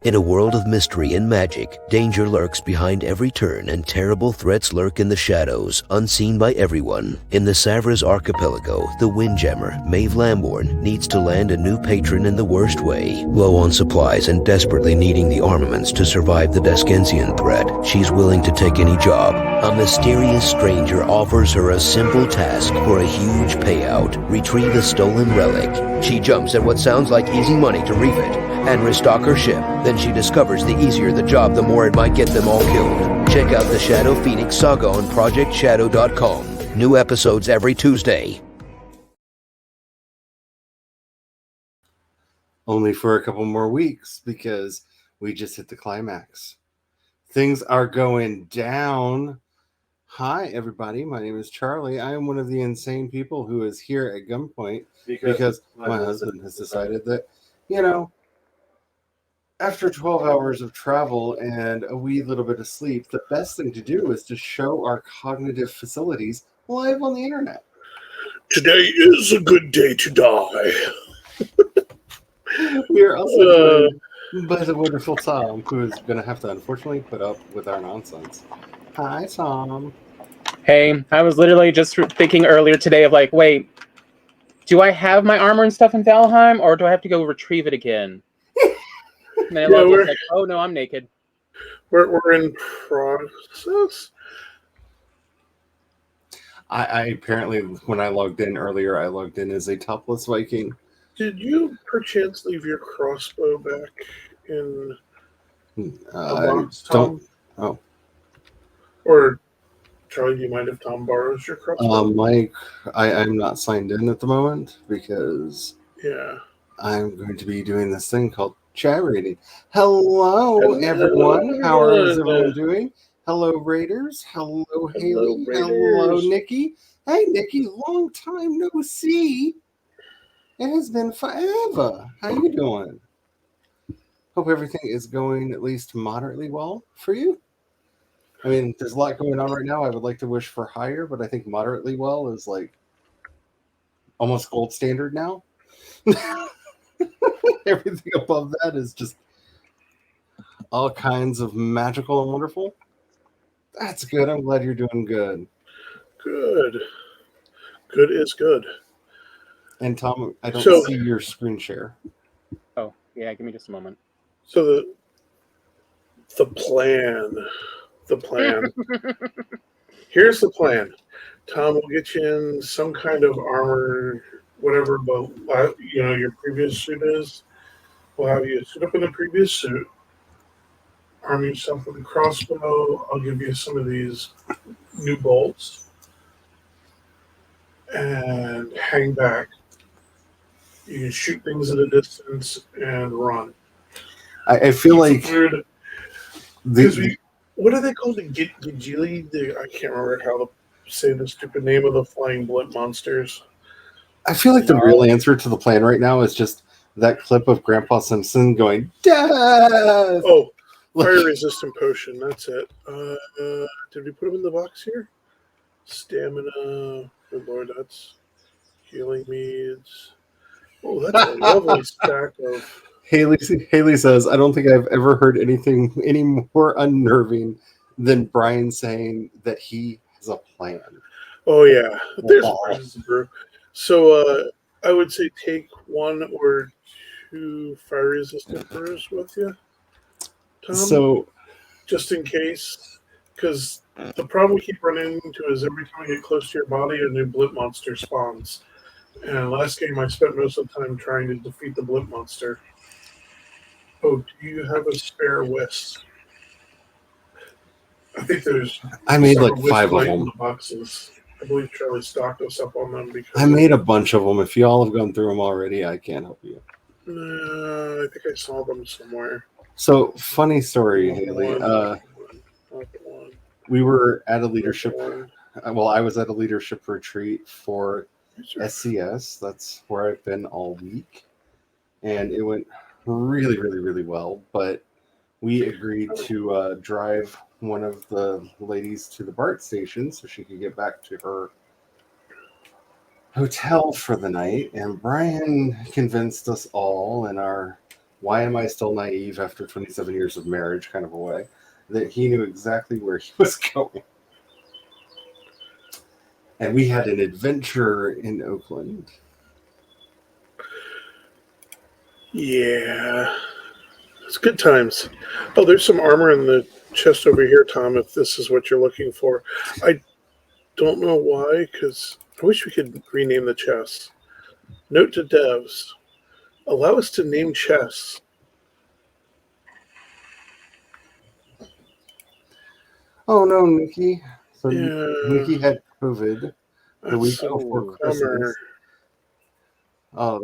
In a world of mystery and magic, danger lurks behind every turn and terrible threats lurk in the shadows, unseen by everyone. In the Savras Archipelago, the Windjammer, Maeve Lamborn, needs to land a new patron in the worst way. Low on supplies and desperately needing the armaments to survive the Descensian threat, she's willing to take any job. A mysterious stranger offers her a simple task for a huge payout: retrieve a stolen relic. She jumps at what sounds like easy money to refit and restock her ship. Then she discovers the easier the job, the more it might get them all killed. Check out the Shadow Phoenix saga on ProjectShadow.com. New episodes every Tuesday. Only for a couple more weeks because we just hit the climax. Things are going down. Hi, everybody. My name is Charlie. I am one of the insane people who is here at gunpoint because my husband has decided that, after 12 hours of travel and a wee little bit of sleep, the best thing to do is to show our cognitive facilities live on the internet. Today is a good day to die. We are also joined by the wonderful Tom, who is going to have to unfortunately put up with our nonsense. Hi, Tom. Hey, I was literally just thinking earlier today of wait, do I have my armor and stuff in Valheim, or do I have to go retrieve it again? And then I was like, oh no, I'm naked. We're in process. I apparently, when I logged in earlier, I logged in as a topless Viking. Did you perchance leave your crossbow back in the box, Tom? Oh. Or, Charlie, do you mind if Tom borrows your crossbow? Mike, I'm not signed in at the moment because I'm going to be doing this thing called chat rating. Hello, everyone. How is everyone doing? Hello, Raiders. Hello, Haley. Hello, Nikki. Hey, Nikki, long time no see. It has been forever. How you doing? Hope everything is going at least moderately well for you. I mean, there's a lot going on right now. I would like to wish for higher, but I think moderately well is almost gold standard now. Everything above that is just all kinds of magical and wonderful. That's good. I'm glad you're doing good. Good. Good is good. And Tom, I don't see your screen share. Oh, yeah, give me just a moment. So the plan. Here's the plan. Tom will get you in some kind of armor, whatever, but your previous suit is. We'll have you suit up in the previous suit, arm yourself with a crossbow. I'll give you some of these new bolts, and hang back. You can shoot things at a distance and run. I feel like what are they called? The Gijili? I can't remember how to say the stupid name of the flying blimp monsters. I feel like the real answer to the plan right now is just that clip of Grandpa Simpson going, "Death!" Oh, fire resistant potion. That's it. Did we put them in the box here? Stamina. Good Lord, that's healing meads. Oh, that's a lovely stack of. Haley says, I don't think I've ever heard anything any more unnerving than Brian saying that he has a plan. Oh, yeah. There's plans to brew. So I would say take 1 or 2 fire-resistant brews with you, Tom. So, just in case. Because the problem we keep running into is every time you get close to your body, a new blimp monster spawns. And last game, I spent most of the time trying to defeat the blimp monster. Oh, do you have a spare whisk? I think there's. I made 5 of them. In the boxes. I believe Charlie stocked us up on them because. I made a bunch of them. If you all have gone through them already, I can't help you. I think I saw them somewhere. So, funny story, Haley. We were at a leadership. Well, I was at a leadership retreat for SCS. That's where I've been all week, and it went really, really, really well. But we agreed to drive one of the ladies to the BART station so she could get back to her hotel for the night. And Brian convinced us all in our why am I still naive after 27 years of marriage kind of a way, that he knew exactly where he was going. And we had an adventure in Oakland. Yeah. It's good times. Oh, there's some armor in the chest over here, Tom, if this is what you're looking for. I don't know why, because I wish we could rename the chest. Note to devs, allow us to name chests. Oh no, Nikki. So Yeah. Nikki had COVID the week before Christmas. Oh,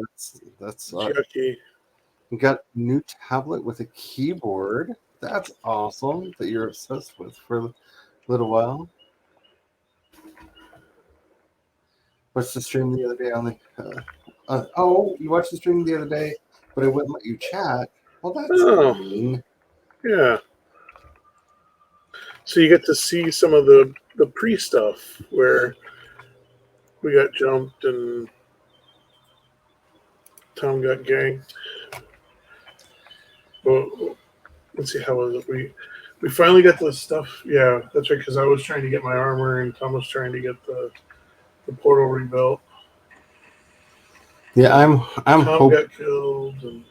that's yucky. You got a new tablet with a keyboard. That's awesome that you're obsessed with for a little while. Watched the stream the other day on the. You watched the stream the other day, but it wouldn't let you chat. Well, that's mean. Yeah. So you get to see some of the pre-stuff where we got jumped and Tom got ganked. Well, let's see, how was it? We finally got the stuff. Yeah, that's right, because I was trying to get my armor and Tom was trying to get the portal rebuilt. Yeah, I'm Tom got killed. And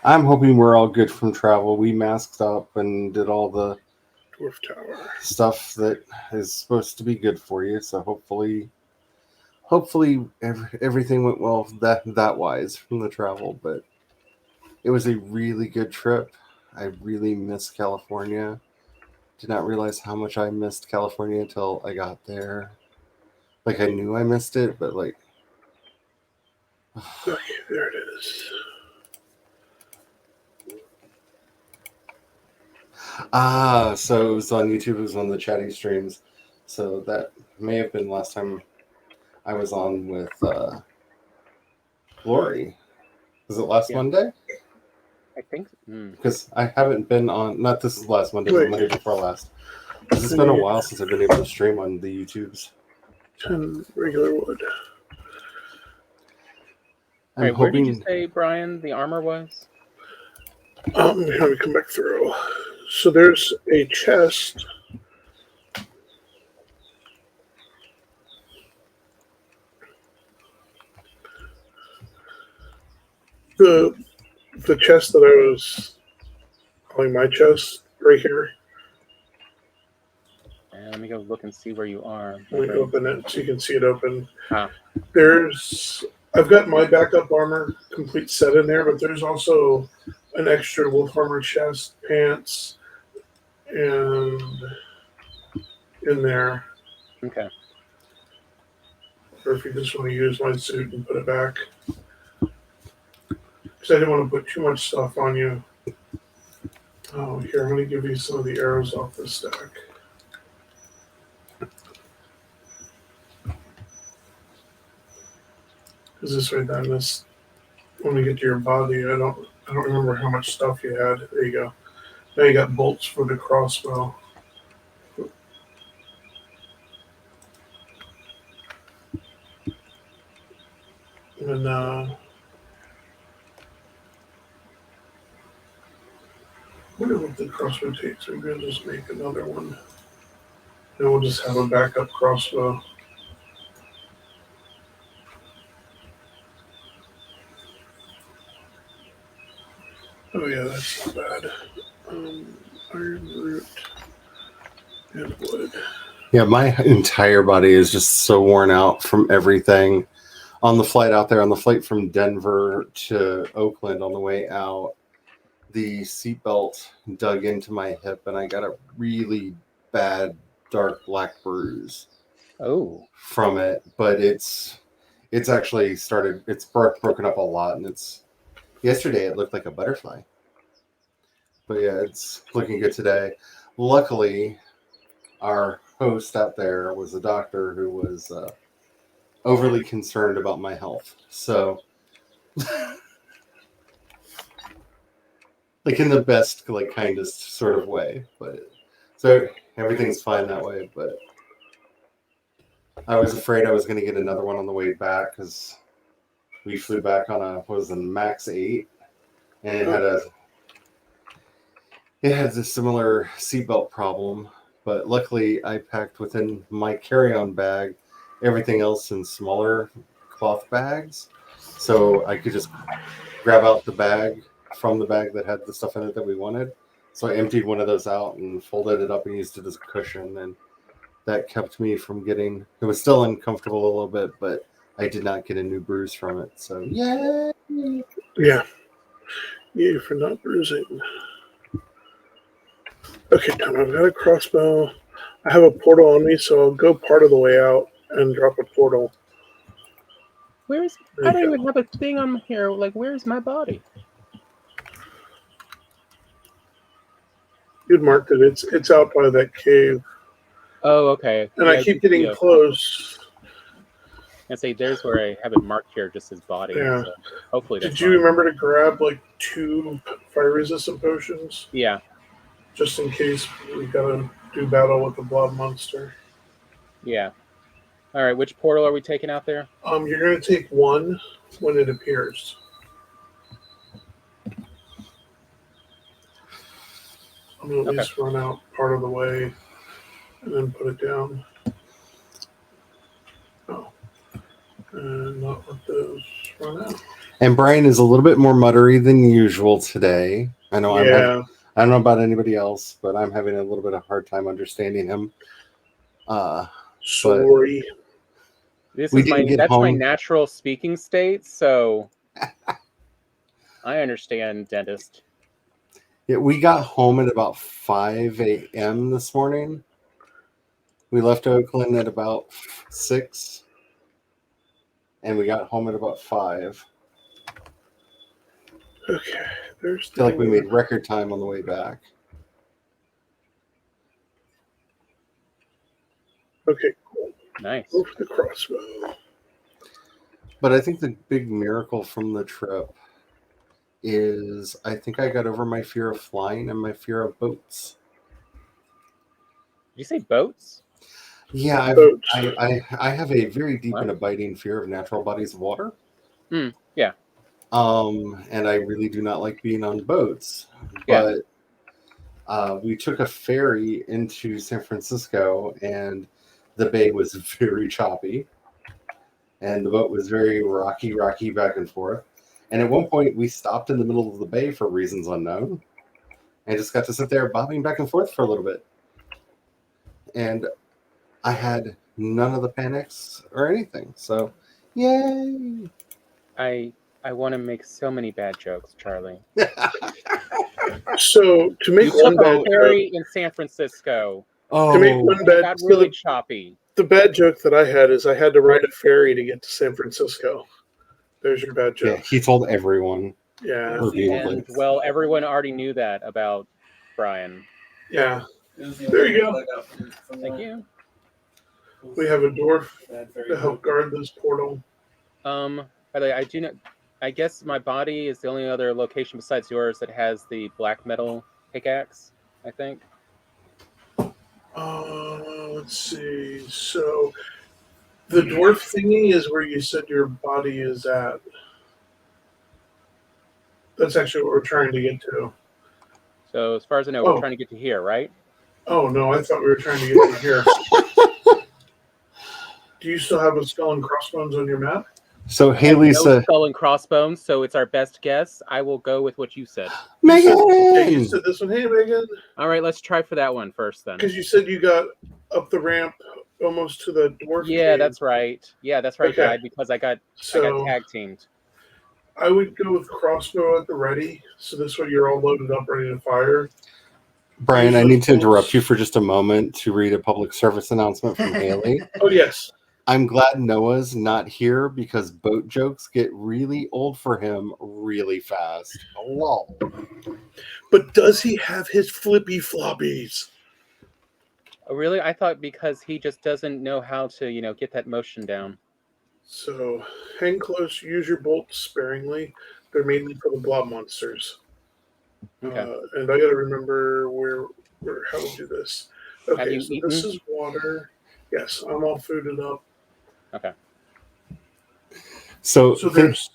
I'm hoping we're all good from travel. We masked up and did all the Dwarf Tower stuff that is supposed to be good for you. So hopefully everything went well that wise from the travel. But it was a really good trip. I really miss California. Did not realize how much I missed California until I got there. Like, I knew I missed it, but like... Okay, there it is. So it was on YouTube. It was on the chatty streams. So that may have been last time I was on with Lori. Was it last Monday? I think. Because I haven't been on... Not this is last Monday, but Monday before last. Because it's been a while since I've been able to stream on the YouTubes. 10 regular wood. Wait, where did you say, Brian, the armor was? Here we come back through. So there's a chest. The chest that I was calling my chest right here. Let me go look and see where you are. Let me open it so you can see it open. Ah. I've got my backup armor complete set in there, but there's also an extra wolf armor chest, pants, and in there. Okay. Or if you just want to use my suit and put it back. Because I didn't want to put too much stuff on you. Oh, here, I'm going to give you some of the arrows off the stack. Because this right then, this when we get to your body, I don't remember how much stuff you had. There you go. Now you got bolts for the crossbow. And I wonder what the crossbow takes. Maybe I'll just make another one. And we'll just have a backup crossbow. Oh yeah, that's not bad. Iron root and wood. Yeah, my entire body is just so worn out from everything. On the flight out there, on the flight from Denver to Oakland on the way out, the seatbelt dug into my hip and I got a really bad dark black bruise. Oh. From it, but it's actually started. It's broken up a lot, and yesterday it looked like a butterfly. But yeah, it's looking good today. Luckily, our host out there was a doctor who was overly concerned about my health. So, like in the best, like kindest sort of way. But so everything's fine that way. But I was afraid I was going to get another one on the way back because we flew back on a Max 8. and it had a similar seatbelt problem. But luckily, I packed within my carry-on bag everything else in smaller cloth bags, so I could just grab out the bag from the bag that had the stuff in it that we wanted. So I emptied one of those out and folded it up and used it as a cushion, and that kept me from getting. It was still uncomfortable a little bit, but I did not get a new bruise from it. So yay! Yeah, yay for not bruising. Okay, Tom, I've got a crossbow. I have a portal on me, so I'll go part of the way out and drop a portal. I don't even have a thing on here. Like, where's my body? You'd marked it. It's out by that cave. Oh, okay. And I keep getting close. I say there's where I have it marked here, just his body. Yeah. So hopefully that's Did you remember to grab like 2 fire-resistant potions? Yeah. Just in case we gotta do battle with the blob monster. Yeah. All right. Which portal are we taking out there? You're gonna take 1 when it appears. I'm gonna at least run out part of the way and then put it down. Oh. And not let those run out. And Brian is a little bit more muttery than usual today. I know. Yeah. I don't know about anybody else, but I'm having a little bit of a hard time understanding him. Sorry. That's my natural speaking state, so I understand, dentist. Yeah, we got home at about 5 a.m. this morning. We left Oakland at about 6, and we got home at about 5. Okay, there's. I feel like we made record time on the way back. Okay, cool. Nice. Go for the crossbow. But I think the big miracle from the trip is I think I got over my fear of flying and my fear of boats. Did you say boats? Yeah, I have a very deep and abiding fear of natural bodies of water. Yeah. And I really do not like being on boats. But we took a ferry into San Francisco, and the bay was very choppy, and the boat was very rocky back and forth. And at one point, we stopped in the middle of the bay for reasons unknown, and just got to sit there bobbing back and forth for a little bit. And I had none of the panics or anything. So, yay! I want to make so many bad jokes, Charlie. So to make one bad ferry in San Francisco. To make one bad, got really choppy. The bad joke that I had is I had to ride a ferry to get to San Francisco. There's your bad joke. Yeah, he told everyone. Yeah. And, well, everyone already knew that about Brian. Yeah. There you go. Thank you. We have a dwarf to help guard this portal. By the way, I do not. I guess my body is the only other location besides yours that has the black metal pickaxe, I think. Let's see. So the dwarf thingy is where you said your body is at. That's actually what we're trying to get to. So as far as I know, we're trying to get to here, right? Oh, no, I thought we were trying to get to here. Do you still have a skull and crossbones on your map? So Haley said skull and crossbones, so it's our best guess. I will go with what you said. Megan! You said this one. Hey, Megan. All right, let's try for that one first then. Because you said you got up the ramp almost to the dwarf Yeah, cave. That's right. Yeah, that's right, Okay. guy, because I got tag teamed. I would go with crossbow at the ready, so this way you're all loaded up, ready to fire. Brian, I need to interrupt you for just a moment to read a public service announcement from Haley. Oh, yes. I'm glad Noah's not here because boat jokes get really old for him really fast. Lol. But does he have his flippy floppies? Oh, really? I thought because he just doesn't know how to, get that motion down. So hang close, use your bolts sparingly. They're mainly for the blob monsters. Okay. And I got to remember how to do this. Okay, so eaten? This is water. Yes, I'm all fooded up. Okay. So there's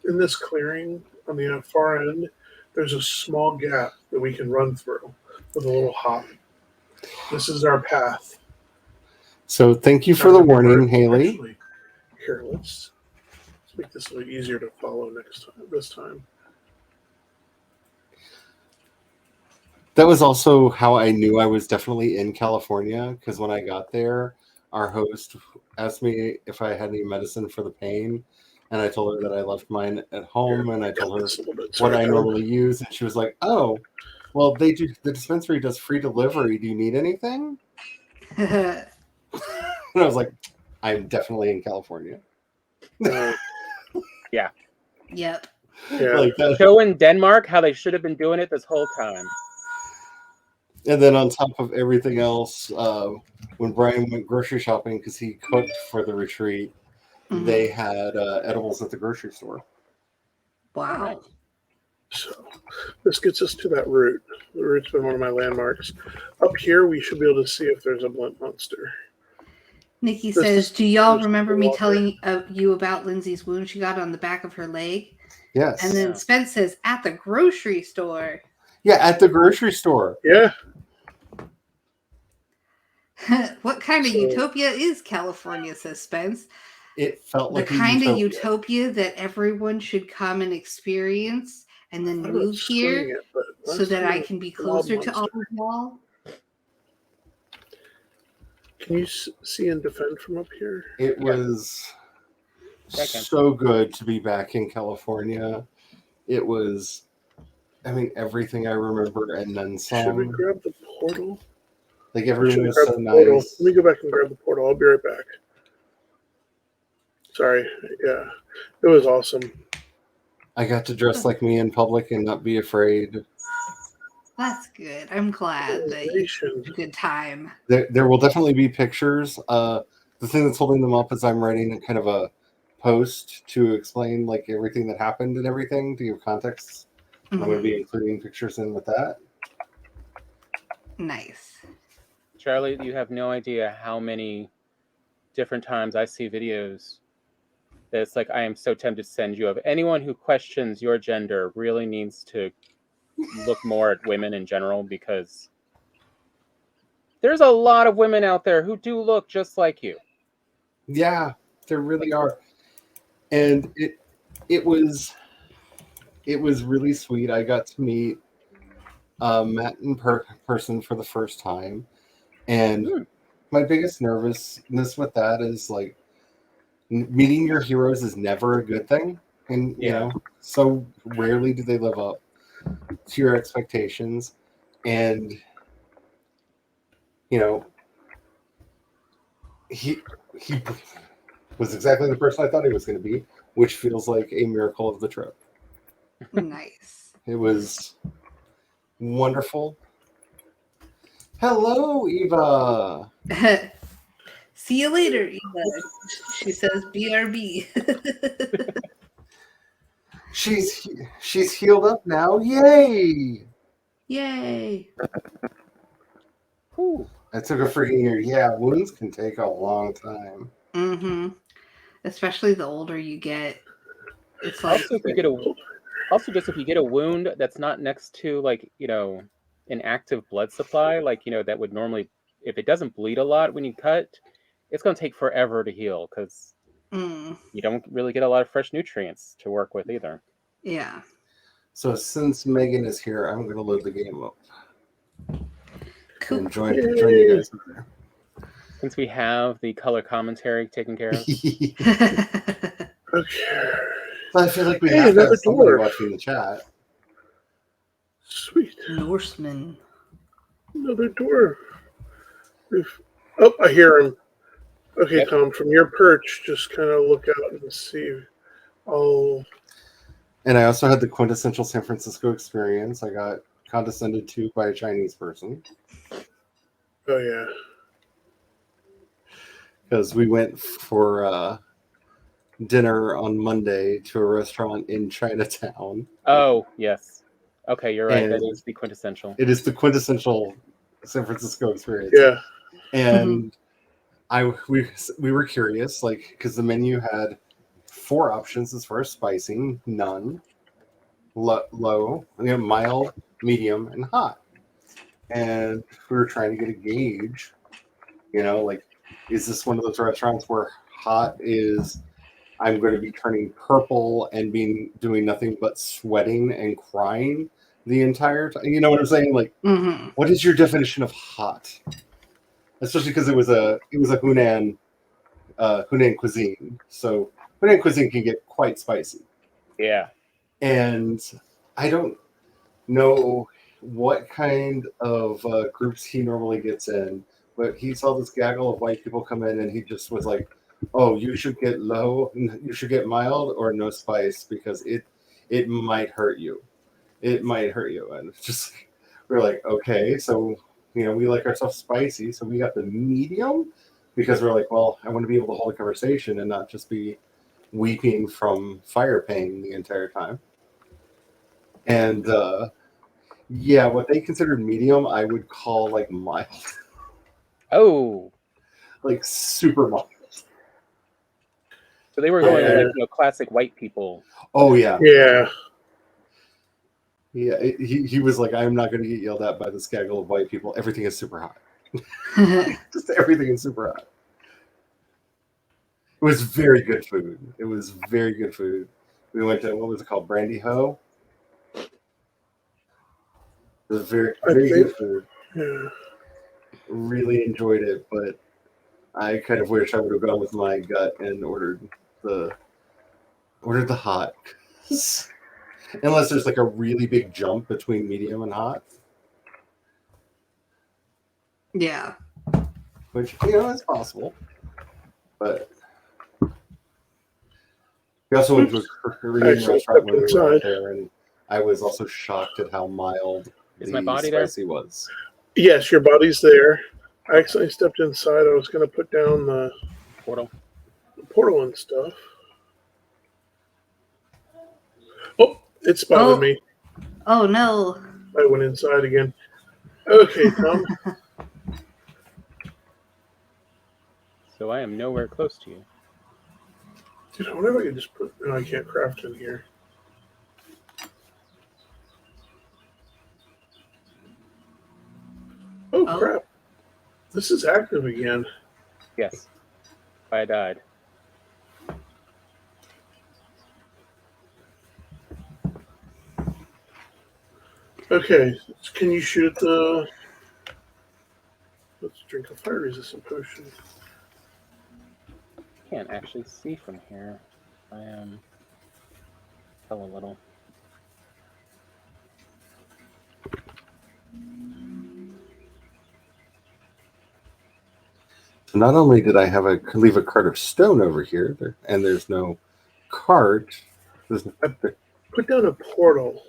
in this clearing on the far end, there's a small gap that we can run through with a little hop. This is our path. So thank you for the warning, Haley. Actually, here, let's make this a little easier to follow this time. That was also how I knew I was definitely in California, because when I got there, our host asked me if I had any medicine for the pain, and I told her that I left mine at home, and I told her what I normally use, and she was like, "Oh, well, the dispensary does free delivery. Do you need anything?" And I was like, "I'm definitely in California." Yeah. Yep. Yeah. Like that. Show in Denmark how they should have been doing it this whole time. And then on top of everything else, when Brian went grocery shopping because he cooked for the retreat, they had edibles at the grocery store. Wow. So this gets us to that route. The route's been one of my landmarks. Up here, we should be able to see if there's a blunt monster. Nikki says, do y'all remember me telling you about Lindsay's wound she got on the back of her leg? Yes. And then Spence says, at the grocery store. Yeah, at the grocery store. Yeah. What kind of utopia is California, says Spence? It felt like the kind of utopia that everyone should come and experience and then move here so that I can be closer to all of y'all. Can you see and defend from up here? It was so good to be back in California. It was, I mean, everything I remember and then some. Should we grab the portal? Like everything was so nice. Let me go back and grab the portal. I'll be right back. Sorry. Yeah. It was awesome. I got to dress like me in public and not be afraid. That's good. I'm glad that you had a good time. There will definitely be pictures. The thing that's holding them up is I'm writing kind of a post to explain like everything that happened and everything to give context. I'm going to be including pictures in with that. Nice. Charlie, you have no idea how many different times I see videos that it's like I am so tempted to send you of anyone who questions your gender really needs to look more at women in general, because there's a lot of women out there who do look just like you. Yeah, there really are. And it was really sweet. I got to meet Matt in person for the first time. And my biggest nervousness with that is like meeting your heroes is never a good thing. And, you know, so rarely do they live up to your expectations. And, you know, he was exactly the person I thought he was going to be, which feels like a miracle of the trip. Nice. It was wonderful. Hello, Eva. See you later, Eva. She says BRB. She's healed up now. Yay! Yay. Whew. That took a freaking year. Yeah, wounds can take a long time. Mm-hmm. Especially the older you get. It's like also if you get a wound that's not next to like, you know, an active blood supply, like, you know, that would normally, if it doesn't bleed a lot when you cut, it's going to take forever to heal because you don't really get a lot of fresh nutrients to work with either. Yeah. So since Megan is here, I'm going to load the game up. Cool. And join you guys there. Since we have the color commentary taken care of. Okay. I feel like we have to have somebody watching the chat. Sweet. Norseman. Another door. Oh, I hear him. Okay, yep. Tom, from your perch, just kind of look out and see. Oh. And I also had the quintessential San Francisco experience. I got condescended to by a Chinese person. Oh, yeah. Because we went for dinner on Monday to a restaurant in Chinatown. Oh, yes. Okay, you're right. And that is the quintessential. It is the quintessential San Francisco experience. Yeah. And we were curious, like, because the menu had 4 options as far as spicing, none. low, mild, medium, and hot. And we were trying to get a gauge, like, is this one of those restaurants where hot is I'm going to be turning purple and doing nothing but sweating and crying the entire time? You know what I'm saying? Like, What is your definition of hot? Especially because it was a Hunan cuisine, so Hunan cuisine can get quite spicy. Yeah. And I don't know what kind of groups he normally gets in, but he saw this gaggle of white people come in, and he just was like, "Oh, you should get low, you should get mild or no spice because it might hurt you. It might hurt you." And it's just we're like, okay, so we like ourselves spicy, so we got the medium because we're like, well, I want to be able to hold a conversation and not just be weeping from fire pain the entire time. And yeah, what they considered medium, I would call like mild. Oh. Like super mild. So they were going like classic white people. Oh yeah. Yeah. Yeah. He was like, I'm not going to get yelled at by this gaggle of white people. Everything is super hot. Just everything is super hot. It was very good food. It was very good food. We went to, what was it called? Brandy Ho. It was very good food. Yeah. Really enjoyed it, but I kind of wish I would have gone with my gut and ordered the hot. Unless there's like a really big jump between medium and hot. Yeah. Which, is possible. But we also went to a Korean restaurant when we were out there, and I was also shocked at how mild the spicy was. Yes, your body's there. I accidentally stepped inside. I was going to put down the portal and stuff. Oh, it spotted me. Oh, no. I went inside again. Okay, Tom. So I am nowhere close to you. Dude, I wonder if I could just put... No, I can't craft in here. Oh, crap. This is active again. Yes. I died. Okay, can you shoot the... Let's drink a fire-resistant potion. I can't actually see from here. I am... fell a little. Not only did I leave a cart of stone over here, and there's no cart. I put down a portal.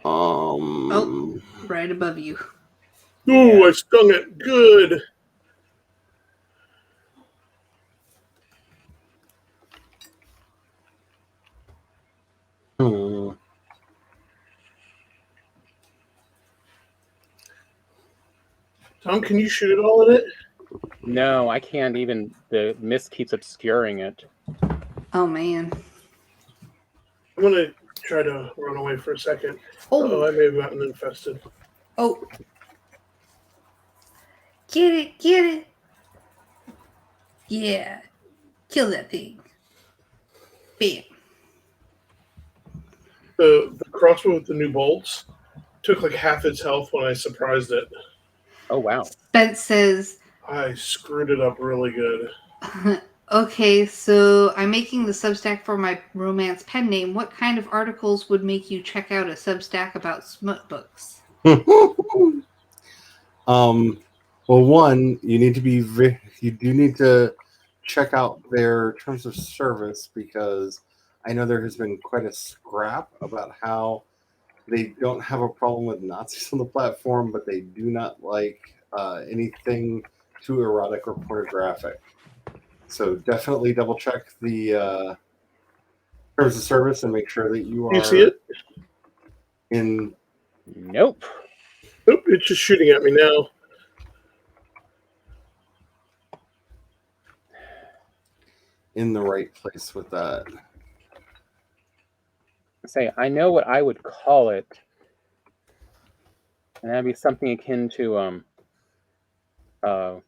Oh, right above you. Ooh, I stung it good. Tom, can you shoot it all in it? No, I can't even. The mist keeps obscuring it. Oh, man. I'm going to try to run away for a second. Oh, I may have gotten infested. Oh. Get it, get it. Yeah. Kill that thing. Bam. The crossbow with the new bolts took like half its health when I surprised it. Oh, wow. Spence says... I screwed it up really good. Okay, so I'm making the Substack for my romance pen name. What kind of articles would make you check out a Substack about smut books? Well, one, you do need to check out their terms of service, because I know there has been quite a scrap about how they don't have a problem with Nazis on the platform, but they do not like anything too erotic or pornographic. So definitely double check the terms of service and make sure that you are. You see it? Nope. Nope, it's just shooting at me now. in the right place with that. Say, I know what I would call it, and that'd be something akin to Can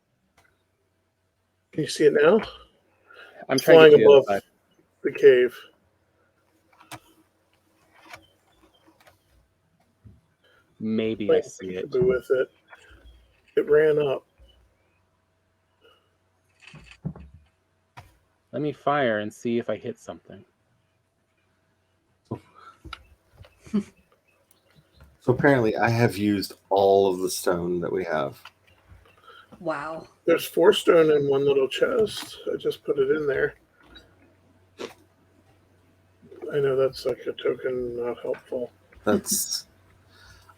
you see it now? I'm flying trying to above the cave. Maybe I see it. With it. It ran up. Let me fire and see if I hit something. So apparently I have used all of the stone that we have. Wow. There's 4 stone in one little chest. I just put it in there. I know that's like a token not helpful. That's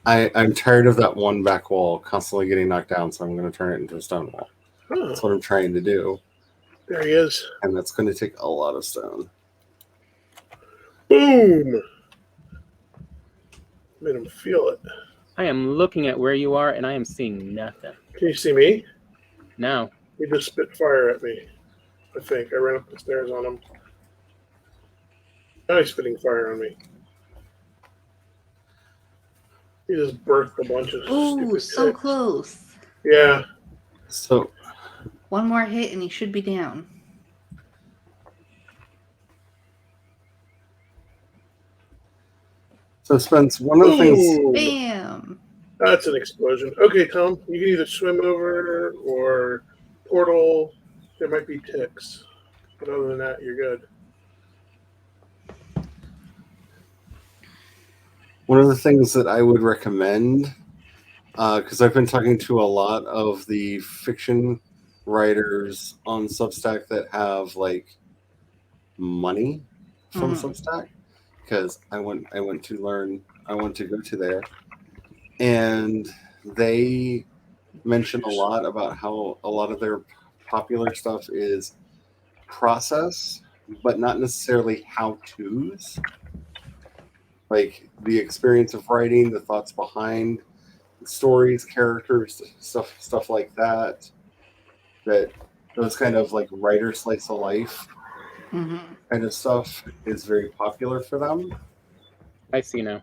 I'm tired of that one back wall constantly getting knocked down, so I'm going to turn it into a stone wall. Huh. That's what I'm trying to do. There he is. And that's going to take a lot of stone. Boom! Made him feel it. I am looking at where you are, and I am seeing nothing. Can you see me? No. He just spit fire at me. I think I ran up the stairs on him. Now he's spitting fire on me. He just birthed a bunch of stupid so ticks. close. Yeah. So one more hit and he should be down. So Spence, one of the things. Bam! That's an explosion. Okay, Tom, you can either swim over or portal. There might be ticks, but other than that, you're good. One of the things that I would recommend, because I've been talking to a lot of the fiction writers on Substack that have like money from Substack, because I want to go to there, and they mention a lot about how a lot of their popular stuff is process, but not necessarily how-tos. Like the experience of writing, the thoughts behind the stories, characters, stuff like that. That those kind of like writer slice of life kind of stuff is very popular for them. I see now.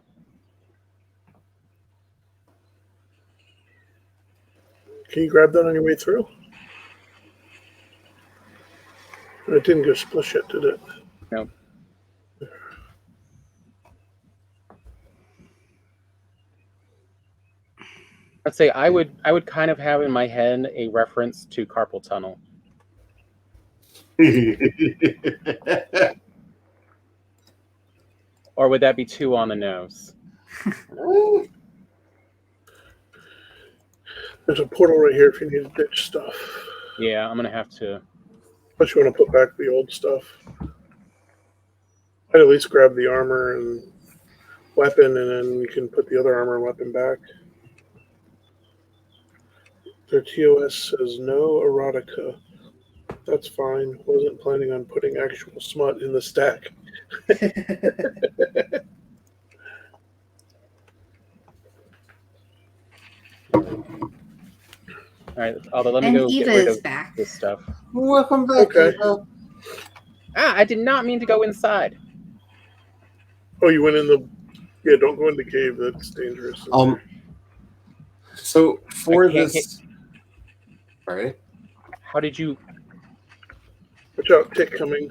Can you grab that on your way through? It didn't go splish yet, did it? No. I'd say I would kind of have in my head a reference to carpal tunnel. Or would that be too on the nose? There's a portal right here if you need to ditch stuff. Yeah, I'm gonna have to. But you want to put back the old stuff. I'd at least grab the armor and weapon, and then you can put the other armor and weapon back. Their TOS says no erotica. That's fine. Wasn't planning on putting actual smut in the stack. All right, although let me go Eva get rid of back. this stuff. Welcome back. Okay. Eva. I did not mean to go inside. Oh, you went in the... Yeah, don't go in the cave. That's dangerous. So for this... Right? How did you... Watch out, tick coming.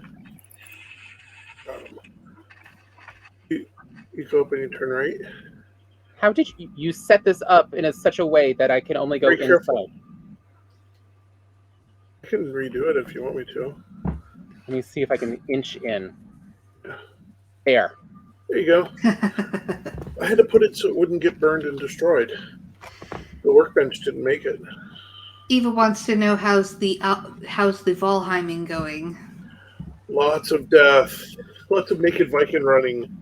You go up and you turn right. How did you set this up in such a way that I can only go inside? Careful. I can redo it if you want me to. Let me see if I can inch in. There. There you go. I had to put it so it wouldn't get burned and destroyed. The workbench didn't make it. Eva wants to know how's the Valheiming going. Lots of death. Lots of naked Viking running.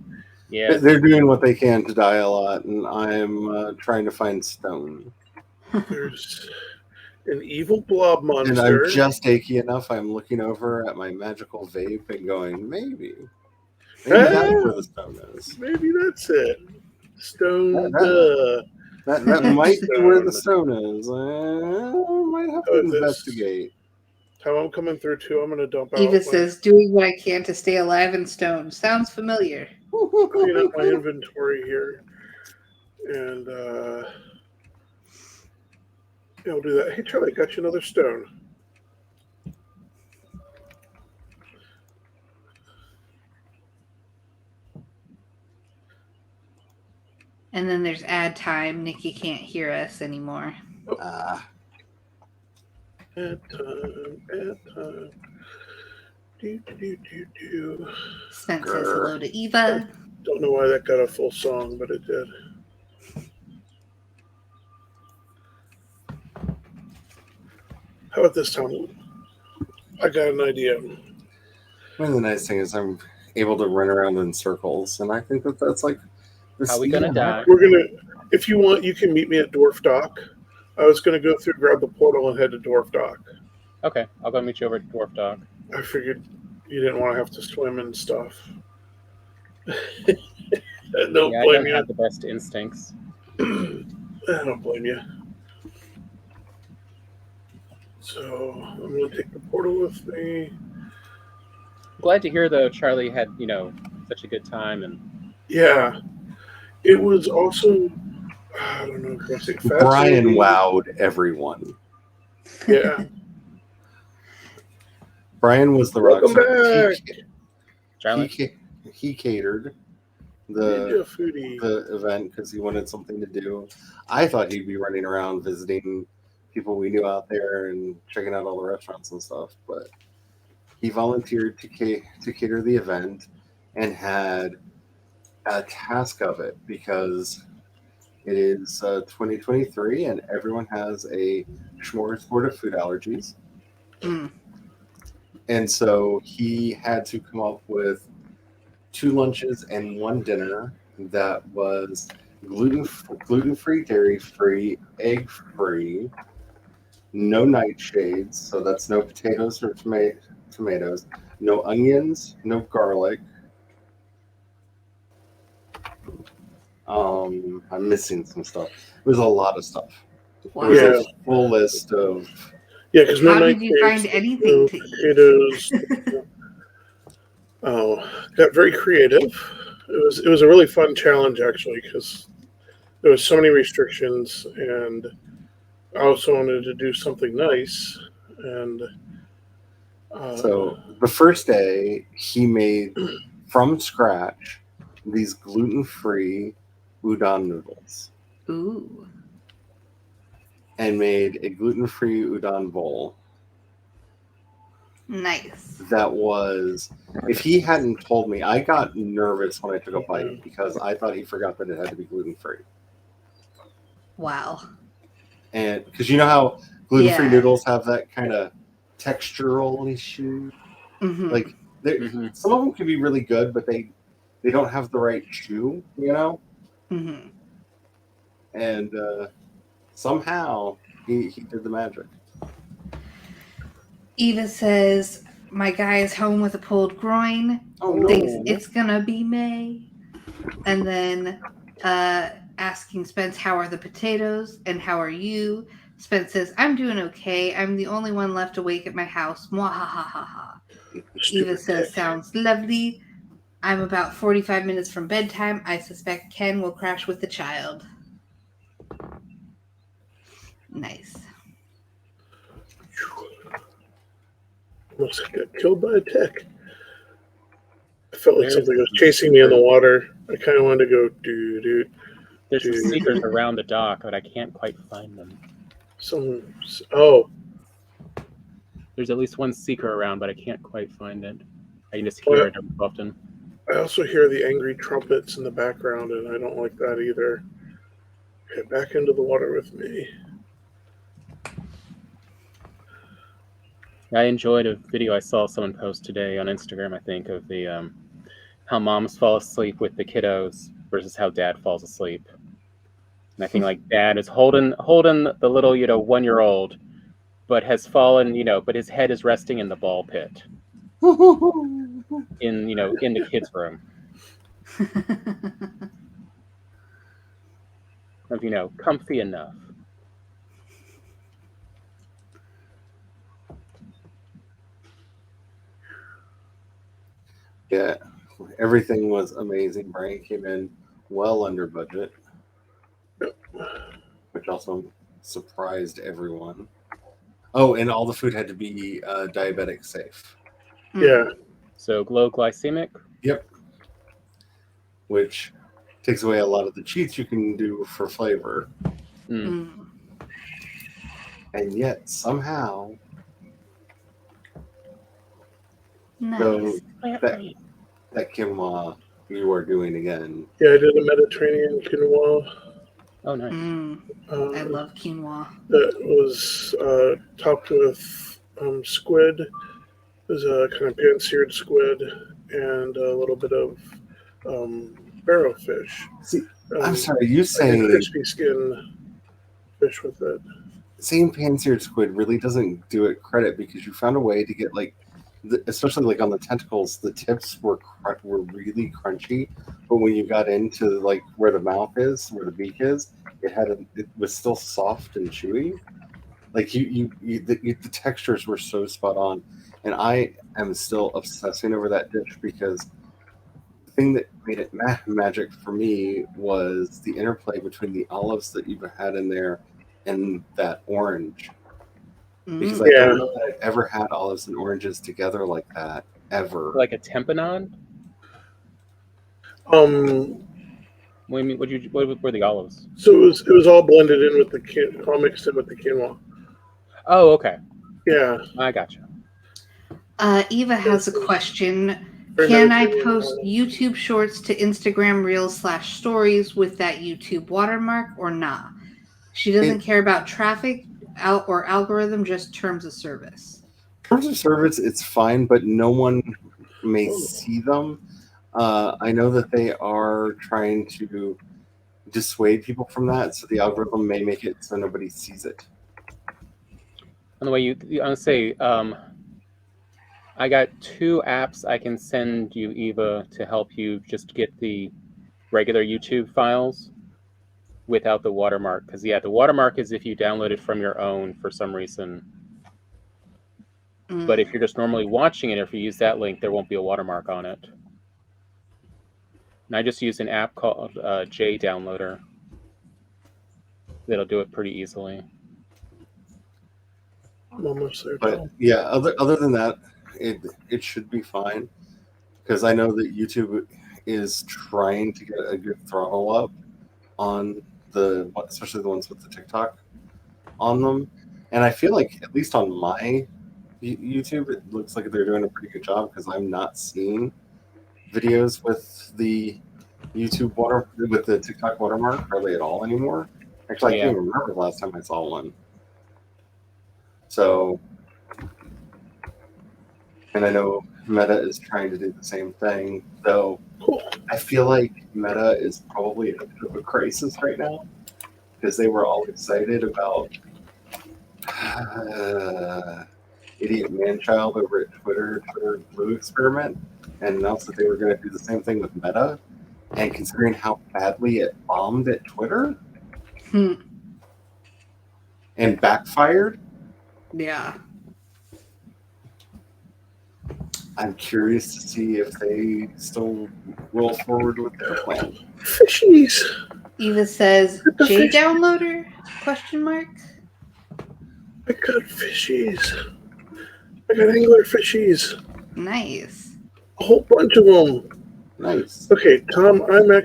Yeah. They're doing what they can to die a lot, and I'm trying to find stone. There's an evil blob monster. And I'm just achy enough. I'm looking over at my magical vape and going, maybe that's where the stone is. Maybe that's it. Stone. That might be where the stone is. I might have to investigate. Tom, I'm coming through too. I'm going to dump out. Eva says, doing what I can to stay alive and stoned. Sounds familiar. Clean up my inventory here. And yeah, I'll do that. Hey, Charlie, I got you another stone. And then there's ad time. Nikki can't hear us anymore. Ad time. Do. Spence says hello to Eva. Don't know why that got a full song, but it did. How about this, Tom? I got an idea. One of the nice thing is I'm able to run around in circles, and I think that's like. How are we gonna die? We're gonna. If you want, you can meet me at Dwarf Dock. I was gonna go through, grab the portal, and head to Dwarf Dock. Okay, I'll go meet you over at Dwarf Dock. I figured you didn't want to have to swim and stuff. I don't have the best instincts. I don't blame you. So I'm going to take the portal with me. Glad to hear, though, Charlie had, such a good time. And yeah, it was also, I don't know if I say Brian wowed everyone. Yeah. Brian was the Welcome back. He catered the event because he wanted something to do. I thought he'd be running around visiting people we knew out there and checking out all the restaurants and stuff, but he volunteered to cater the event and had a task of it because it is 2023 and everyone has a smorgasbord of food allergies. And so he had to come up with 2 lunches and 1 dinner that was gluten-free, dairy-free, egg-free, no nightshades, so that's no potatoes or tomatoes, no onions, no garlic. I'm missing some stuff. It was a lot of stuff. Wow. It was a full list of. Yeah, because how did you find anything to eat? Got very creative. It was a really fun challenge actually because there was so many restrictions, and I also wanted to do something nice. And so the first day he made from scratch these gluten-free udon noodles. Ooh. And made a gluten-free udon bowl. Nice. That was, if he hadn't told me, I got nervous when I took a bite because I thought he forgot that it had to be gluten-free. Wow. And because you know how gluten-free noodles have that kind of textural issue? Mm-hmm. Like, some of them can be really good, but they don't have the right chew, Mm-hmm. And somehow he did the magic. Eva says, my guy is home with a pulled groin. Oh, no. Thinks it's gonna be May. And then asking Spence, how are the potatoes? And how are you? Spence says, I'm doing okay. I'm the only one left awake at my house. Mwahahaha. Eva says, sounds lovely. I'm about 45 minutes from bedtime. I suspect Ken will crash with the child. Nice. Almost got killed by a tick. I felt like something was chasing me in the water. I kind of wanted to go doo-doo. There's some seekers around the dock, but I can't quite find them. There's at least one seeker around, but I can't quite find it. I can just hear it every often. I also hear the angry trumpets in the background, and I don't like that either. Okay, back into the water with me. I enjoyed a video I saw someone post today on Instagram, I think, of the how moms fall asleep with the kiddos versus how dad falls asleep. And I think like dad is holding the little 1-year-old, but has fallen, but his head is resting in the ball pit in the kids' room. Of comfy enough. Yeah, everything was amazing. Brian came in well under budget, which also surprised everyone. Oh, and all the food had to be diabetic safe. Yeah. So low glycemic. Yep. Which takes away a lot of the cheats you can do for flavor. Mm. And yet, somehow, Nice. so that quinoa you are doing again. Yeah, I did a Mediterranean quinoa. Oh, nice. I love quinoa. That was topped with squid. It was a kind of pan-seared squid and a little bit of barrow fish. See, I'm sorry, you say crispy skin fish with it. Saying pan-seared squid really doesn't do it credit because you found a way to get especially like on the tentacles, the tips were really crunchy, but when you got into like where the mouth is, where the beak is, it was still soft and chewy. Like the textures were so spot on, and I am still obsessing over that dish because the thing that made it magic for me was the interplay between the olives that you had in there and that orange. Because I don't know that I've ever had olives and oranges together like that, ever. Like a tempanade? What were the olives? So it was all blended in with all mixed in with the quinoa. Oh, okay. Yeah. I gotcha. Eva has a question. Can I post YouTube shorts to Instagram Reels /stories with that YouTube watermark or not? She doesn't care about traffic or algorithm, just terms of service. Terms of service, it's fine, but no one may see them. I know that they are trying to dissuade people from that, so the algorithm may make it so nobody sees it. On the way, I want to say, I got 2 apps I can send you, Eva, to help you just get the regular YouTube files without the watermark. Because, the watermark is if you download it from your own for some reason. But if you're just normally watching it, if you use that link, there won't be a watermark on it. And I just use an app called J Downloader. That'll do it pretty easily. I'm almost there. But yeah, other than that, it should be fine. Because I know that YouTube is trying to get a good throttle up on especially the ones with the TikTok on them. And I feel like, at least on my YouTube, it looks like they're doing a pretty good job because I'm not seeing videos with the with the TikTok watermark hardly at all anymore. Actually, I can't even remember the last time I saw one. So, and I know Meta is trying to do the same thing, though I feel like Meta is probably in a bit of a crisis right now because they were all excited about Idiot Manchild over at Twitter Blue Experiment, and announced that they were going to do the same thing with Meta. And considering how badly it bombed at Twitter and backfired, I'm curious to see if they still roll forward with their plan. Fishies. Eva says, J Downloader? Question mark. I got fishies. I got angler fishies. Nice. A whole bunch of them. Nice. Okay, Tom, I'm about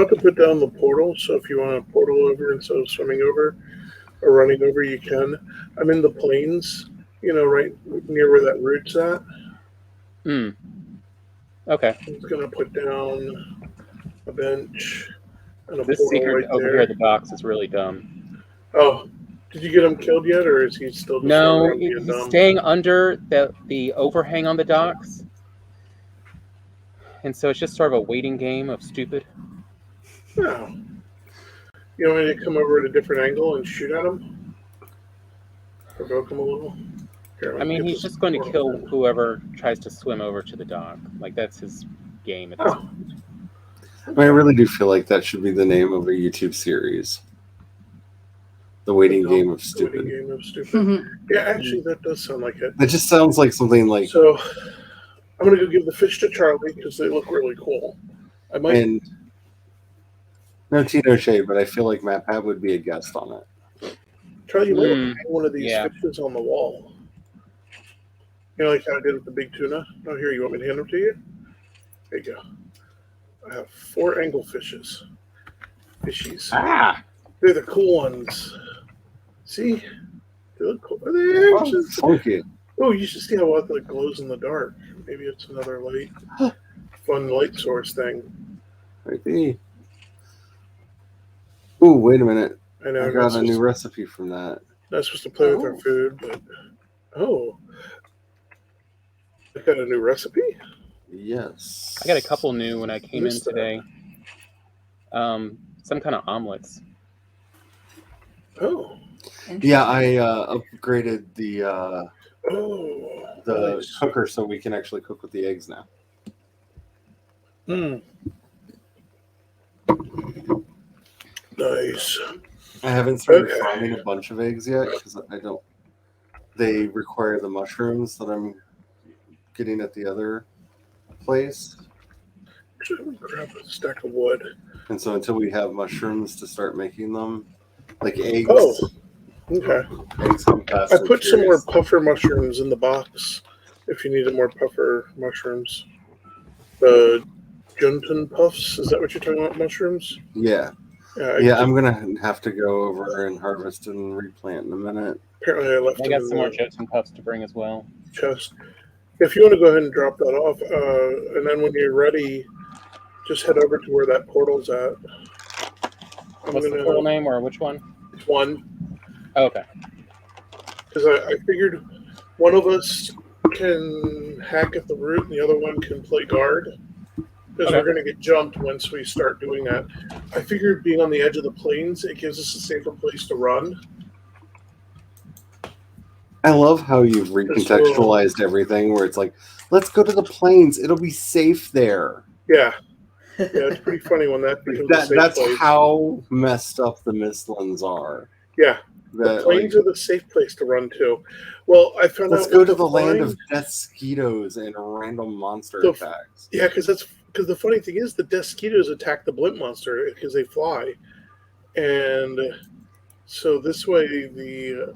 to put down the portal, so if you want to portal over instead of swimming over or running over, you can. I'm in the plains, right near where that route's at. Okay. I'm just going to put down a bench and a This portal secret right over there. here at the docks is really dumb. Oh, did you get him killed yet, or is he still just No, he's staying under the overhang on the docks. And so it's just sort of a waiting game of stupid. No. You want me to come over at a different angle and shoot at him? Provoke him a little? Here, I mean, he's just going to kill whoever tries to swim over to the dock. Like, that's his game at this point. I really do feel like that should be the name of a YouTube series. The Waiting Game of Stupid. Waiting Game of Stupid. Yeah, actually, that does sound like it. It just sounds like something like... So, I'm gonna go give the fish to Charlie because they look really cool. I might. And no tea, no shade, but I feel like Matt Pat would be a guest on it. Charlie, you might want to hang one of these yeah. fishes on the wall. You know, like how I did with the big tuna. Oh, here, you want me to hand them to you? There you go. I have 4 anglefishes. Fishies. Ah! They're the cool ones. See? They look cool. They're funky. Oh, you should see how well it glows in the dark. Maybe it's another light, fun light source thing. Maybe. Ooh, wait a minute. I know. I got a new recipe from that. Not supposed to play with our food, but I got a new recipe. Yes. I got a couple new when I came in today. Some kind of omelets. Oh. Yeah, I upgraded the nice. cooker so we can actually cook with the eggs now. Nice. I haven't started frying a bunch of eggs yet because I don't. They require the mushrooms that I'm getting at the other place. Actually, I'm gonna grab a stack of wood. And so until we have mushrooms to start making them, like eggs. Oh, okay. Eggs come fast. I put some more puffer mushrooms in the box if you needed more puffer mushrooms. The Junton puffs, is that what you're talking about, mushrooms? Yeah. Yeah, I'm going to have to go over and harvest and replant in a minute. Apparently I left I got some more Junton puffs to bring as well. Chest. If you want to go ahead and drop that off, and then when you're ready, just head over to where that portal's at. What's the portal name, or which one? It's one. Oh, okay. Because I figured one of us can hack at the root and the other one can play guard. Because we're going to get jumped once we start doing that. I figured being on the edge of the plains, it gives us a safer place to run. I love how you've recontextualized everything where it's like, let's go to the plains. It'll be safe there. Yeah. Yeah, it's pretty funny when that becomes a safe that's place. how messed up the Mistlands are. Yeah. The plains are the safe place to run to. Well, I found let's go to the land of death skeetos and random monster attacks. Yeah, because the funny thing is the death skeetos attack the blimp monster because they fly. And so this way the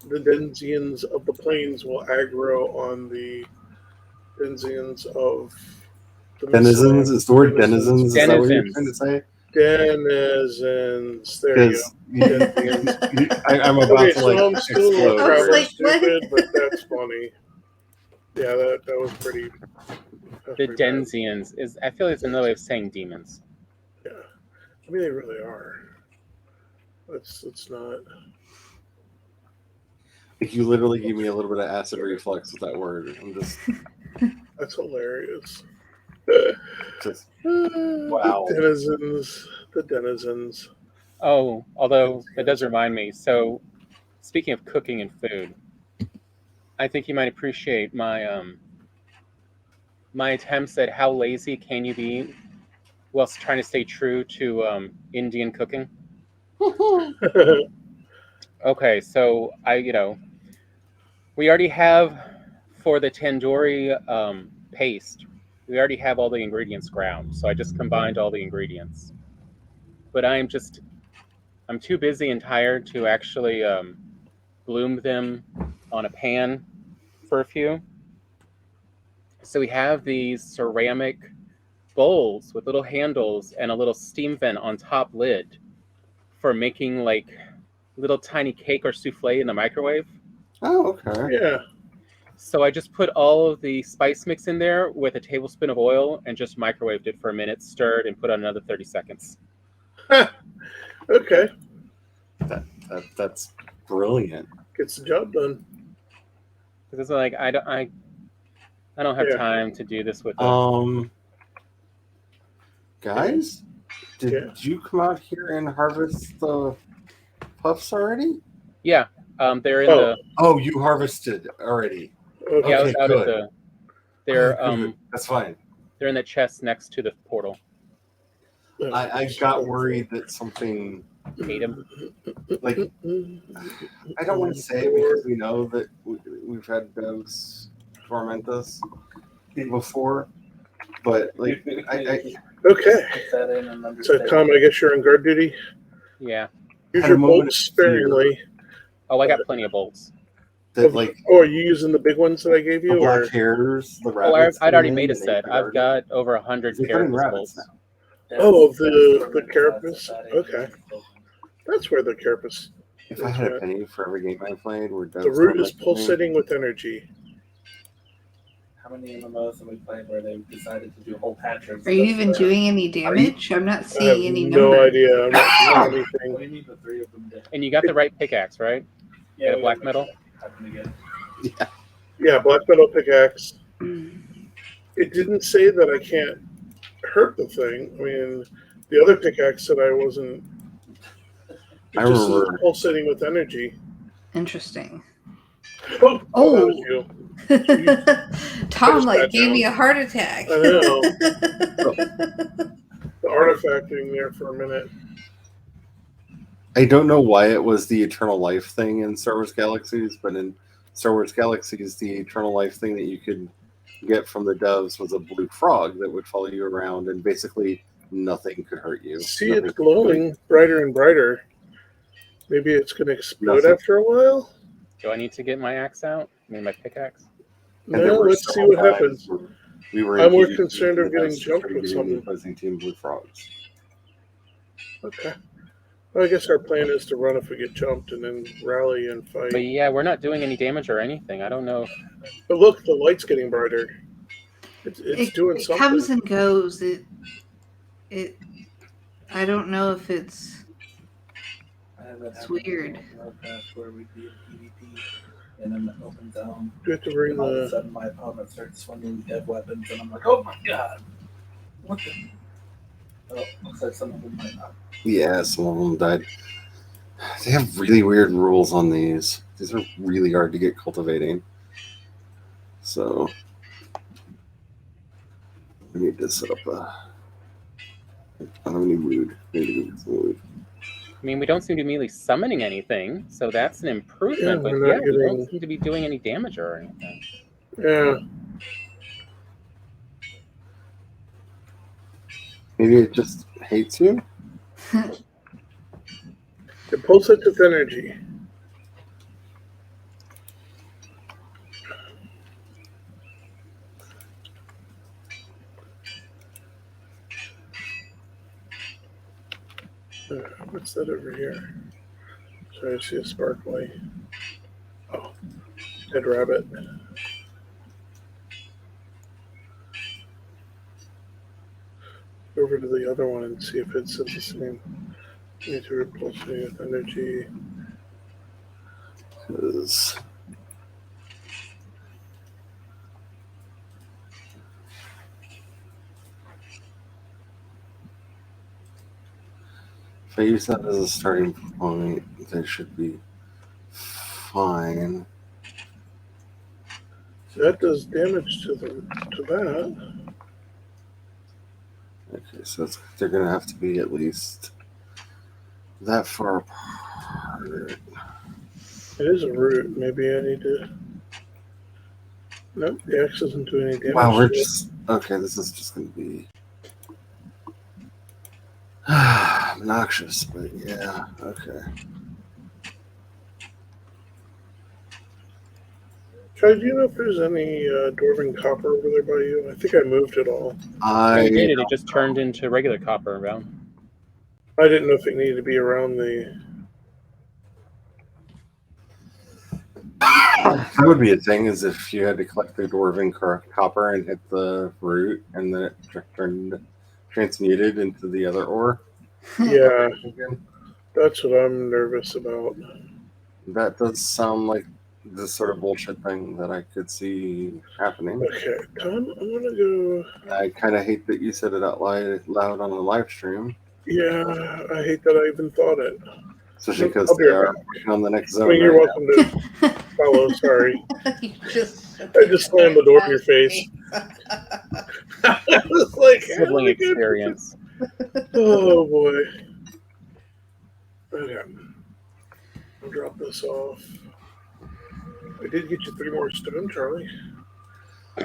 Denzians of the plains will aggro on the Denzians of the denizens. Is the word denizens? Is that what you're trying to say? Denizens. There you go. I'm about to like I'm still explode. traveling stupid, but that's funny. Yeah, that was pretty. The Denzians is. I feel like it's another way of saying demons. Yeah, I mean they really are. It's not. Like you literally gave me a little bit of acid reflux with that word. I'm just. That's hilarious. Just wow. The denizens. Oh, although that does remind me. So, speaking of cooking and food, I think you might appreciate my my attempts at how lazy can you be whilst trying to stay true to Indian cooking. Okay, so we already have for the tandoori paste. We already have all the ingredients ground, so I just combined all the ingredients. But I'm too busy and tired to actually bloom them on a pan for a few. So we have these ceramic bowls with little handles and a little steam vent on top lid for making like little tiny cake or souffle in the microwave. Oh, okay. Yeah. So I just put all of the spice mix in there with a tablespoon of oil and just microwaved it for a minute, stirred, and put on another 30 seconds. Okay. That's brilliant. Gets the job done. Because it's like I don't have time to do this with guys, did you come out here and harvest the puffs already? Yeah. They're in the. Oh, you harvested already. Okay. Yeah, I was out at the. They're that's fine. They're in the chest next to the portal. I got worried that something ate him. Like I don't want to say it because we know that we've had devs torment us, before, but like I Okay. So, Tom, I guess you're on guard duty. Yeah. Use had a your moment bolts of fear. sparingly. Oh, I got plenty of bolts. that like Oh, are you using the big ones that I gave the you? black Or hairs, the Oh, rabbits. I'd already coming made a in and set. they I've got over 100 They're cutting carapace rabbits bolts. now. the carapace? Okay. That's where the carapace If I is had a went. penny for every game I played, where The devs root don't is like me, pulsating with energy. How many MMOs have we played where they decided to do whole patches? Are you even doing any damage? I'm not I have seeing any no numbers. idea. I'm not seeing What anything. do you mean the three of them did? And you got the right pickaxe, right? Yeah, Got a black metal? Yeah, black metal pickaxe. Mm. It didn't say that I can't hurt the thing. I mean, the other pickaxe said I wasn't. It I just says remember- pulsating with energy. Interesting. Oh, that Oh. was you. Tom just like sat gave down. me a heart attack. I know. The artifacting there for a minute. I don't know why it was the eternal life thing in Star Wars Galaxies, but in Star Wars Galaxies, the eternal life thing that you could get from the doves was a blue frog that would follow you around, and basically nothing could hurt you. See, Nothing it's could kill you. glowing brighter and brighter. Maybe it's going to explode Nothing. after a while. Do I need to get my axe out? I mean, my pickaxe? And there No, were let's see several what times happens. where we were I'm more engaged concerned in of getting events to jumped try to with get in the something. opposing team blue frogs. Okay. Well, I guess our plan is to run if we get jumped and then rally and fight. But yeah, we're not doing any damage or anything. I don't know. But look, the light's getting brighter. It's doing it something. comes and goes. It. I don't know if it's. It's weird. Where we be in PvP in an open zone. You have to bring And all of a the. sudden, my opponent starts swinging dead weapons, and I'm like, "Oh my god! What the?" Oh, looks like some of them might not. Yeah, some of them died. They have really weird rules on these. These are really hard to get cultivating. So we need to set up a. I don't have any mood. We need to get some mood. I mean, we don't seem to be immediately summoning anything, so that's an improvement. Yeah, but we're yeah, not we getting- don't seem to be doing any damage or anything. Yeah. Maybe it just hates you. It pulsates with energy. What's that over here? So I see a sparkly. Oh, dead rabbit. Go over to the other one and see if it says the same. Need to repulse me with energy. 'Cause if I use that as a starting point, they should be fine. That does damage to that. Okay, so they're gonna have to be at least that far apart. It is a root. Maybe I need to. Nope, the axe doesn't do any damage. Wow, we're to it. just okay. This is just gonna be obnoxious, but yeah, okay. Try, do you know if there's any dwarven copper over there by you? I think I moved it all. I did it. I It just turned into regular copper around. I didn't know if it needed to be around the. that would be a thing is if you had to collect the dwarven copper and hit the root, and then it transmuted into the other ore. Yeah, that's what I'm nervous about. That does sound like the sort of bullshit thing that I could see happening. Okay, Tom, I'm gonna go. I kind of hate that you said it out loud on the live stream, Yeah, I hate that I even thought it. especially because I'll be they right are working on the next I zone. mean, you're right welcome to follow. Sorry, You just. I just slammed the door in your face. I was like, Sibling "Oh my God." experience. Oh boy. Okay. I'll drop this off. I did get you 3 more stone, Charlie.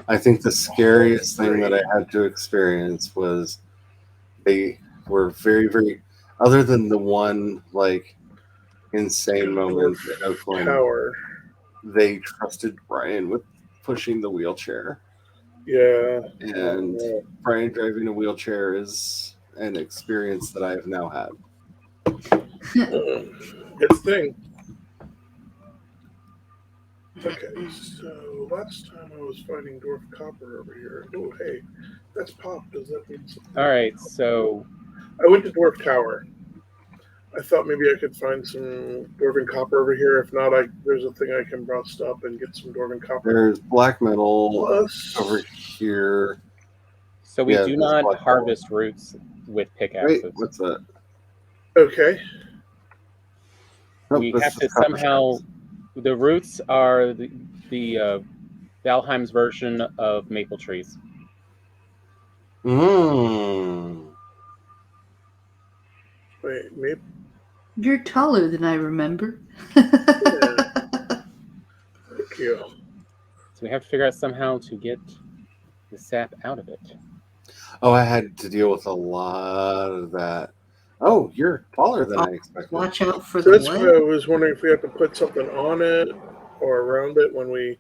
I think the scariest thing that I had to experience was they were very, very, other than the one like insane moment in Oakland, Tower. they trusted Brian with pushing the wheelchair. Yeah. And Brian driving a wheelchair is an experience that I have now had. Good thing. Okay, so last time I was fighting Dwarf Copper over here. Oh, hey, that's Pop. Does that mean something? All right, so I went to Dwarf Tower. I thought maybe I could find some Dwarven Copper over here. If not, there's a thing I can rust up and get some Dwarven Copper. There's black metal Plus, over here. So we Yeah, do there's not black harvest roots with pickaxes. Wait, what's that? Okay. Nope, We this have is to copper somehow. shards. The roots are the Valheim's version of maple trees. Mm. Wait, maybe. You're taller than I remember. Thank you. So we have to figure out somehow to get the sap out of it. Oh, I had to deal with a lot of that. Oh, you're taller than I expected. Watch out for So the that's why what? I was wondering if we have to put something on it or around it when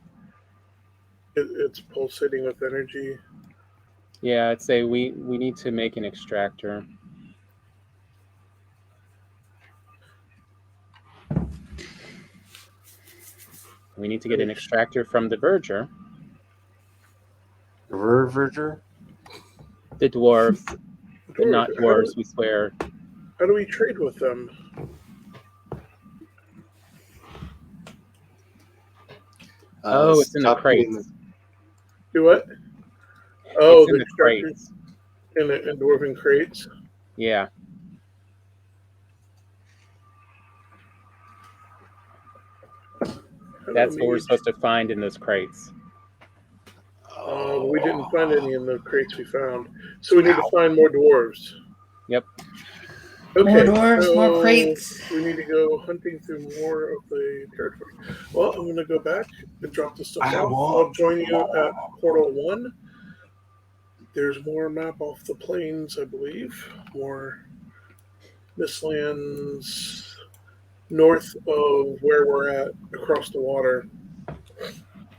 it's pulsating with energy. Yeah, I'd say we need to make an extractor. We need to get an extractor from the verger. Verger? The dwarves. But not dwarves, we swear. How do we trade with them? It's in the crates. Do what? Oh, it's in the crates. In dwarven crates? Yeah. That's what we're supposed to find in those crates. We didn't find any in the crates we found. So we need to find more dwarves. Yep. Okay, More dwarves, more crates. We need to go hunting through more of the territory. Well, I'm going to go back and drop the stuff off. I'll join you at Portal 1. There's more map off the plains, I believe. More Mistlands north of where we're at, across the water,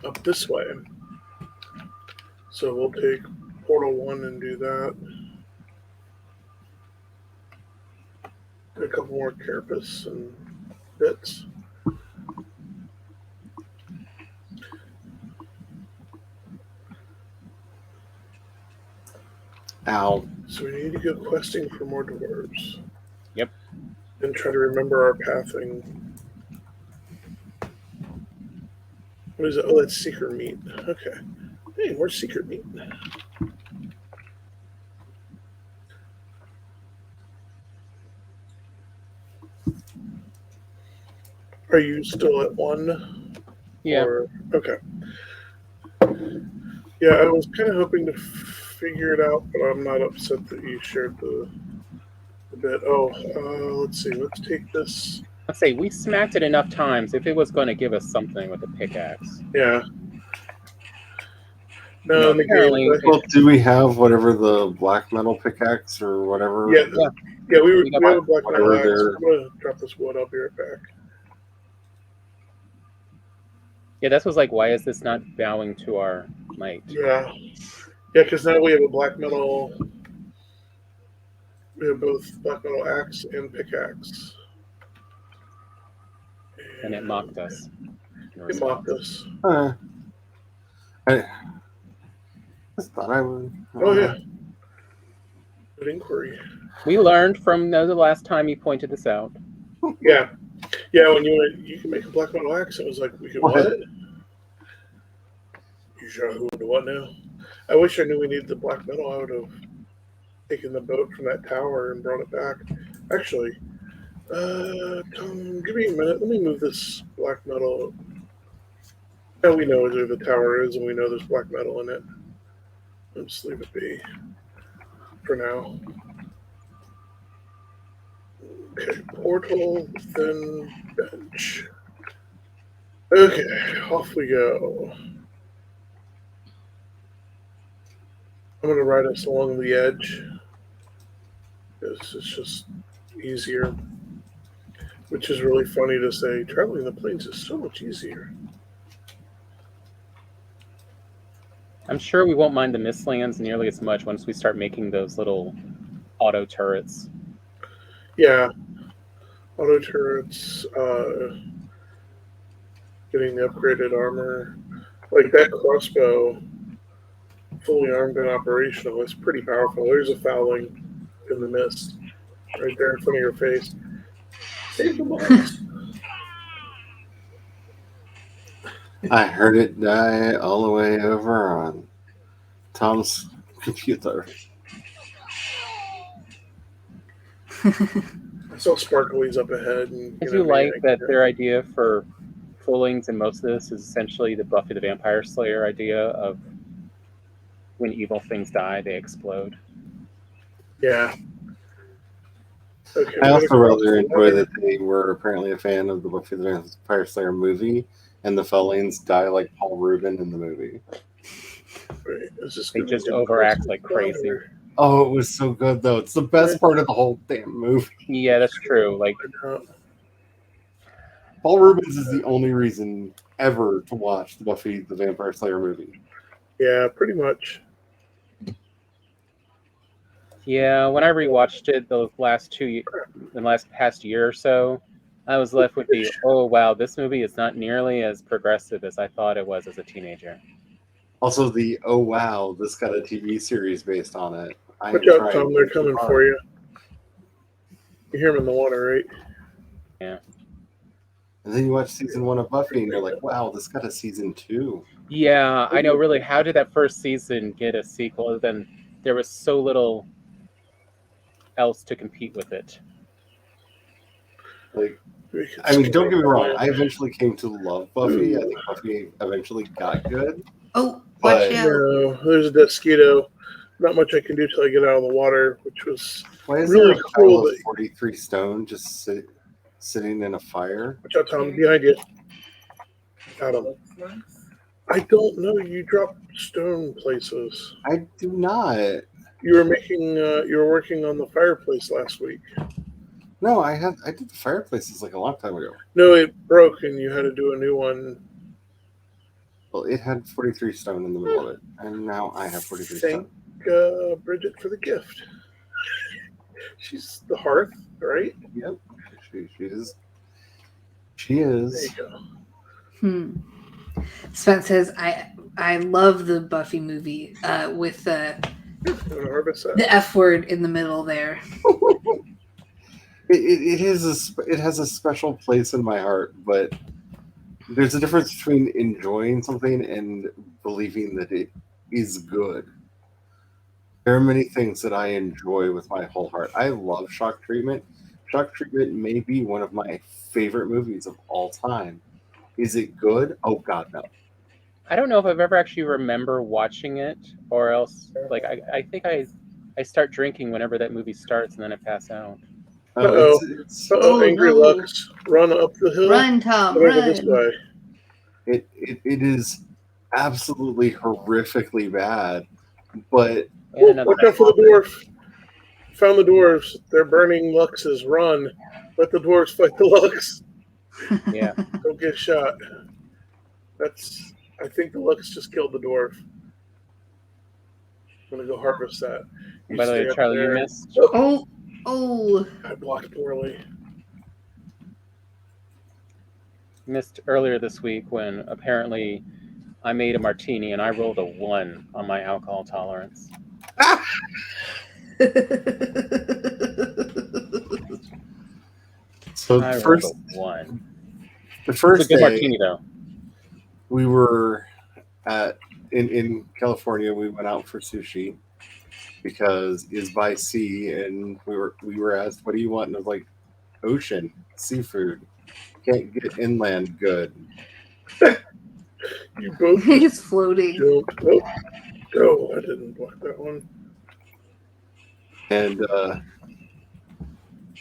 up this way. So we'll take Portal 1 and do that. Get a couple more carapace and bits. Ow. So we need to go questing for more dwarves. Yep. And try to remember our pathing. What is it? Oh, that's secret meat. Okay. Hey, more secret meat. Are you still at 1? Yeah. Okay. Yeah, I was kind of hoping to figure it out, but I'm not upset that you shared the bit. Oh, let's see. Let's take this. Let's say we smacked it enough times if it was going to give us something with a pickaxe. Yeah. No, apparently. Well, do we have whatever the black metal pickaxe or whatever? Yeah, we have a black metal axe. There. I'm going to drop this wood. I'll be right back. Yeah, that was like, why is this not bowing to our might? Yeah, because now we have a black metal. We have both black metal axe and pickaxe. And it mocked us. It mocked us. I just thought I would. Oh, yeah. Good inquiry. We learned from the last time you pointed this out. Yeah. Yeah, when you can make a black metal axe, it was like, we could what? You sure who into what now? I wish I knew we needed the black metal. I would have taken the boat from that tower and brought it back. Actually, Tom, give me a minute. Let me move this black metal. Now we know where the tower is, and we know there's black metal in it. I'll just leave it be for now. Okay, portal, then bench. Okay, off we go. I'm going to ride us along the edge. It's just easier. Which is really funny to say. Traveling the plains is so much easier. I'm sure we won't mind the mistlands nearly as much once we start making those little auto turrets. Yeah. Auto turrets, getting the upgraded armor. Like that crossbow, fully armed and operational, is pretty powerful. There's a fouling in the mist right there in front of your face. Save the balls. I heard it die all the way over on Tom's computer. I saw sparklies up ahead. And, I do like that their idea for foolings in most of this is essentially the Buffy the Vampire Slayer idea of when evil things die, they explode. Yeah. Okay, I also rather enjoy that they were apparently a fan of the Buffy the Vampire Slayer movie, and the Fellings die like Paul Rubin in the movie. They just overact like crazy. Oh, it was so good though. It's the best part of the whole damn movie. Yeah, that's true. Like Paul Rubens is the only reason ever to watch the Buffy the Vampire Slayer movie. Yeah, pretty much. Yeah, when I rewatched it the last past year or so, I was left with the, oh wow, this movie is not nearly as progressive as I thought it was as a teenager. Also the, oh wow, this got a TV series based on it. Watch out, Tom, they're coming for you. You hear them in the water, right? Yeah. And then you watch season 1 of Buffy and you're like, wow, this got a season 2. Yeah, I know, really, how did that first season get a sequel? Then there was so little else to compete with it. Like, I mean, don't get me wrong, I eventually came to love Buffy. I think Buffy eventually got good. Oh, watch out. No, there's a mosquito. Not much I can do till I get out of the water, which was really there a cool. 43 stone just sitting in a fire. Watch out, Tom, behind you. Got him. I don't know. You dropped stone places. I do not. You were making. You were working on the fireplace last week. No, I did the fireplaces like a long time ago. No, it broke, and you had to do a new one. Well, it had 43 stone in the middle of it, and now I have 43 stone. Thank Bridget for the gift. She's the hearth, right? Yep, she is. She is. There you go. Spence says, I love the Buffy movie with the F word in the middle there. It has a special place in my heart, but there's a difference between enjoying something and believing that it is good. There are many things that I enjoy with my whole heart. I love Shock Treatment. Shock Treatment may be one of my favorite movies of all time. Is it good? Oh God, no. I don't know if I've ever actually remember watching it, or else like I think I start drinking whenever that movie starts and then I pass out. Angry Lux, run up the hill. Run, Tom, run. This way. It is absolutely horrifically bad, but watch out for the dwarf. Found the dwarves. They're burning Luxes. Run. Let the dwarves fight the Lux. Yeah. Don't get shot. I think the Lux just killed the dwarf. I'm gonna go harvest that. By the way, Charlie, you missed. Oh. I blocked poorly. Missed earlier this week when apparently I made a martini and I rolled a 1 on my alcohol tolerance. So I the first it's a good day, martini though. We were in California. We went out for sushi because it's by sea, and we were asked, "What do you want?" And I was like, "Ocean, seafood. Can't get inland good." You both He's floating. Oh, I didn't block that one. And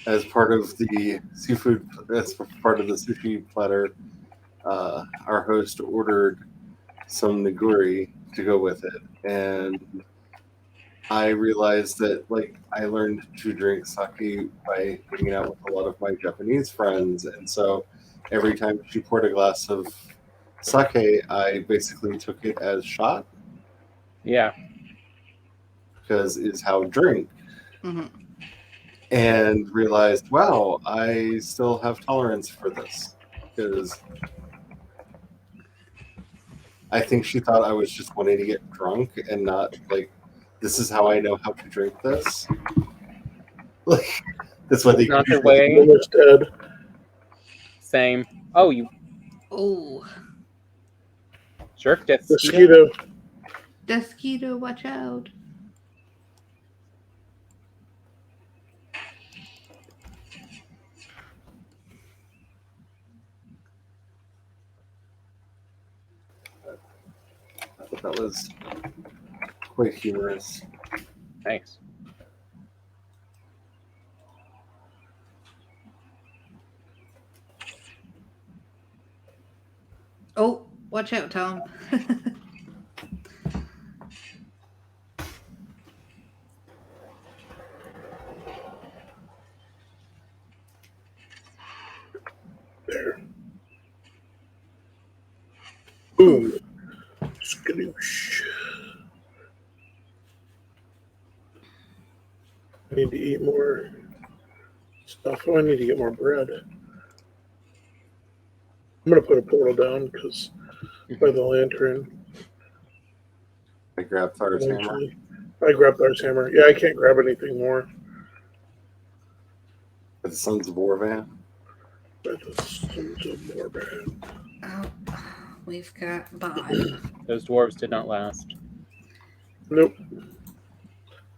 as part of the seafood, as part of the sushi platter, our host ordered some nigiri to go with it, and I realized that like I learned to drink sake by hanging out with a lot of my Japanese friends, and so every time she poured a glass of sake, I basically took it as shot Yeah. because is how drink. Hmm. And realized, wow, I still have tolerance for this because I think she thought I was just wanting to get drunk and not like this is how I know how to drink this. Like that's what they Not the usually way. Almost dead. Same. Oh, you Oh, jerk, Desquito. Mosquito. Desquito, watch out. I thought that was quite humorous. Thanks. Oh, watch out, Tom. There. Boom. Skadoosh. I need to eat more stuff. Oh, I need to get more bread. I'm going to put a portal down because by the lantern. I grabbed Thar's hammer. Eventually. I grabbed Thar's hammer. Yeah, I can't grab anything more. By the Sons of Orvan. By the Sons of Morban. Oh, we've got Bob. Those dwarves did not last. Nope.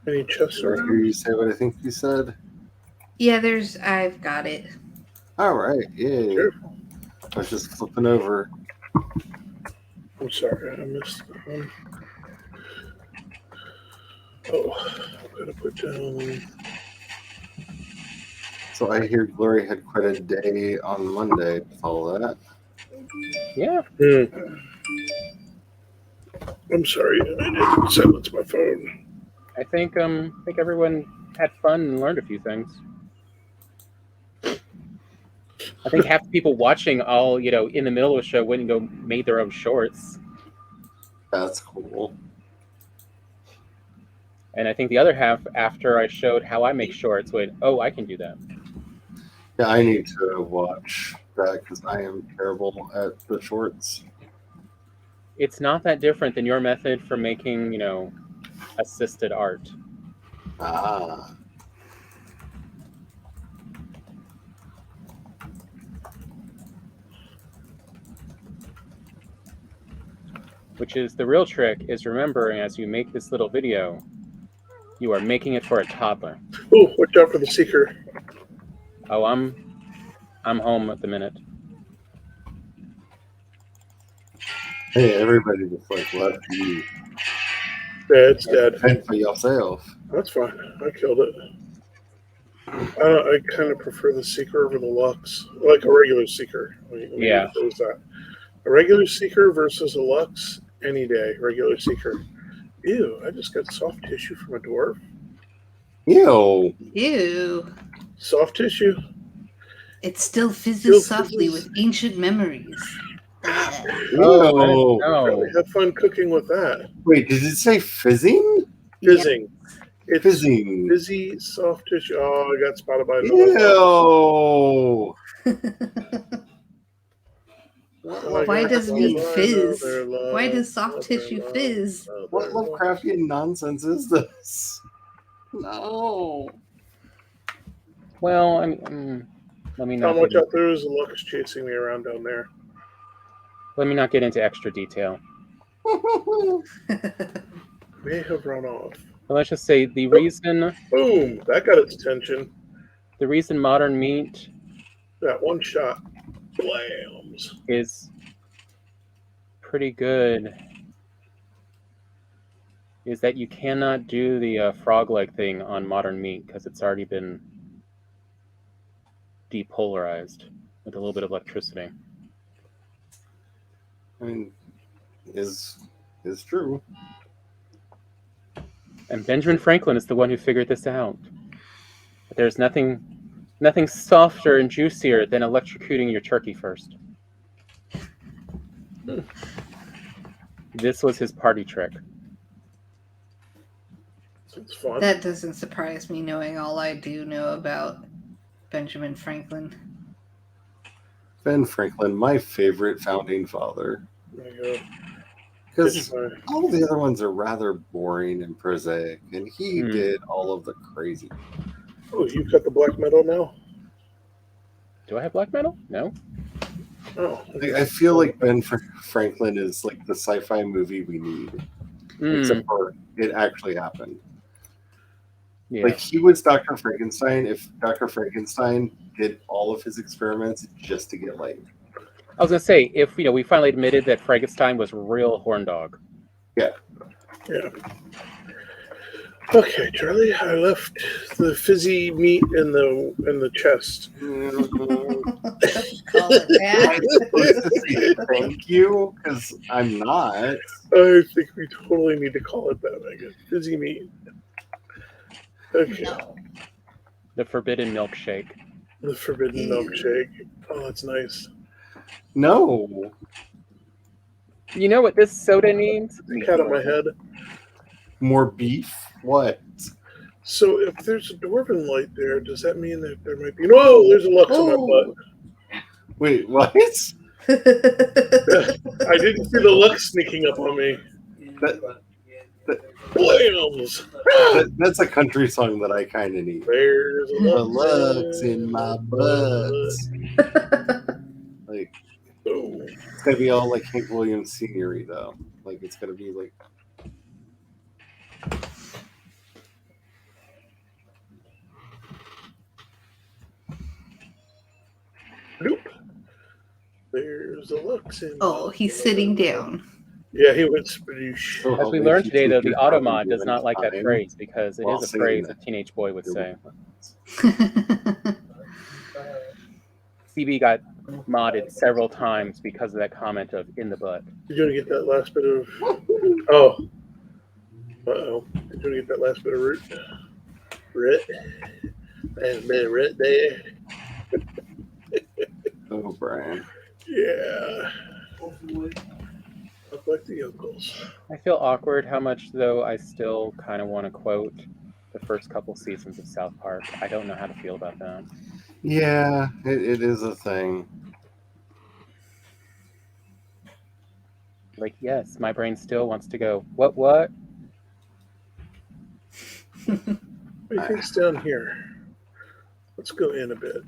I need chests Did I hear around. you say what I think you said? Yeah, I've got it. All right, yay. Sure. I was just flipping over. I'm sorry, I missed that one. Oh, I'm going to put down. So I hear Glory had quite a day on Monday with all that. Yeah. I'm sorry, I didn't silence my phone. I think everyone had fun and learned a few things. I think half the people watching all, in the middle of the show went and go made their own shorts. That's cool. And I think the other half, after I showed how I make shorts, went, oh, I can do that. Yeah, I need to watch that because I am terrible at the shorts. It's not that different than your method for making, assisted art. Ah. Which is the real trick, is remembering as you make this little video, you are making it for a toddler. Oh, watch out for the Seeker. Oh, I'm home at the minute. Hey, everybody just like left you. Yeah, it's dead. Fend for yourself. That's fine. I killed it. I kind of prefer the Seeker over the Lux. Like a regular Seeker. Yeah. There's that. A regular Seeker versus a Lux, any day. Regular Seeker. Ew, I just got soft tissue from a dwarf. Ew. Ew. Soft tissue? It still fizzes Still softly fizzes. with ancient memories. Ew. No. Really have fun cooking with that. Wait, did it say fizzing? Fizzing. It's Fizzing. fizzy soft tissue. Oh, I got spotted by Ew. Why does meat fizz? Why does soft Love tissue their fizz? love, What their love. Lovecraftian nonsense is this? No. Well, I mean, let me not. Tom, watch out, there's a Lux chasing me around down there. Let me not get into extra detail. May have run off. But let's just say the reason Boom! That got its attention. modern meat That one shot. Blams. is pretty good is that you cannot do the frog-leg thing on modern meat because it's already been depolarized with a little bit of electricity. I mean, is true. And Benjamin Franklin is the one who figured this out. But there's nothing softer and juicier than electrocuting your turkey first. This was his party trick. It's fun. That doesn't surprise me, knowing all I do know about Benjamin Franklin. Ben Franklin, my favorite founding father. There you go. Because all the other ones are rather boring and prosaic, and he did all of the crazy. Oh, you got the black metal now? Do I have black metal? No. Oh, I feel like Ben Franklin is like the sci-fi movie we need, except for it actually happened. Yeah. Like, he was Dr. Frankenstein if Dr. Frankenstein did all of his experiments just to get laid. I was gonna say, if we finally admitted that Frankenstein was real horn dog. Yeah. Yeah. Okay, Charlie, I left the fizzy meat in the chest. Call it that. Thank you, because I'm not. I think we totally need to call it that, Megan. Fizzy meat. Okay. No. The forbidden milkshake. The forbidden milkshake. Oh, that's nice. No. You know what this soda needs? Cat on my head. More beef? What? So if there's a dwarven light there, does that mean that there might be... No, there's a Lux on my butt. Wait, what? I didn't see the Lux sneaking up on me. Blams! That's a country song that I kind of need. There's a The Lux Lux in my butt. Like, it's gonna be all like Hank Williams scenery though. Like, it's gonna be like. Nope. There's a Lux in. Oh, he's sitting down. Yeah, he went sploosh. As we learned today, though, the Automod does not like that phrase because it is a phrase a teenage boy would say. CB got modded several times because of that comment of "in the butt." You're gonna get that last bit of. Oh. Uh-oh. You're gonna get that last bit of root. Root. Last bit of root there. Oh, Brian. Yeah. Look like the uncles. I feel awkward how much, though, I still kind of want to quote the first couple seasons of South Park. I don't know how to feel about that. Yeah, it is a thing. Like, yes, my brain still wants to go, what? What do you think's down here? Let's go in a bit.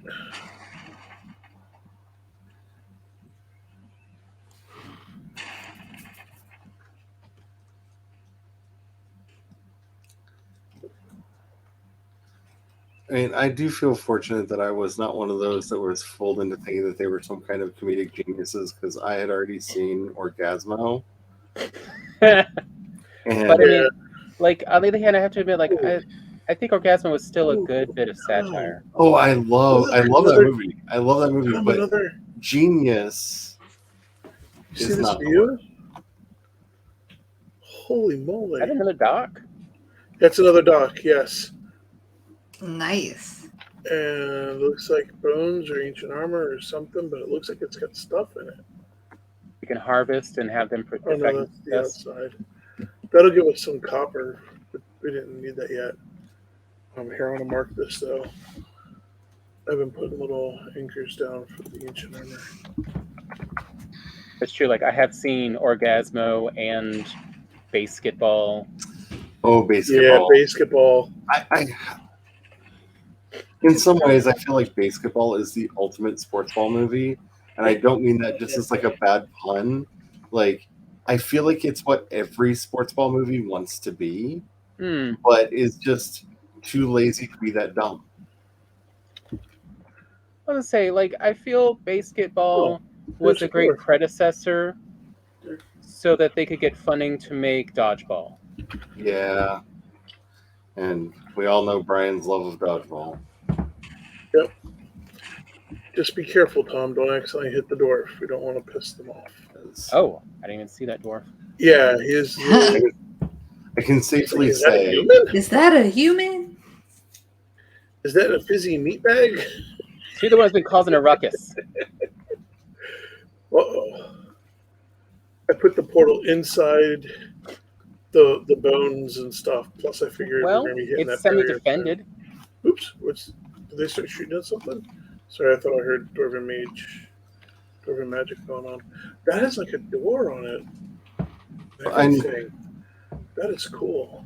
I mean, I do feel fortunate that I was not one of those that was fooled into thinking that they were some kind of comedic geniuses because I had already seen Orgasmo. But I mean, like, on the other hand, I have to admit, like, I think Orgasmo was still a good bit of satire. Oh, I love that movie. I love that movie, but Genius See is this not the view? word. Holy moly. Is that another dock? That's another dock, yes. Nice. And it looks like bones or ancient armor or something, but it looks like it's got stuff in it. You can harvest and have them Oh, no, protect that's the outside. That'll give us some copper, but we didn't need that yet. Here, I want to mark this, though. I've been putting little anchors down for the ancient armor. It's true, like, I have seen Orgasmo and Basketball. Oh, Basketball. Yeah, Basketball. I in some ways, I feel like Basketball is the ultimate sports ball movie, and I don't mean that just as like a bad pun. Like, I feel like it's what every sports ball movie wants to be, but is just too lazy to be that dumb. I was gonna say, like, I feel Basketball was a great predecessor so that they could get funding to make Dodgeball. Yeah. And we all know Brian's love of dodgeball. Yep. Just be careful, Tom. Don't accidentally hit the dwarf. We don't want to piss them off. Oh, I didn't even see that dwarf. Yeah, he's. I can safely Is that a say human? Is that a human? Is that a fizzy meat bag? She's the one who's been causing a ruckus. Uh-oh. I put the portal inside the bones and stuff. Plus, I figured Well, we're going to be hitting it's that barrier. semi-defended. Oops. Did they start shooting at something? Sorry, I thought I heard Dwarven magic going on. That has like a door on it. Everything. That is cool.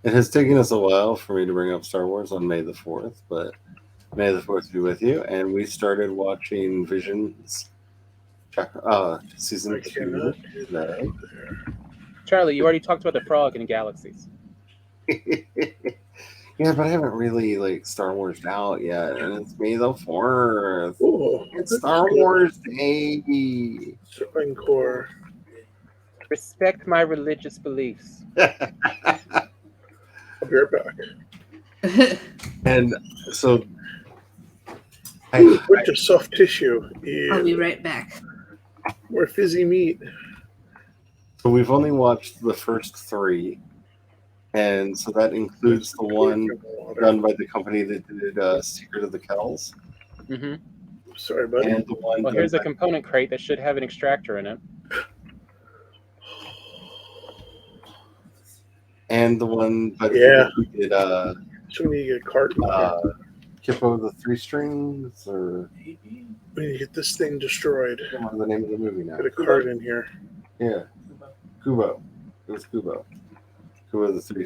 it has taken us a while for me to bring up Star Wars on May the 4th, but May the 4th be with you. And we started watching Visions season 2 today. Charlie, you already talked about the frog in Galaxies. Yeah, but I haven't really Star Wars out yet, and it's May the 4th. Ooh, It's Star Wars Day. Serpent Core. Respect my religious beliefs. I'll be right back. And so Ooh, a bunch of soft tissue. Yeah. I'll be right back. More fizzy meat. So we've only watched the first 3, and so that includes the one done by the company that did Secret of the Kells. Mm-hmm. Sorry, buddy. And the one Well, here's a component crate that should have an extractor in it. And the one by who did So we need to get a cart. Kippo the Three Strings, or We need to get this thing destroyed. I don't remember the name of the movie now. Get a cart in here. Yeah, Kubo. It was Kubo. Kubo the three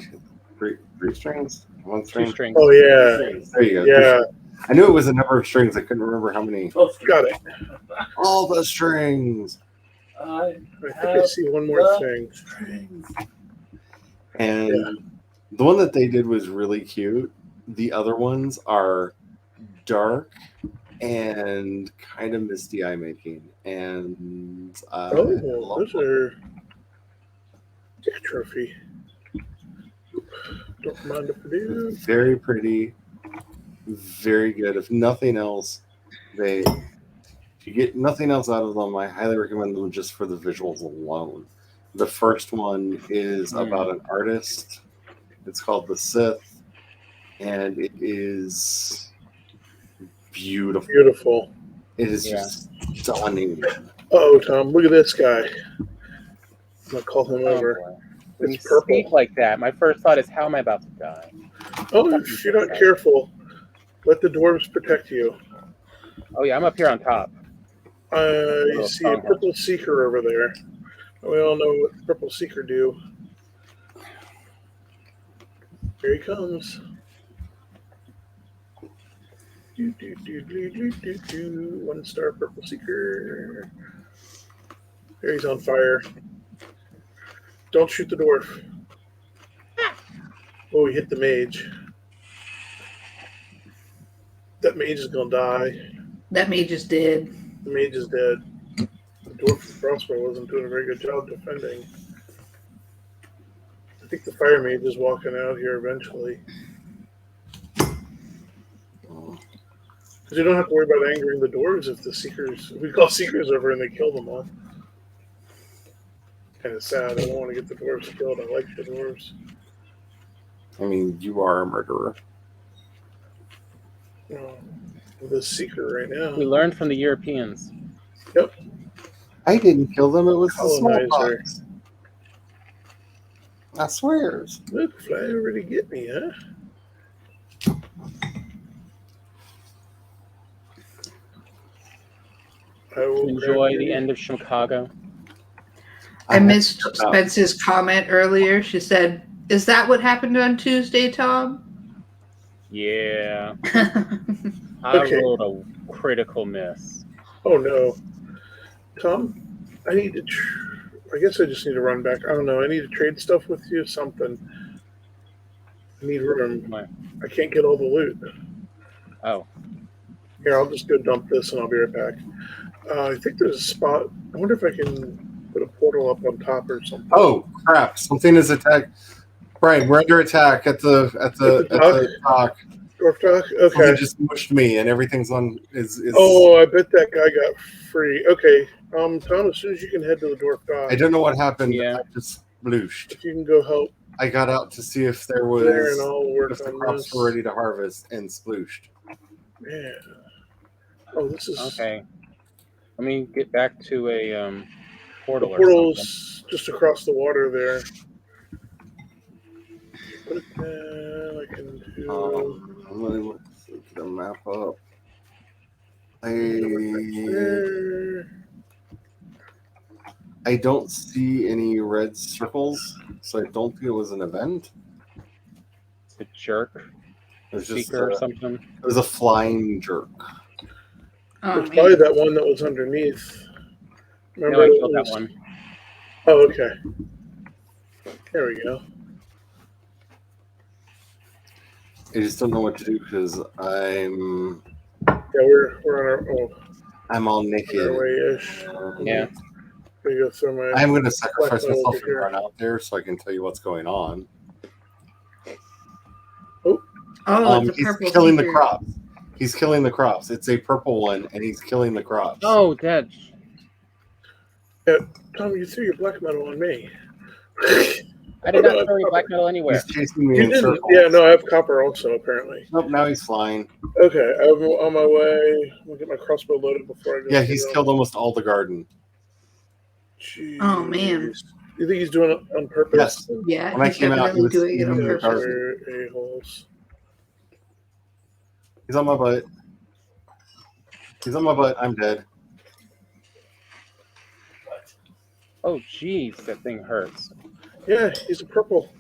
strings, one string. 2 strings. Oh yeah. There you go. Yeah. I knew it was a number of strings. I couldn't remember how many. Got it. All the strings. I think I see one more thing. And the one that they did was really cute. The other ones are dark and kind of misty eye making. And those are a trophy. Don't mind if I do. Very pretty, very good. If nothing else, if you get nothing else out of them, I highly recommend them just for the visuals alone. The first one is about an artist. It's called The Sith, and it is beautiful. Beautiful. It is just stunning. Oh, Tom, look at this guy. I'm gonna call him over. Boy. When you It's purple. speak like that, my first thought is, how am I about to die? Oh, if you're not careful, let the dwarves protect you. Oh yeah, I'm up here on top. You see a purple seeker over there. We all know what the purple seeker do. Here he comes. Do, do, do, do, do, do, do. 1-star purple seeker. There he's on fire. Don't shoot the dwarf. Oh, he hit the mage. That mage is gonna die. That mage is dead. The mage is dead. The dwarf with the crossbow wasn't doing a very good job defending. I think the fire mage is walking out here eventually. Because you don't have to worry about angering the dwarves if the seekers, if we call seekers over and they kill them all. Kind of sad. I don't want to get the dwarves killed. I like the dwarves. I mean, you are a murderer. The seeker right now. We learned from the Europeans. Yep. I didn't kill them. It was the Colonizer. smallpox. I swears. Look, fly already get me, huh? I will Enjoy the end of Chicago. I missed Spence's comment earlier. She said, "Is that what happened on Tuesday, Tom?" Yeah. Okay. I rolled a critical miss. Oh no, Tom, I need to. I guess I just need to run back. I don't know. I need to trade stuff with you. Something. I need room. I can't get all the loot. Oh. Here, I'll just go dump this, and I'll be right back. I think there's a spot. I wonder if I can put a portal up on top or something. Oh crap! Something is attacked. Brian, we're under attack at the dock. Dwarf dock. Okay. Something just mushed me, and everything's on. Is Oh, I bet that guy got free. Okay, Tom. As soon as you can head to the dwarf dock. I don't know what happened. Yeah. I just blooshed. If you can go help I got out to see if there was There, and I'll work if the on crops this. were ready to harvest and splooshed. Yeah. Oh, this is Okay. Let me get back to a the portal or something. portal's just across the water there. Put it there. I can do. Let me look the map up. There. I don't see any red circles, so I don't think it was an event. It's a jerk. It was just Seeker or something. It was a flying jerk. Oh, It's probably man. that one that was underneath. Remember No, I it killed that was- one. Oh, okay. There we go. I just don't know what to do because I'm Yeah, we're on I'm all our naked. way-ish. Yeah. Gonna go throw my. I'm going to sacrifice Black myself over and here. run out there so I can tell you what's going on. Oh, it's a He's purple killing the seeker. crops. He's killing the crops. It's a purple one, and he's killing the crops. Oh, dead. Tom, you threw your black metal on me. I did not throw any black metal anywhere. He's chasing me You in didn't? circles. Yeah, no, I have copper also, apparently. Nope, now he's flying. Okay, I'm on my way. I'm gonna get my crossbow loaded before I go. Yeah, he's killed almost all the garden. Jeez. Oh, man. You think he's doing it on purpose? Yes. Yeah, When I he's came out, he definitely was doing it on eating the purpose. garden. They're a-holes. He's on my butt. He's on my butt. I'm dead. Oh, jeez, that thing hurts. Yeah, he's a purple.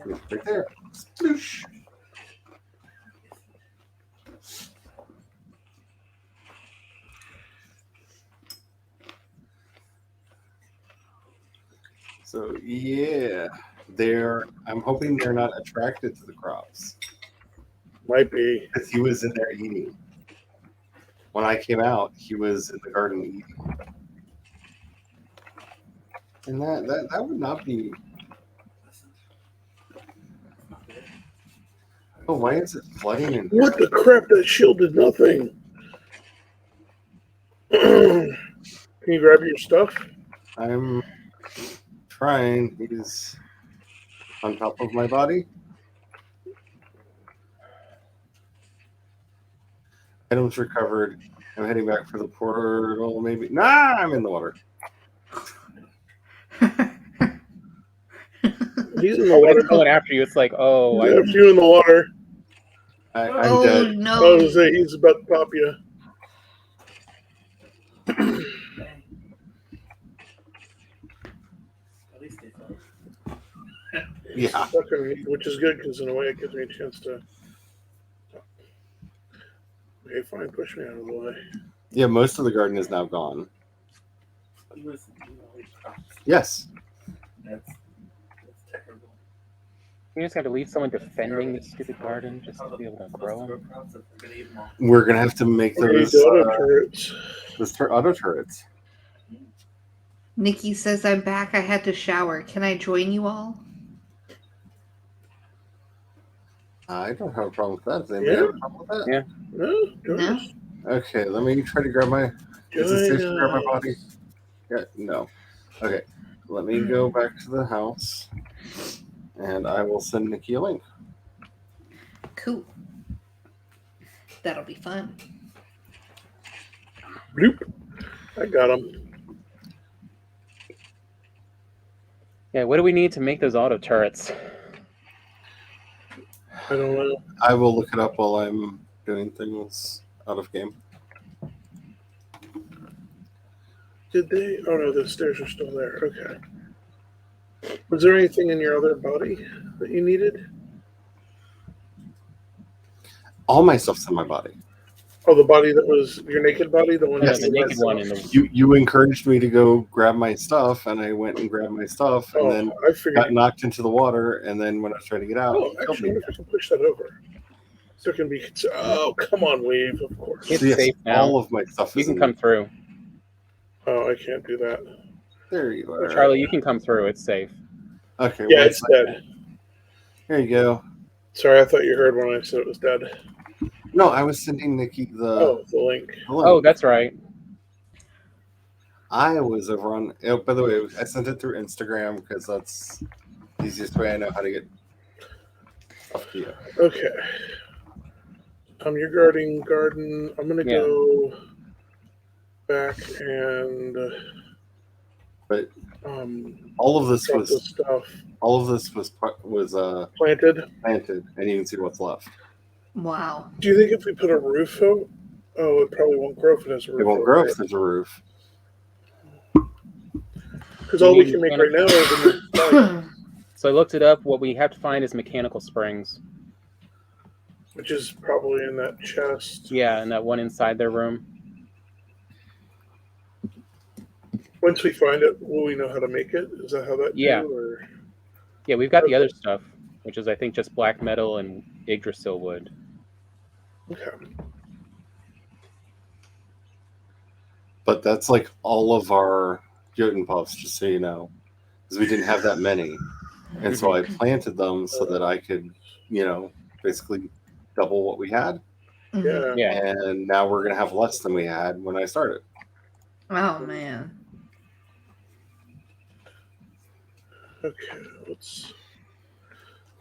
Right there. Sploosh. So yeah, I'm hoping they're not attracted to the crops Might be. because he was in there eating. When I came out, he was in the garden eating, and that would not be. Oh, why is it flooding in here? What the crap? That shield did nothing. Can you grab your stuff? I'm trying. He's on top of my body. Items recovered. I'm heading back for the portal. Maybe. Nah, I'm in the water. He's in the When water. it's going after you, it's like, oh, I have you in the water. I'm Oh, dead. I was no. gonna say he's about to pop you. At least they thought. Yeah. Stuck underneath, which is good because in a way it gives me a chance to. Okay, fine. Push me out of the way. Yeah, most of the garden is now gone. He was, he's crops. Yes. That's terrible. you just have to leave someone defending this stupid garden just to be able to grow them. Crops, if they're gonna eat them all. We're going to have to make Okay, those, the auto turrets. auto turrets. Nikki says, I'm back. I had to shower. Can I join you all? I don't have a problem with that. Does anybody have a problem with that? Yeah. No, join No? us. Okay, let me try to grab my. Is it safe to grab my Join body? us. Yeah, no. Okay, let me go back to the house, and I will send Nikki a link. Cool. That'll be fun. Bloop. I got him. Yeah, what do we need to make those auto turrets? I don't know. I will look it up while I'm doing things out of game. Did they? Oh no, the stairs are still there. Okay. Was there anything in your other body that you needed? All my stuff's in my body. Oh, the body that was your naked body, the one. Yes, that the you naked let one go? in the. You encouraged me to go grab my stuff, and I went and grabbed my stuff, and Oh, then I figured. got knocked into the water. And then when I was trying to get out, Oh, he killed actually, I me. wonder if I can push that over. So it can be. Oh, come on, wave. Of course. It's So yes, safe now. all of my stuff You is can in come through. Oh, I can't do that. There you are. Charlie, you can come through. It's safe. Okay. Yeah, one it's second. dead. Here you go. Sorry, I thought you heard when I said it was dead. No, I was sending Nikki the Oh, the link. link. Oh, that's right. I was over on. Oh, by the way, I sent it through Instagram because that's easiest way I know how to get up to you. Okay. You're guarding garden. I'm gonna go back and. But all of this was stuff. All of this was planted, and you can see what's left. Wow. Do you think if we put a roof out? Oh, it probably won't grow if it has a roof. It won't grow if there's a roof. Because all we can make right now is So I looked it up. What we have to find is mechanical springs. Which is probably in that chest. Yeah, and that one inside their room. Once we find it, will we know how to make it? Is that how that? Yeah. Or... Yeah, we've got the other stuff, which is I think just black metal and Yggdrasil wood. Okay. But that's like all of our Jotun puffs, just so you know, because we didn't have that many, and so I planted them so that I could, basically double what we had. Yeah. And now we're gonna have less than we had when I started. Oh man. Okay,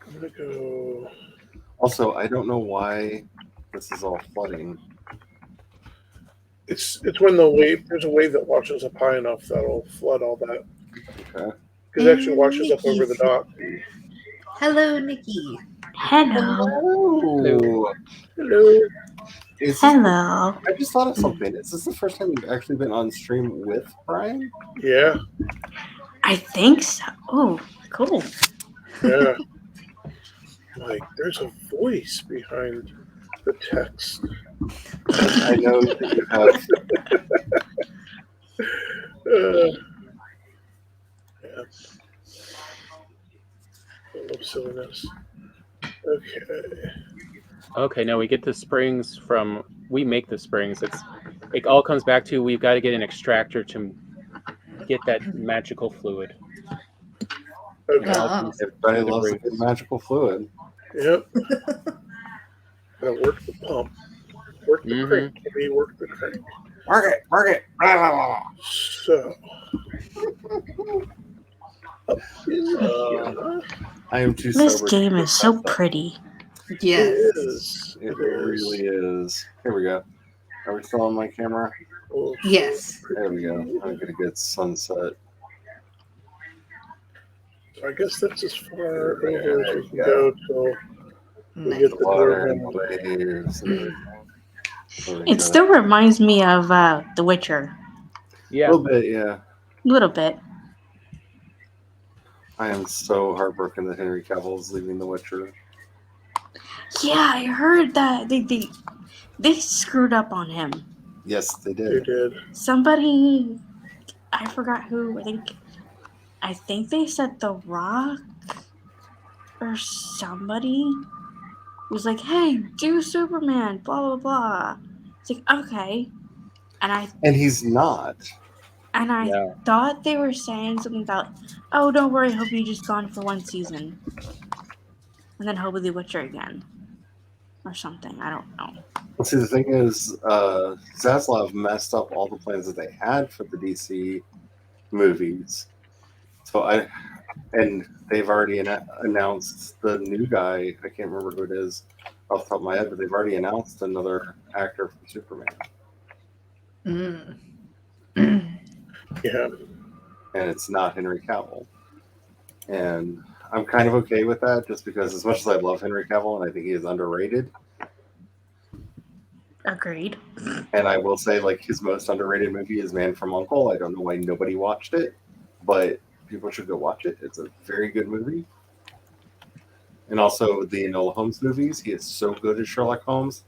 I'm gonna go. Also, I don't know why this is all flooding. It's when there's a wave that washes up high enough that'll flood all that. Okay. Because it actually washes up over the dock. Hello, Nikki. Hello. Hello. Hello. I just thought of something. Is this the first time you've actually been on stream with Brian? Yeah. I think so. Oh, cool. Yeah. Like, there's a voice behind the text. I know that you have. Yeah. I love silliness. Okay. Okay, now we get the springs we make the springs. It all comes back to we've got to get an extractor to get that magical fluid. Okay. Everybody loves a good magical fluid. Yep. Gotta work the pump. Work the crank. Maybe work the crank. Mark it. Blah, blah, blah. So. I am too This sober. game is so pretty. Yes. It is. It really is. Here we go. Are we still on my camera? Yes. There we go. I'm gonna get sunset. So I guess that's as far over as we can go till we get the water door and the waves. It still reminds me of The Witcher. Yeah. A little bit, yeah. A little bit. I am so heartbroken that Henry Cavill is leaving The Witcher. Yeah, I heard that they screwed up on him. Yes, they They did. did. Somebody, I forgot who. I think they said The Rock or somebody was like, "Hey, do Superman." Blah blah blah. It's like, okay, And he's not. And I thought they were saying something about, "Oh, don't worry, he'll be just gone for one season, and then he'll be The Witcher again." Or something. I don't know. Well, see, the thing is, Zaslav messed up all the plans that they had for the DC movies. And they've already announced the new guy. I can't remember who it is off the top of my head, but they've already announced another actor for Superman. Yeah. And it's not Henry Cavill. And I'm kind of okay with that, just because as much as I love Henry Cavill and I think he is underrated. Agreed. And I will say, like, his most underrated movie is Man from U.N.C.L.E. I don't know why nobody watched it, but people should go watch it. It's a very good movie. And also the Enola Holmes movies. He is so good as Sherlock Holmes.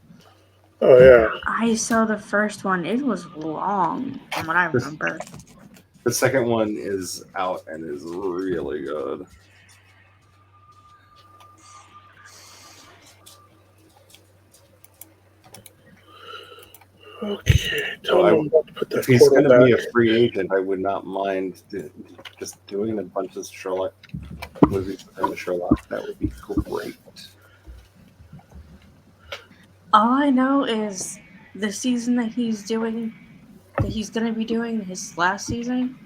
Oh, yeah. I saw the first one. It was long, from what I remember. The second one is out and is really good. Okay. If he's going to be a free agent, I would not mind just doing a bunch of Sherlock movies with Sherlock. That would be great. All I know is the season that he's going to be doing, his last season,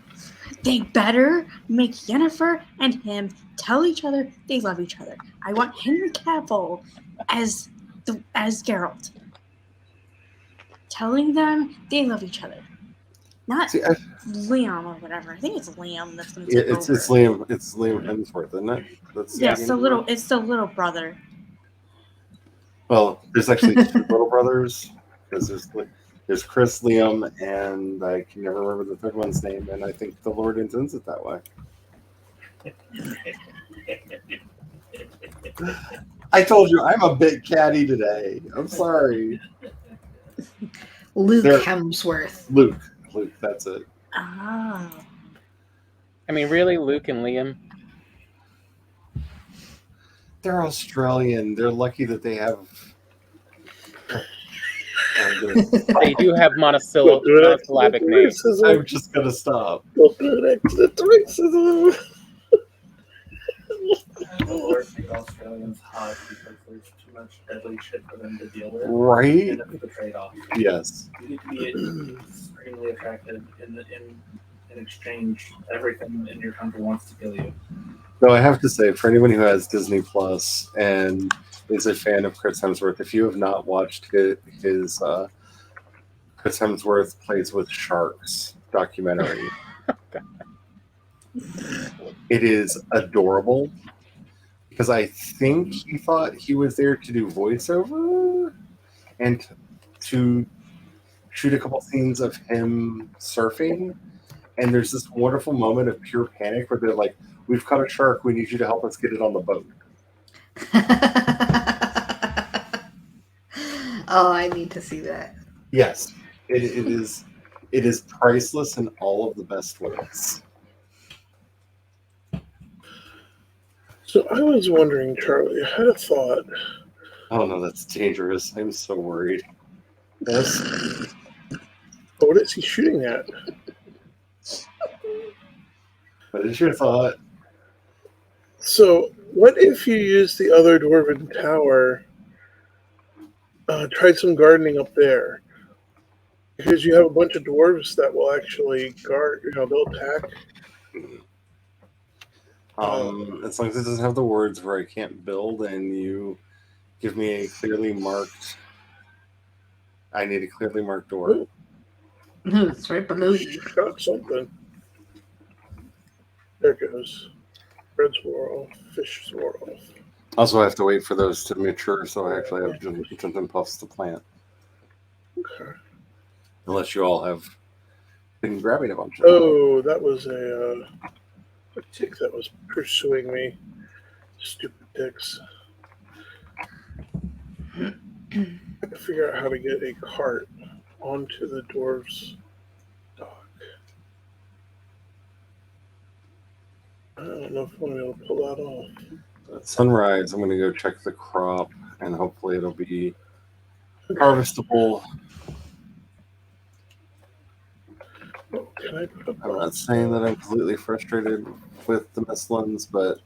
they better make Yennefer and him tell each other they love each other. I want Henry Cavill as Geralt, telling them they love each other. Not Liam or whatever. I think it's Liam that's going to take over. It's Liam. It's Liam Hemsworth, isn't it? It's the little brother. Well, there's actually two little brothers because there's Chris, Liam, and I can never remember the third one's name, and I think the Lord intends it that way. I told you I'm a bit catty today. I'm sorry. Luke Hemsworth. Luke, that's it. Oh. I mean, really, Luke and Liam? They're Australian. They're lucky that they do have monosyllabic names. I'm just gonna stop. Racism. Australians hot because there's too much deadly shit for them to deal with. Right? And that's the trade-off. Yes. You need to be extremely attractive in exchange. Everything in your country wants to kill you. Though I have to say, for anyone who has Disney Plus and is a fan of Chris Hemsworth, if you have not watched his Chris Hemsworth Plays with Sharks documentary, it is adorable. Because I think he thought he was there to do voiceover and to shoot a couple scenes of him surfing. And there's this wonderful moment of pure panic where they're like, "We've caught a shark. We need you to help us get it on the boat." Oh, I need to see that. Yes, it is priceless in all of the best ways. So I was wondering, Charlie, I had a thought. Oh no, that's dangerous. I'm so worried. Yes. What is he shooting at? What is your thought? So, what if you use the other dwarven tower, tried some gardening up there? Because you have a bunch of dwarves that will actually guard, they'll attack. As long as it doesn't have the words where I can't build and you give me a clearly marked... I need a clearly marked door. No, it's right below you. Got something. There it goes. Reds wore off, fish wore off. Also, I have to wait for those to mature, so I actually have Gentian Puffs to plant. Okay. Unless you all have been grabbing a bunch of them. That was a tick that was pursuing me. Stupid ticks. I have to figure out how to get a cart onto the dwarves' dock. I don't know if I'm going to be able to pull that off. At sunrise, I'm going to go check the crop, and hopefully it'll be harvestable. I'm not saying that I'm completely frustrated with the Mistlands, but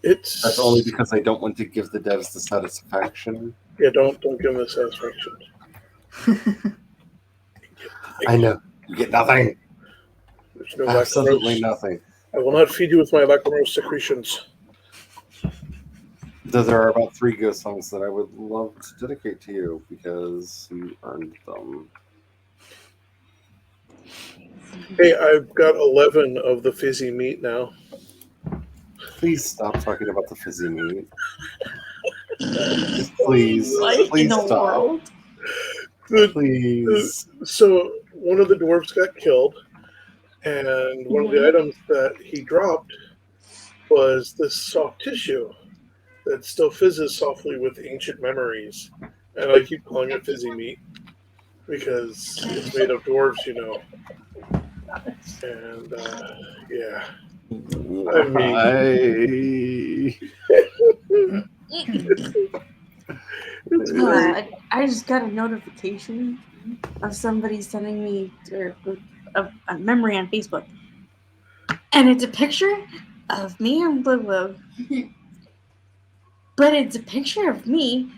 that's only because I don't want to give the devs the satisfaction. Yeah, don't give them the satisfaction. I know. You get nothing. There's no absolutely nothing. I will not feed you with my lacrimose secretions. Though there are about 3 ghost songs that I would love to dedicate to you because you earned them. Hey, I've got 11 of the fizzy meat now. Please stop talking about the fizzy meat. Please stop. Please. So one of the dwarves got killed, and one of the items that he dropped was this soft tissue that still fizzes softly with ancient memories. And I keep calling it fizzy meat because it's made of dwarves, And yeah, I just got a notification of somebody sending me a memory on Facebook, and it's a picture of me and Blue, but it's a picture of me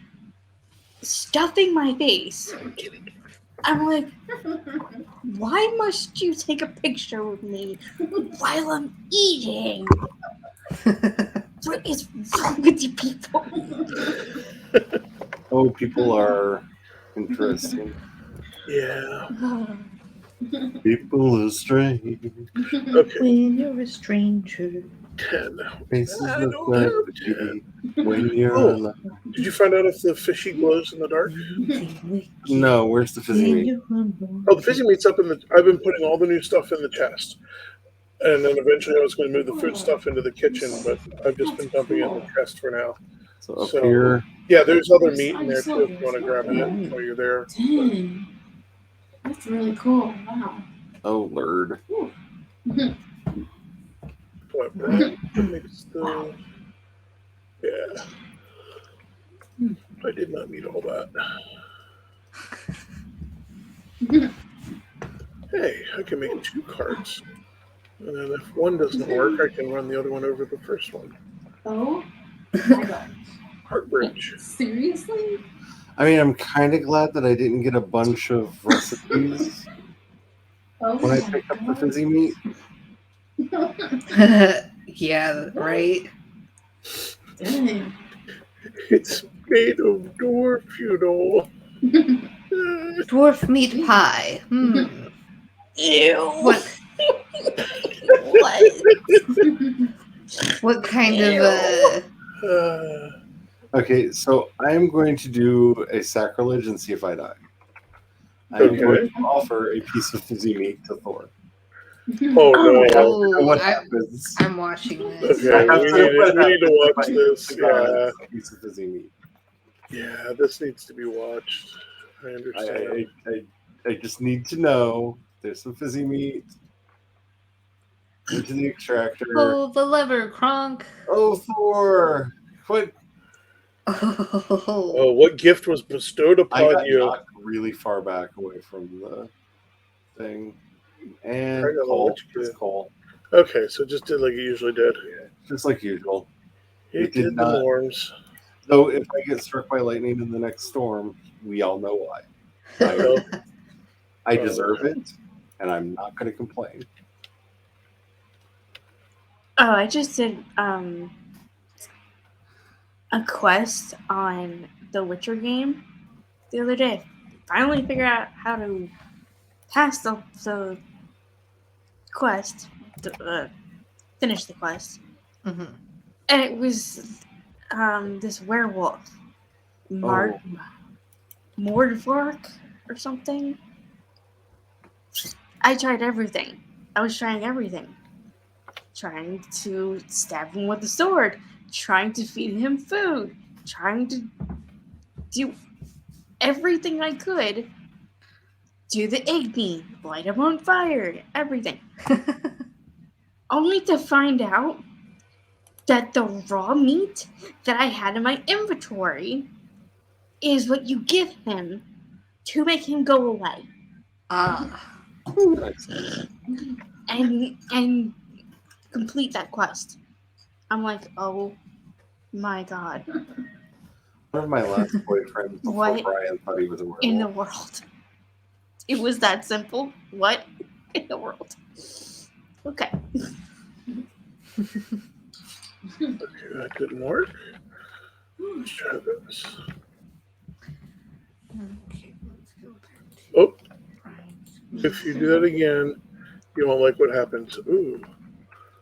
stuffing my face. I'm like, Why must you take a picture with me while I'm eating? What is wrong with you people? Oh, people are interesting. Yeah. People are strange. Okay. When you're a stranger. 10. Faces I look don't like have a 10. baby when you're Oh. alive. Did you find out if the fishy glows in the dark? No, where's the fizzy meat? Oh, the fizzy meat's up in the. I've been putting all the new stuff in the chest, and then eventually I was going to move the food stuff into the kitchen, but I've just been dumping it in the chest for now. So up here. Yeah, there's other meat in there too if you want to grab it while you're there. Dang. That's really cool. Wow. Oh, Lord. What, that makes the. Yeah. I did not need all that. Hey, I can make 2 carts. And then if one doesn't work, I can run the other one over the first one. Oh my god. Heart bridge. Seriously? I mean, I'm kind of glad that I didn't get a bunch of recipes Oh when I my picked up the god. fizzy meat. Yeah, right? Dang. It's made of dwarf, you know. Dwarf meat pie. Ew. What What? what kind Ew. of Okay, so I'm going to do a sacrilege and see if I die. I'm Okay. going to offer a piece of fizzy meat to Thor. Oh no. Oh, What happens? I'm watching this. Okay, I have we to need put to that watch in this. my Yeah. a piece of fizzy meat. Yeah, this needs to be watched. I understand. I just need to know there's some fizzy meat into the extractor. Pull the lever, Kronk. Oh, Thor! What? Oh, what gift was bestowed I upon got you? knocked really far back away from the thing. And I don't know Cole. what you Just did. Cole. Okay, so just did like it usually did. Yeah, just like usual. It did did the not- norms. Though if I get struck by lightning in the next storm, we all know why. I deserve it, and I'm not going to complain. Oh, I just did a quest on the Witcher game the other day. Finally figured out how to pass the quest, finish the quest. Mm-hmm. And it was this werewolf, Mordvork or something. I tried everything. I was trying everything. Trying to stab him with a sword, trying to feed him food, trying to do everything I could. Do the Igni, light him on fire, everything. Only to find out that the raw meat that I had in my inventory is what you give him to make him go away. And complete that quest. I'm like, oh my god. One of my last boyfriends before What Brian thought he was a werewolf. in the world? It was that simple. What in the world? Okay. Okay, that didn't work. Let's try this. Okay, let's go back to Oh, if you do that again, you won't like what happens. Ooh.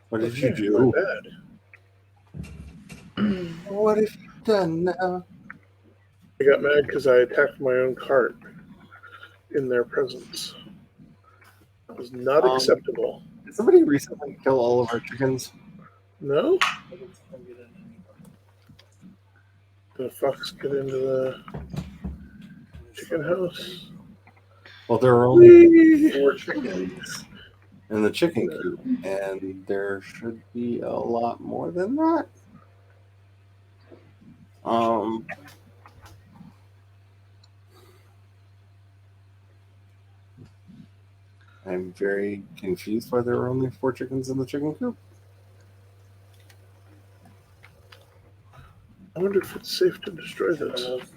What did you Okay, do? not bad. What have you done now? I got mad because I attacked my own cart in their presence. That was not acceptable. Did somebody recently kill all of our chickens? No? Did a fox get into the chicken house? Well, there are only 4 chickens in the chicken coop, and there should be a lot more than that. I'm very confused why there are only 4 chickens in the chicken coop. I wonder if it's safe to destroy this.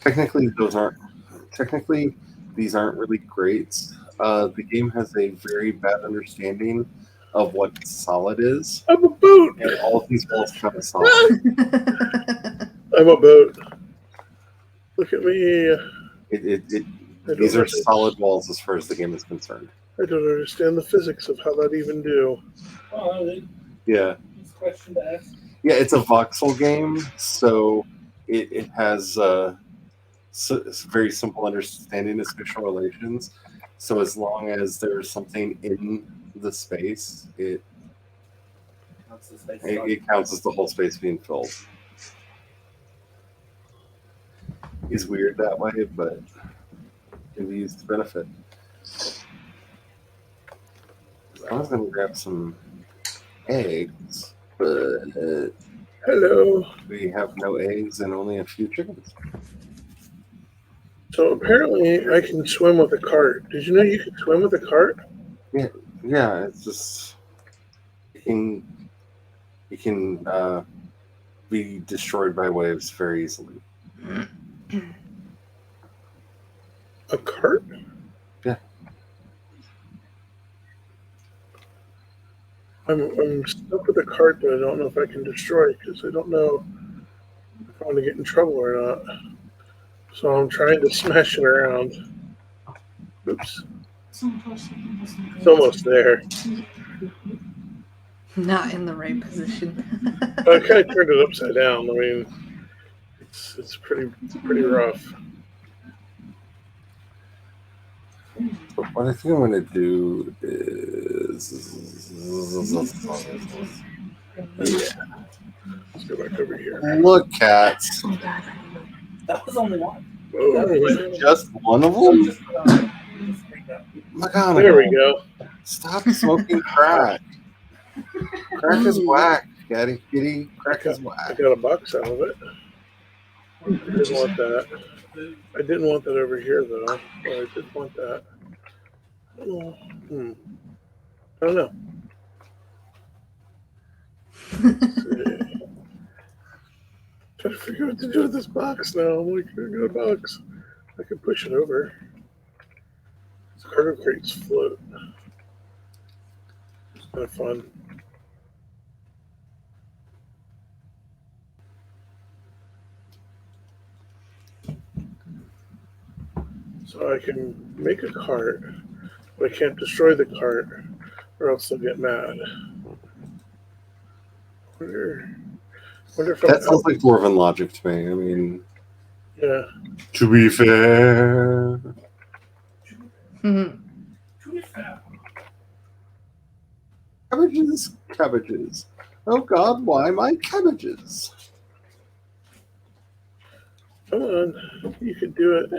Technically, those aren't. Technically, these aren't really great. The game has a very bad understanding of what solid is. I'm a boat. And all of these walls come solid. I'm a boat. Look at me. These are solid walls as far as the game is concerned. I don't understand the physics of how that even do. Yeah. Question to ask. Yeah, it's a voxel game, so it has it's very simple understanding of spatial relations. So as long as there's something in the space, it counts as the whole space being filled. It's weird that way, but can be used to benefit. I was going to grab some eggs, but hello. We have no eggs and only a few chickens. So apparently I can swim with a cart. Did you know you could swim with a cart? Yeah. It's just it can be destroyed by waves very easily. A cart? Yeah. I'm stuck with a cart that I don't know if I can destroy because I don't know if I'm going to get in trouble or not. So I'm trying to smash it around. Oops. It's almost there. Not in the right position. I kind of turned it upside down. I mean, it's pretty rough. What I think I'm going to do is... Yeah. Let's go back over here. Look, cats. Oh god. That was only one. Oh, Just one of them? McGonagall. there we go. Stop smoking crack. Crack is whack, Daddy Kitty. Crack is I whack. got a box out of it. I didn't want that. I didn't want that over here, though. But I did want that. Oh, I don't know. Trying to figure out what to do with this box now. I'm like, I got a box. I can push it over. These cargo crates float. It's kind of fun. So I can make a cart, but I can't destroy the cart, or else they'll get mad. Wonder if That sounds like dwarven logic to me. I mean, yeah. to be fair. Cabbages. Oh God, why my cabbages? Come on, you can do it.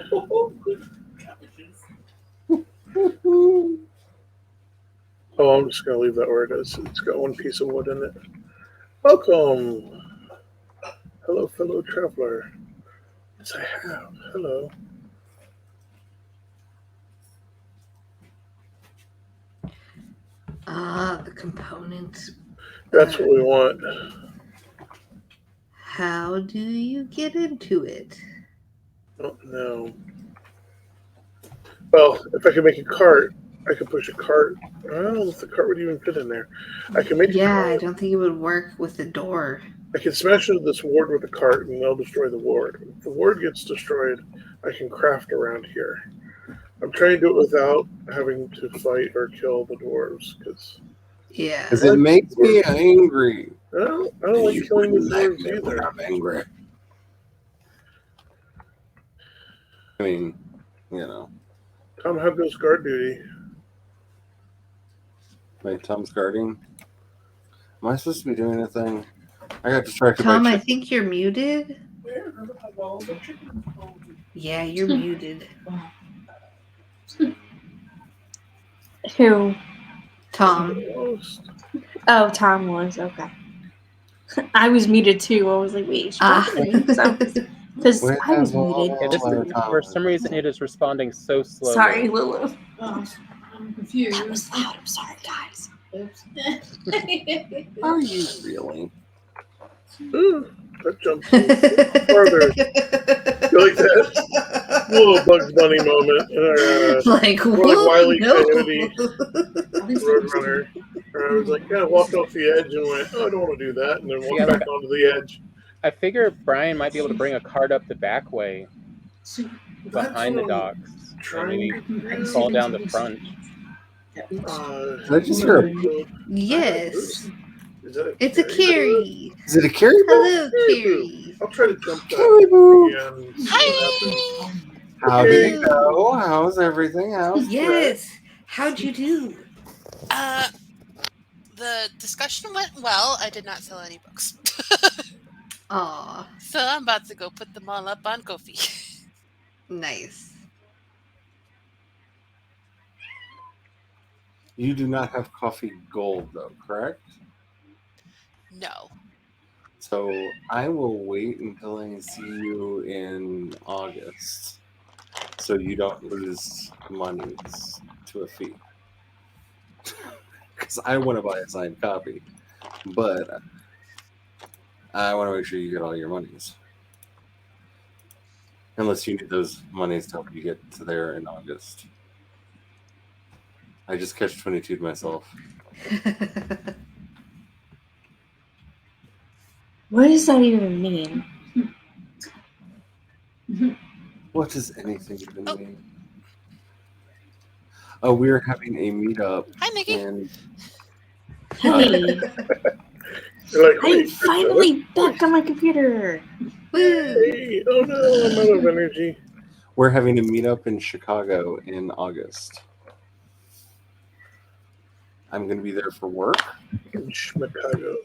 Oh, I'm just gonna leave that where it is. It's got one piece of wood in it. Welcome. Hello, fellow traveler. Yes, I have. Hello. The components. That's what we want. How do you get into it? Oh, no. Well, if I could make a cart, I could push a cart. I don't know if the cart would even fit in there. I can make a cart. I don't think it would work with the door. I can smash into this ward with a cart and they'll destroy the ward. If the ward gets destroyed, I can craft around here. I'm trying to do it without having to fight or kill the dwarves because it makes me angry. I don't like killing the dwarves either. I'm angry. I mean, you know. Tom, how goes guard duty? Wait, Tom's guarding? Am I supposed to be doing anything? I got distracted Tom, by I think you're muted. Yeah, you're muted. Who? Tom. Oh, Tom was. Okay. I was muted too. I was like, wait. Because I was muted. Yeah, for some reason, it is responding so slowly. Sorry, Lulu. I'm confused. That was loud. I'm sorry, guys. Are you really? That jumped farther. You like that? little Bugs Bunny moment. Like, Or like Wile E. no. Coyote, Roadrunner. Or I was like, kind of walked off the edge and went, oh, I don't want to do that, and then walked back onto the edge. I figure Brian might be able to bring a cart up the back way, behind the docks, and maybe fall down the front. Did I just hear a boop? Yes. It's a Carrie. Is it a Carrie boop? Hello, Carrie. I'll try to jump that. Carrie boop. Hi. How did it go? How's everything? How's Yes. How'd you do? The discussion went well. I did not sell any books. Aw, So I'm about to go put them all up on Ko-fi. nice. You do not have coffee gold, though, correct? No. So I will wait until I see you in August, so you don't lose monies to a fee. Because I want to buy a signed copy, but I want to make sure you get all your monies. Unless you need those monies to help you get to there in August. I just catch-22'd myself. What does that even mean? What does anything even mean? Oh, we're having a meetup. Hi, Nikki. And Hey, I'm finally back on my computer. Hey, oh no, I'm out of energy. we're having a meetup in Chicago in August. I'm going to be there for work. In Chicago.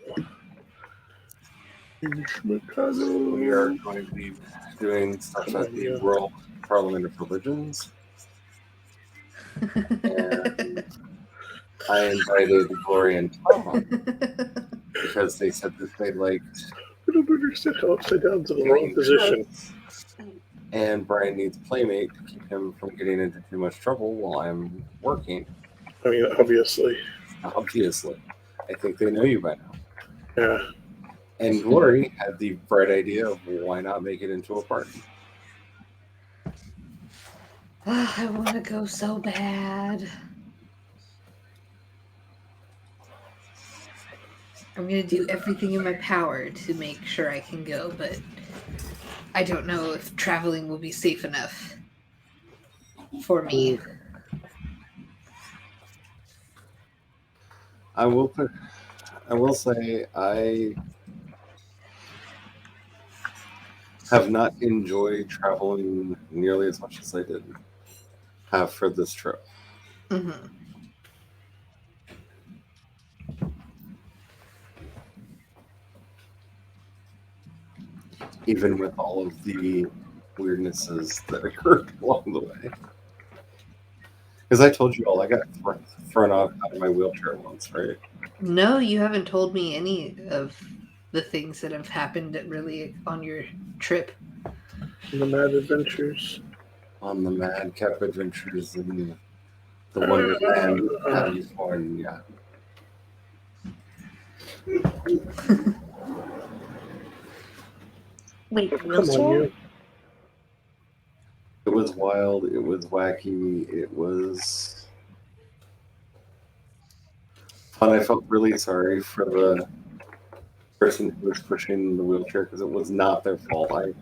We are going to be doing stuff at the World Parliament of Religions. And I invited Gloria and Tom because they said that they liked. I don't understand how upside down's in the wrong position. And Brian needs a playmate to keep him from getting into too much trouble while I'm working. I mean, obviously. Obviously. I think they know you by now. Yeah. And Glory had the bright idea of why not make it into a party. I want to go so bad. I'm going to do everything in my power to make sure I can go, but I don't know if traveling will be safe enough for me. I will say I have not enjoyed traveling nearly as much as I did have for this trip. Mm-hmm. Even with all of the weirdnesses that occurred along the way. Because I told you all, I got thrown out of my wheelchair once, right? No, you haven't told me any of the things that have happened really on your trip. The Mad Adventures. On the Madcap Adventures in the Wonderland, California. Wait, Come on, wheelchair? you. It was wild. It was wacky. It was fun. I felt really sorry for the person who was pushing the wheelchair because it was not their fault. I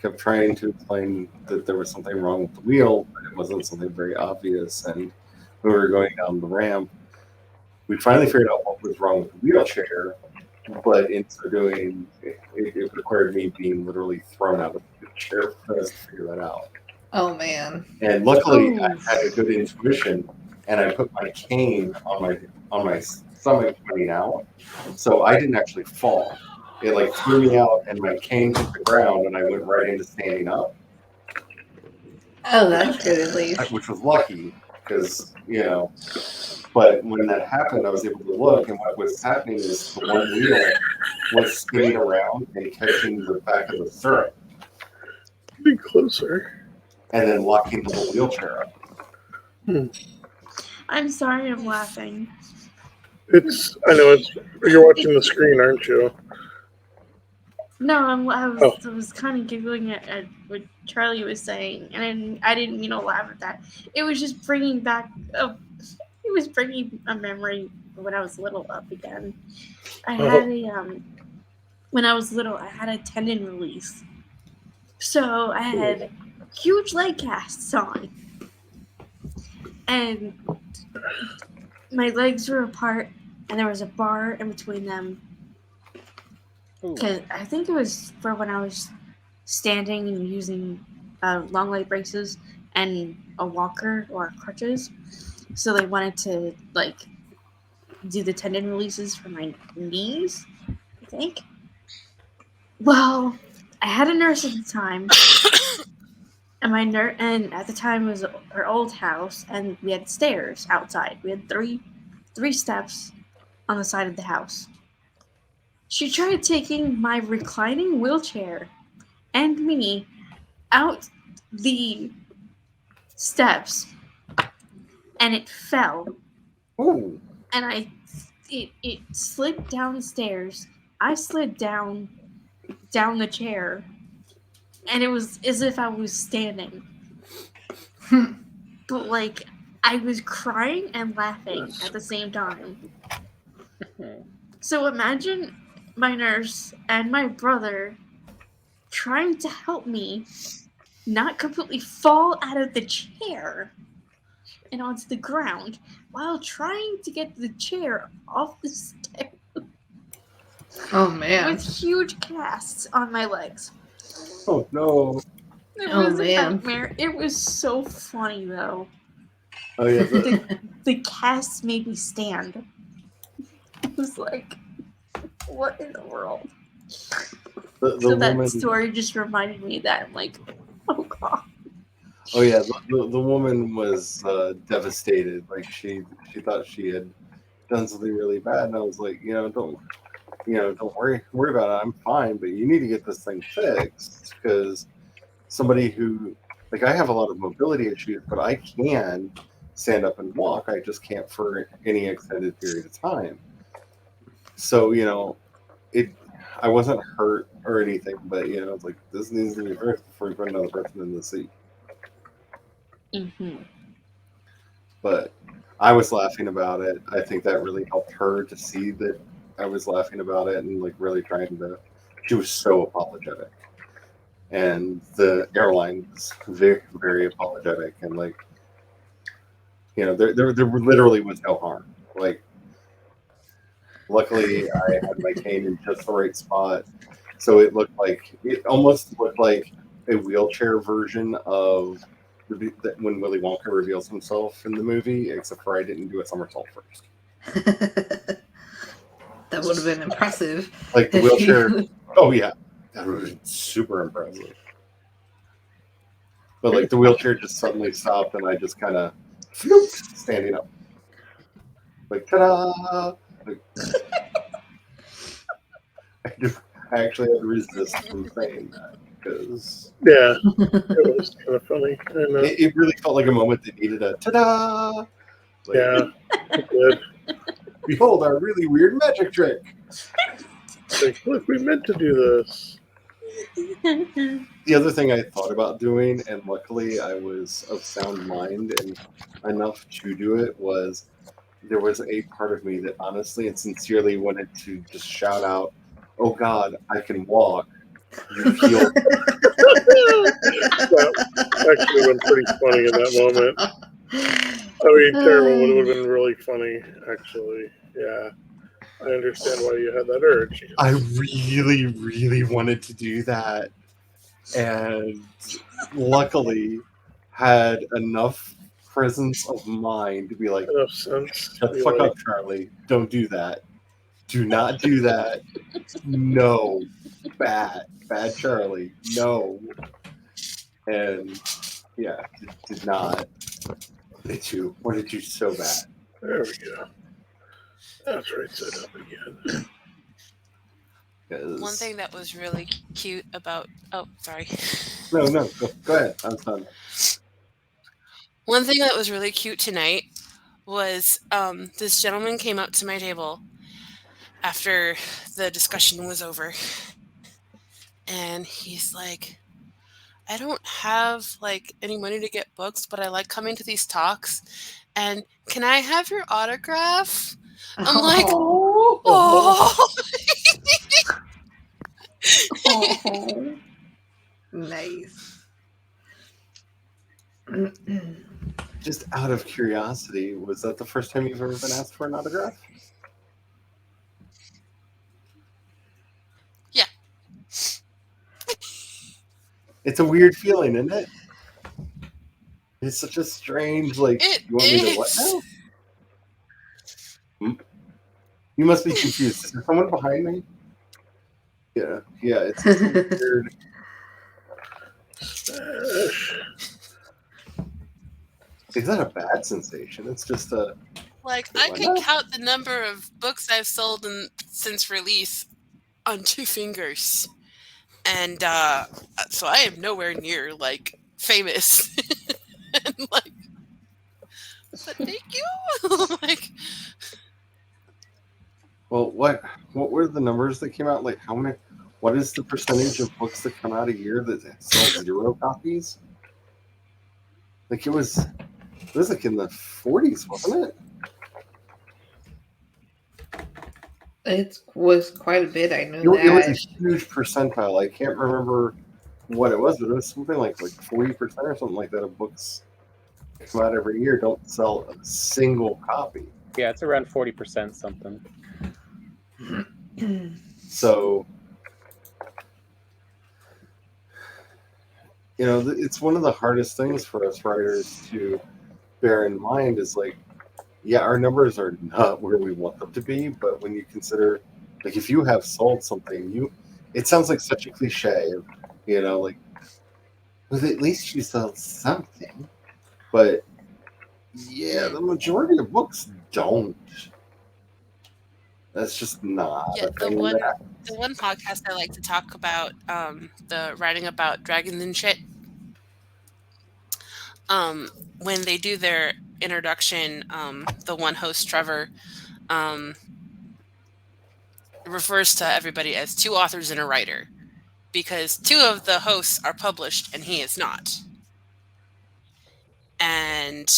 kept trying to explain that there was something wrong with the wheel, but it wasn't something very obvious. And when we were going down the ramp, we finally figured out what was wrong with the wheelchair. But in so doing, it required me being literally thrown out of the chair for us to figure that out. Oh, man. And luckily, I had a good intuition, and I put my cane on my stomach coming out, so I didn't actually fall. It like threw me out, and my cane hit the ground, and I went right into standing up. Oh, that's good at least. Which was lucky, because But when that happened, I was able to look, and what was happening is the one wheel was spinning around and catching the back of the stirrup. Be closer. And then locking the whole wheelchair up. I'm sorry, I'm laughing. I know you're watching the screen, aren't you? No, I was kind of giggling at what Charlie was saying, and I didn't mean to laugh at that. It was just bringing back it was bringing a memory when I was little up again. I had when I was little, I had a tendon release, so I had huge leg casts on, and my legs were apart, and there was a bar in between them. Because I think it was for when I was standing and using long leg braces and a walker or crutches. So they wanted to do the tendon releases for my knees, I think. Well, I had a nurse at the time, and at the time it was her old house, and we had stairs outside. We had three steps on the side of the house. She tried taking my reclining wheelchair and me out the steps, and it fell. Ooh. And it slid downstairs. I slid down the chair, and it was as if I was standing. But I was crying and laughing at the same time. So imagine my nurse and my brother trying to help me not completely fall out of the chair and onto the ground while trying to get the chair off the stairs. Oh man. With huge casts on my legs. Oh no. It was a nightmare. It was so funny though. Oh yeah. The casts made me stand. It was like, what in the world? So that story just reminded me of that. I'm like, oh god. Oh yeah, the woman was devastated. Like she thought she had done something really bad, and I was like, don't worry about it. I'm fine, but you need to get this thing fixed because somebody who I have a lot of mobility issues, but I can stand up and walk. I just can't for any extended period of time. So I wasn't hurt or anything, but it's like this needs to be fixed before you put another person in the seat. Mm-hmm. But I was laughing about it. I think that really helped her to see that I was laughing about it and really trying to. She was so apologetic, and the airline was very, very apologetic, and there literally was no harm. Luckily, I had my cane in just the right spot, so it almost looked like a wheelchair version of when Willy Wonka reveals himself in the movie, except for I didn't do a somersault first. That would have been impressive. The wheelchair. Oh yeah, that would have been super impressive. But the wheelchair just suddenly stopped, and I just kind of standing up, ta-da! I actually had to resist from saying that because it was kind of funny. It really felt like a moment that needed a ta-da! Yeah, it did. Behold our really weird magic trick. Look, we meant to do this. The other thing I thought about doing, and luckily I was of sound mind and enough to do it, was there was a part of me that honestly and sincerely wanted to just shout out, "Oh God, I can walk! You've healed." That actually would have been pretty funny in that moment. I mean, terrible, but it would have been really funny, actually. Yeah. I understand why you had that urge. I really, really wanted to do that, and luckily had enough presence of mind to be like, enough sense. "Shut the fuck up, Charlie! Don't do that. Do not do that. No, bad Charlie. No." And yeah, did not. Wanted to so bad. There we go. That's right. Set up again. One thing that was really cute about... Oh, sorry. No, go ahead. I'm done. One thing that was really cute tonight was this gentleman came up to my table after the discussion was over. and he's like, I don't have like any money to get books, but I like coming to these talks. And can I have your autograph? I'm like, oh. Oh. Nice. Just out of curiosity, was that the first time you've ever been asked for an autograph? Yeah. It's a weird feeling, isn't it? It's such a strange, like, you want me to what now? You must be confused. Is there someone behind me? Yeah, it's just a weird. Is that a bad sensation? It's just a. Like, I can count the number of books I've sold since release on 2 fingers. And so I am nowhere near, like, famous. And, like, but thank you. Like, well, what were the numbers that came out? Like, how many? What is the percentage of books that come out a year that sell 0 copies? Like, it was like in the 40s, wasn't it? It was quite a bit. I know that. It was a huge percentile. I can't remember what it was, but it was something like 40% or something like that of books that come out every year don't sell a single copy. Yeah, it's around 40% something. So, it's one of the hardest things for us writers to bear in mind is like, yeah, our numbers are not where we want them to be, but when you consider, like, if you have sold something, it sounds like such a cliche, like, well, at least you sell something. But yeah, the majority of books don't. That's just not. yeah, the one podcast I like to talk about, the writing about dragons and shit. When they do their introduction, the one host, Trevor, refers to everybody as 2 authors and a writer, because 2 of the hosts are published and he is not. And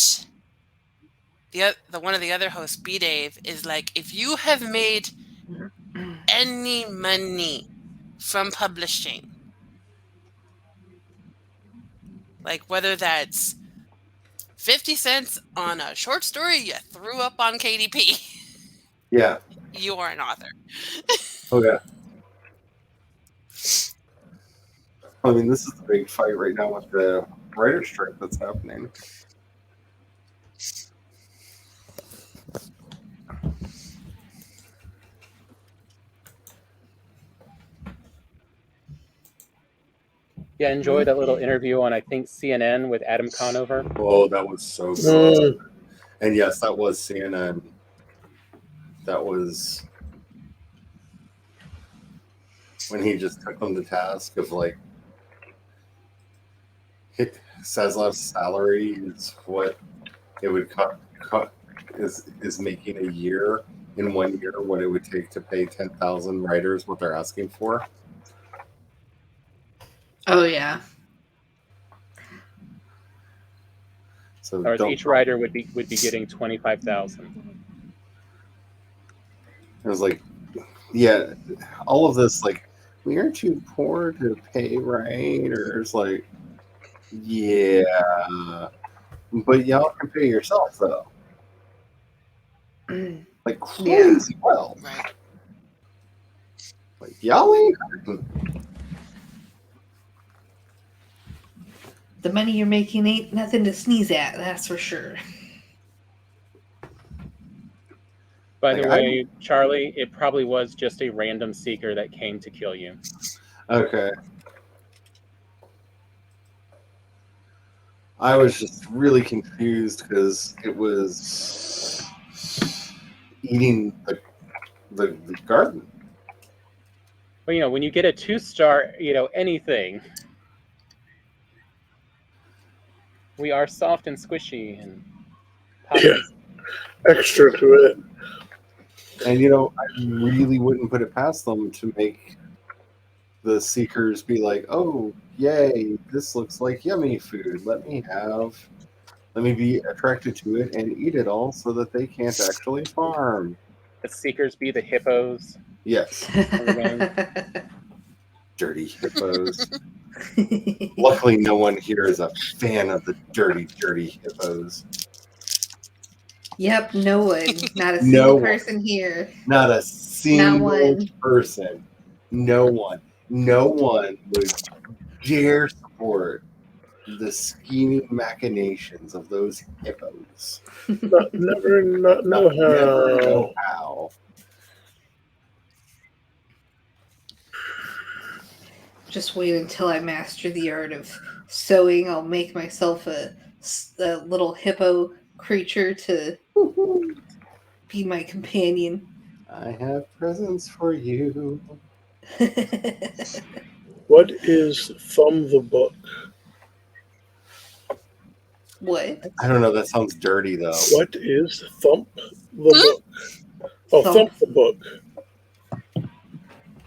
the one of the other hosts, B Dave, is like, if you have made any money from publishing, like whether that's 50 cents on a short story you threw up on KDP, yeah, you are an author. Oh yeah. I mean, this is the big fight right now with the writer's strike that's happening. Yeah, enjoy that little interview on, I think, CNN with Adam Conover. Oh, that was so good. And yes, that was CNN. That was when he just took them to task of like, Sazlov's salary is what it would cut is making a year in 1 year what it would take to pay 10,000 writers what they're asking for. Oh yeah. So each writer would be getting 25,000. It was like, yeah, all of this, like, we are too poor to pay writers. Like, yeah, but y'all can pay yourself though. Like crazy well. Right. Like, y'all ain't. The money you're making ain't nothing to sneeze at, that's for sure. By the way, Charlie, it probably was just a random seeker that came to kill you. Okay. I was just really confused because it was eating the garden. Well, when you get a 2-star, anything, we are soft and squishy and extra to it. And I really wouldn't put it past them to make the seekers be like, "Oh, yay! This looks like yummy food. Let me be attracted to it and eat it all, so that they can't actually farm." The seekers be the hippos. Yes, Okay. dirty hippos. Luckily, no one here is a fan of the dirty hippos. Yep, no one. Not a No single one. person here. Not a single one. person. No one. No one would dare support the scheming machinations of those hippos. Never know how. Just wait until I master the art of sewing. I'll make myself a little hippo creature to be my companion. I have presents for you. What is Thumb the Book? What? I don't know. That sounds dirty, though. What is Thump the Book? Oh, Thump the Book.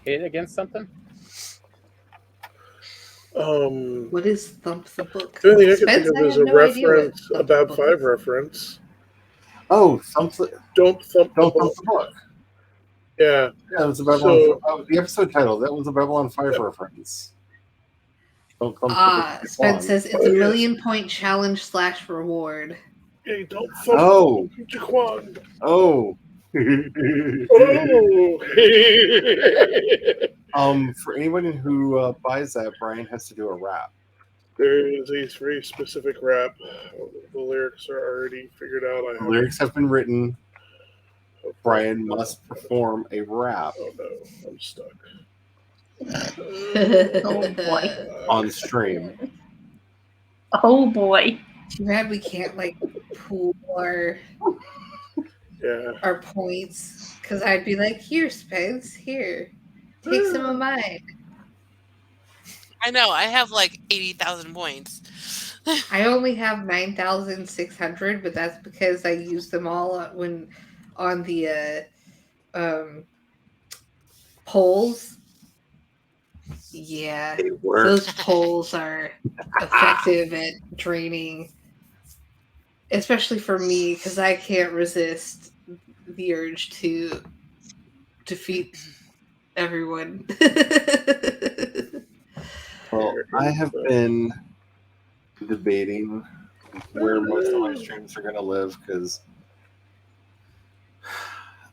Hit against something? What is Thump the Book? The only thing I can think of is a reference, a Bab 5 reference. Oh, Don't thump the book. Yeah. Yeah, it was a Babylon. The episode title. That was a Babylon 5 reference. Spence says it's a 1,000,000-point challenge / reward. Hey, don't thump Jaquan. Oh. Oh. For anyone who buys that, Brian has to do a rap. There is a very specific rap. The lyrics are already figured out. The lyrics have been written. Brian must perform a rap. Oh no, I'm stuck. Oh boy. On stream. Oh boy. Too bad we can't pool our points, because I'd be like, here, Spence, here, take some of mine. I know, I have 80,000 points. I only have 9,600, but that's because I used them all on the polls. Yeah, those polls are effective at draining, especially for me, because I can't resist the urge to defeat everyone. Well, I have been debating where most of my streams are going to live, because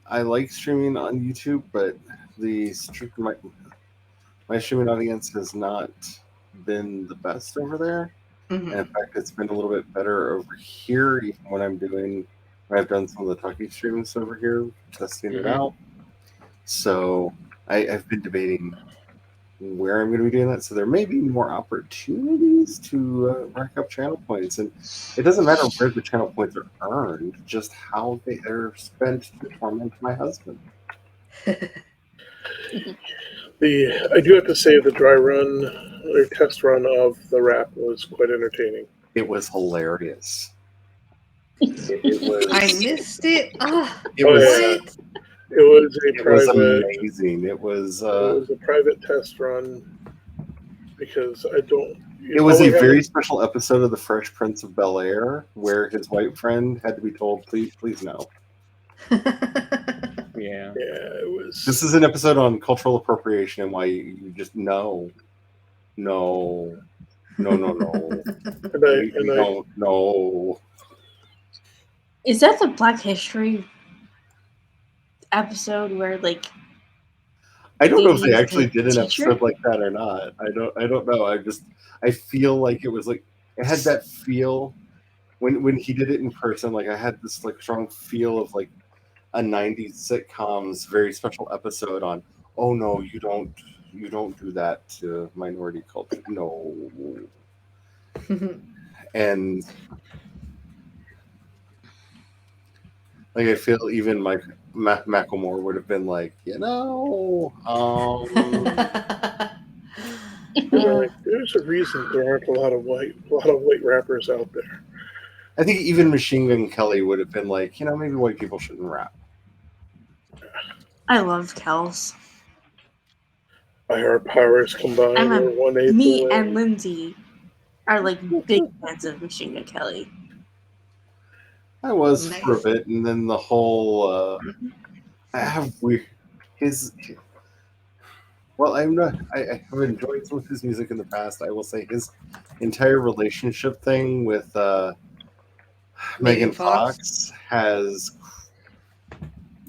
I like streaming on YouTube, but my streaming audience has not been the best over there. Mm-hmm. And in fact, it's been a little bit better over here, even when I've done some of the talkie streams over here, testing it out. So I've been debating where I'm going to be doing that. So there may be more opportunities to rack up channel points. And it doesn't matter where the channel points are earned, just how they are spent to torment my husband. I do have to say the dry run or test run of the rap was quite entertaining. It was hilarious. I missed it. It was amazing. It was a private test run because it was a very special episode of The Fresh Prince of Bel-Air where his white friend had to be told, please no. Yeah, it was. This is an episode on cultural appropriation and why you just no. And I don't know. Is that the Black History episode where I don't know if they actually did an episode like that or not. I don't know. I feel like it was it had that feel when he did it in person. I had this strong feel of a 90s sitcom's very special episode on, oh no, you don't do that to minority culture. No. And I feel even Macklemore would have been there's a reason there aren't a lot of white rappers out there. I think even Machine Gun Kelly would have been maybe white people shouldn't rap. I love Kels. By our powers combined, And we're 1/8 me away. and Lindsay are like big fans of Machine Gun Kelly. I was Nice. for a bit, and then the whole I have weird his. Well, I'm not. I have enjoyed some of his music in the past. I will say his entire relationship thing with Megan Fox has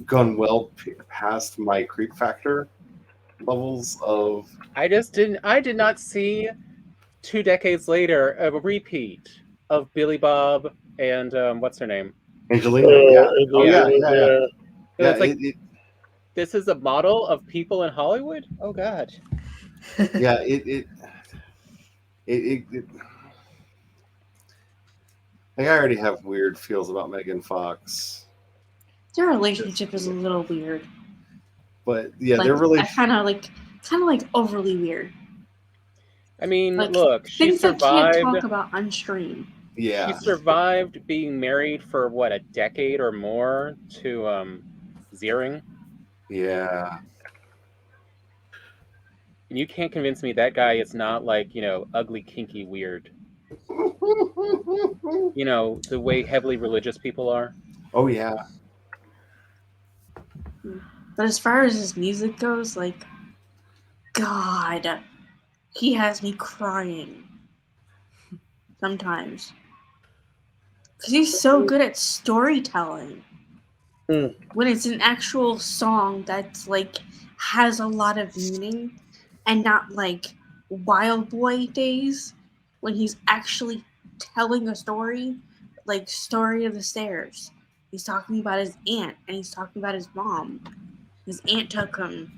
gone well past my creep factor levels of. I did not see 2 decades later a repeat of Billy Bob and what's her name? Angelina, yeah. Oh, yeah. So it's like, this is a model of people in Hollywood? Oh, God. Yeah, I already have weird feels about Megan Fox. Their relationship is a little weird. But yeah, like, they're really kind of like overly weird. I mean, like, look, she things survived. I can't talk about on stream. Yeah. She survived being married for what, a decade or more to Ziering. Yeah. And you can't convince me that guy is not like, ugly, kinky, weird. The way heavily religious people are. Oh, yeah. But as far as his music goes, like, God, he has me crying sometimes. Because he's so good at storytelling. When it's an actual song that's, like, has a lot of meaning and not, like, Wild Boy days when he's actually telling a story, like Story of the Stairs. He's talking about his aunt and he's talking about his mom. His aunt took him,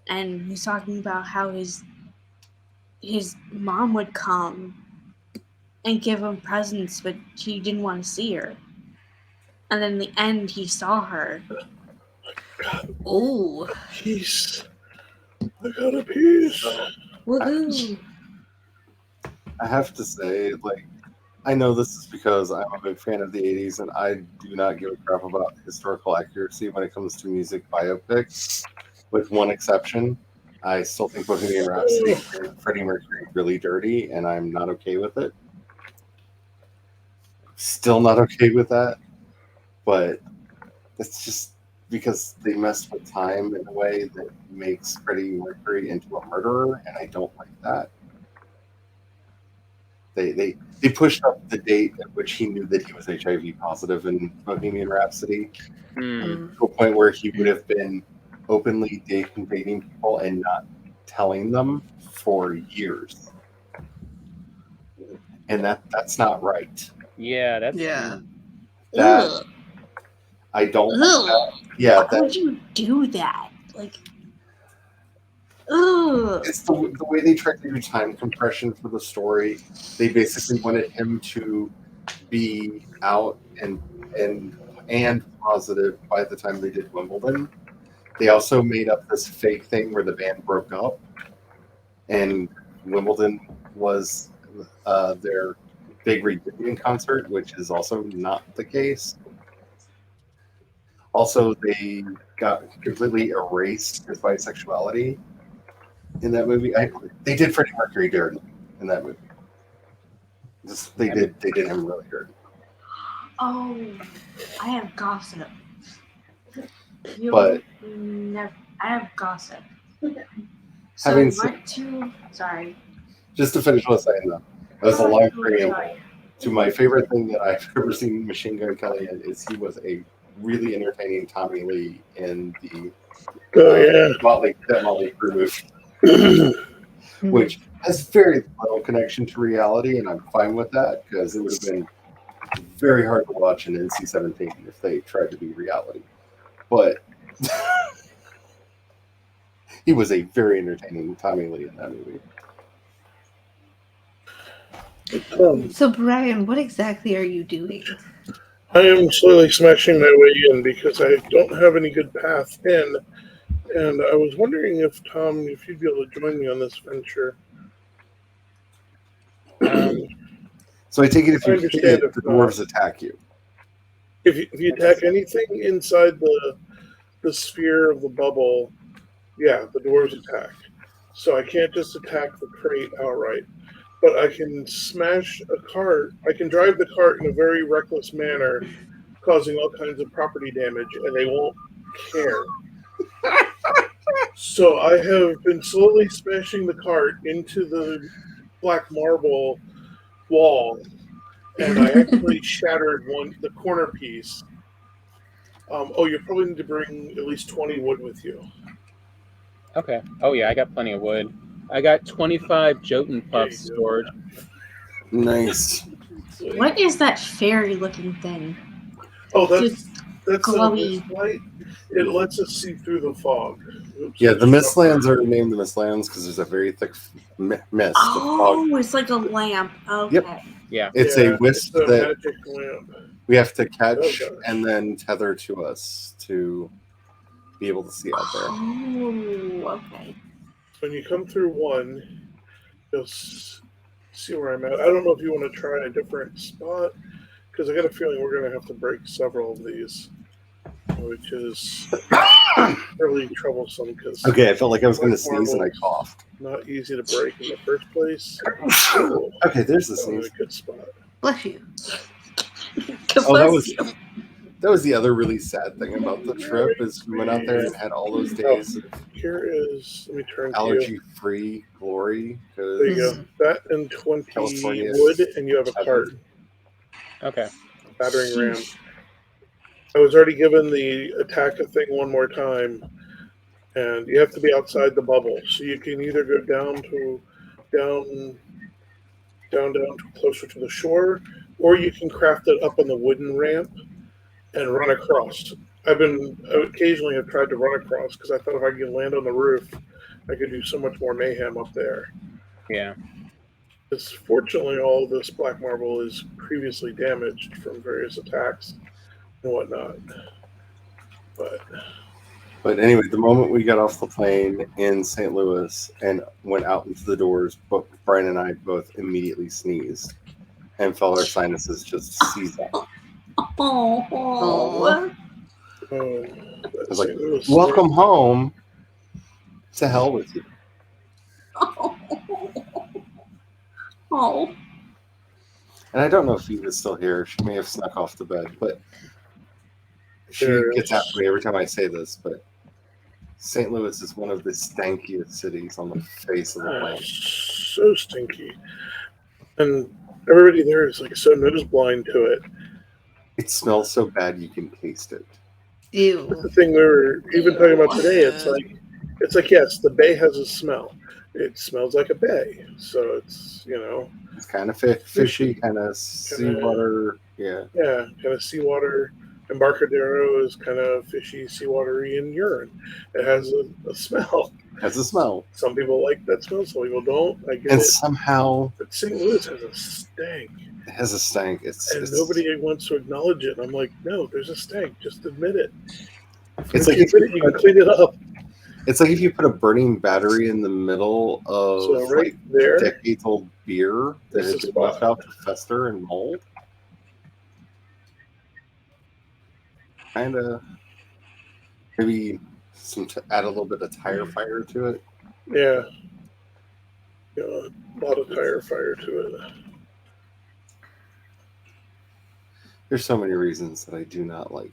and he's talking about how his mom would come and give him presents, but he didn't want to see her. And then in the end, he saw her. Oh, Peace. I got a piece. woohoo! I have to say, like, I know this is because I'm a big fan of the 80s, and I do not give a crap about historical accuracy when it comes to music biopics, with one exception. I still think Bohemian Rhapsody and Freddie Mercury really dirty, and I'm not okay with it. Still not okay with that, but it's just because they messed with time in a way that makes Freddie Mercury into a murderer, and I don't like that. They pushed up the date at which he knew that he was HIV positive in Bohemian Rhapsody to a point where he would have been openly dating people and not telling them for years. And that's not right. Yeah, that's that I don't like that. Yeah, how would you do that? Like, ugh. It's the way they tried to do time compression for the story. They basically wanted him to be out and positive by the time they did Wimbledon. They also made up this fake thing where the band broke up, and Wimbledon was their big reunion concert, which is also not the case. Also, they got completely erased his bisexuality in that movie. They did Freddie Mercury dirty in that movie. They did him really dirty. Oh, I have gossip. But I have gossip. So having we went to. Sorry. Just to finish what I was saying, though, that was a long preamble to my favorite thing that I've ever seen Machine Gun Kelly in. Is he was a really entertaining Tommy Lee in the Motley Crue movie, which has very little connection to reality, and I'm fine with that because it would have been very hard to watch in NC-17 if they tried to be reality. But he was a very entertaining Tommy Lee in that movie. So, Brian, what exactly are you doing? I am slowly smashing my way in because I don't have any good path in. And I was wondering if, Tom, if you'd be able to join me on this venture. So I take it if you hit it, the dwarves attack you. If you attack anything inside the sphere of the bubble, yeah, the dwarves attack. So I can't just attack the crate outright. But I can smash a cart. I can drive the cart in a very reckless manner, causing all kinds of property damage, and they won't care. So I have been slowly smashing the cart into the black marble wall, and I actually shattered the corner piece. You probably need to bring at least 20 wood with you. Okay. Oh yeah, I got plenty of wood. I got 25 Jotun puffs stored. Nice. What is that fairy-looking thing? Oh, that's glowy. a light. It lets us see through the fog. Oops, Yeah, the Mistlands are named the Mistlands because there's a very thick mist. Oh, it's like a lamp. Okay. Yep. Yeah. It's a wisp it's a that magic lamp. we have to catch Oh, and then tether to us to be able to see out there. Oh, okay. When you come through one, you'll see where I'm at. I don't know if you want to try a different spot, because I got a feeling we're going to have to break several of these, which is really troublesome. Because Okay, I felt like I was going to sneeze and I coughed. Not easy to break in the first place. Okay, there's the sneeze. A good spot. Bless you. Oh, that was the other really sad thing about the trip is we went out there and had all those days of Here is, let me turn to you. allergy-free glory. There you go. That and 20 California wood, and you have a cart. Okay. Battering ram. I was already given the attack a thing one more time, and you have to be outside the bubble. So you can either go down closer to the shore, or you can craft it up on the wooden ramp and run across. I occasionally have tried to run across because I thought if I could land on the roof, I could do so much more mayhem up there. Yeah. Because fortunately, all of this black marble is previously damaged from various attacks and whatnot. But anyway, the moment we got off the plane in St. Louis and went out into the doors, Brian and I both immediately sneezed and felt our sinuses just seize up. Oh. I was like, welcome home. To hell with you. Oh. And I don't know if Eva's still here. She may have snuck off the bed, but she gets after me every time I say this. But St. Louis is one of the stankiest cities on the face of the planet. So stinky. And everybody there is like so nose blind to it. It smells so bad you can taste it. Ew. That's the thing we were even talking about today. It's like yes, the bay has a smell. It smells like a bay, so it's it's kind of fishy, kind of seawater. Yeah, kind of seawater. Embarcadero is kind of fishy, seawatery, and urine. It has a smell. Has a smell. Some people like that smell, some people don't. I get and it. Somehow, but St. Louis has a stank. It has a stank. And nobody wants to acknowledge it. And I'm like, no, there's a stank. Just admit it. It's like you can clean it up. It's like if you put a burning battery in the middle of decades-old beer that has been left out to fester and mold. Kind of, maybe add a little bit of tire fire to it. Yeah, a lot of tire fire to it. There's so many reasons that I do not like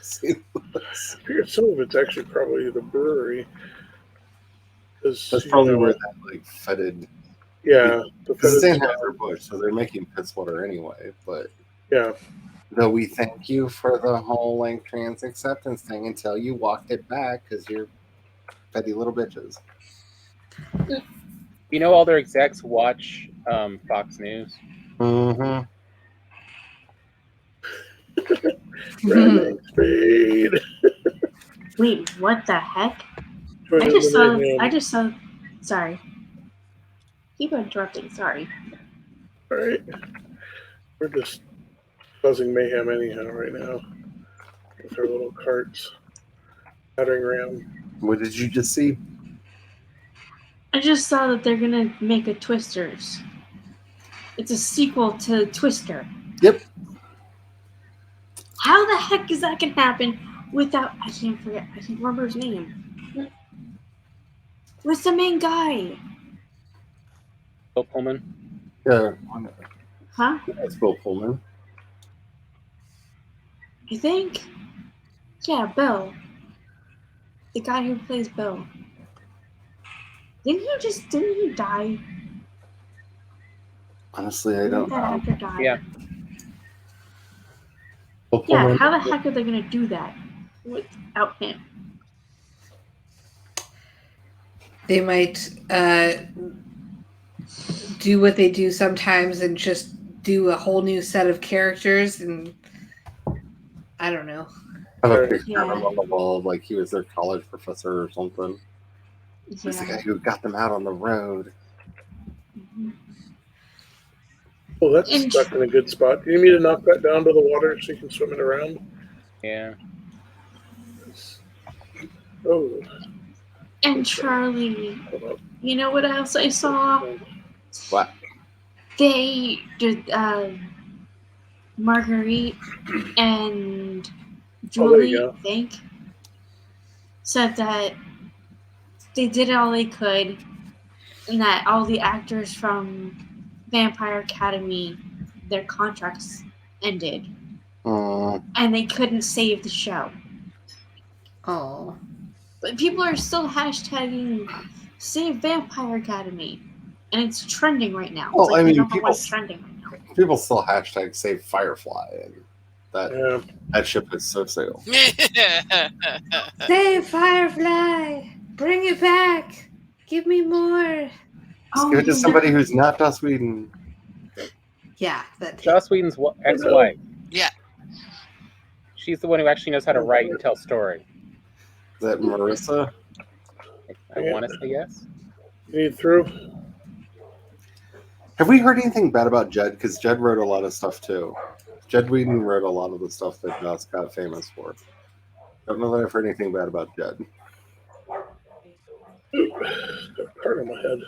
St. Louis. I figured some of it's actually probably the brewery. That's probably where that fetid. Yeah, it's Anheuser-Busch, so they're making piss water anyway. But yeah. Though we thank you for the whole trans acceptance thing until you walked it back because you're petty little bitches. You know, all their execs watch Fox News. Mm-hmm. Wait, what the heck? I just saw. Sorry. Keep interrupting. Sorry. All right. We're just causing mayhem anyhow right now with our little carts. Battering ram. What did you just see? I just saw that they're gonna make a Twisters. It's a sequel to Twister. Yep. How the heck is that gonna happen without? I can't remember his name. What's the main guy? Bill Pullman. Yeah, Huh? that's Bill Pullman. You think? Yeah, Bill. The guy who plays Bill. Didn't he die? Honestly, I Didn't don't that know. actor die? Yeah. Bill Yeah, Pullman, how the heck are they gonna do that without him? They might do what they do sometimes and just do a whole new set of characters, and I don't know. have a picture Yeah. of him on the wall, like he was their college professor or something. He's the guy who got them out on the road. Well, that's stuck in a good spot. Do you need me to knock that down to the water so you can swim it around? Yeah. Oh. And Charlie, you know what else I saw? What? They did Marguerite and Julie, I think, said that they did all they could and that all the actors from Vampire Academy, their contracts ended. And they couldn't save the show. Oh. But people are still hashtagging Save Vampire Academy. And it's trending right now. Well, it's like I mean, the number one trending right now. People still hashtag save Firefly, and that ship is so sailed. Save Firefly! Bring it back! Give me more! Just give it to somebody who's not Joss Whedon. Yeah, that Joss Whedon's ex-wife. Yeah. She's the one who actually knows how to write and tell story. Is that Marissa? I want to say yes. You need through? Have we heard anything bad about Jed? Because Jed wrote a lot of stuff too. Jed Whedon wrote a lot of the stuff that Joss got famous for. Don't know that I've heard anything bad about Jed. Part of my head.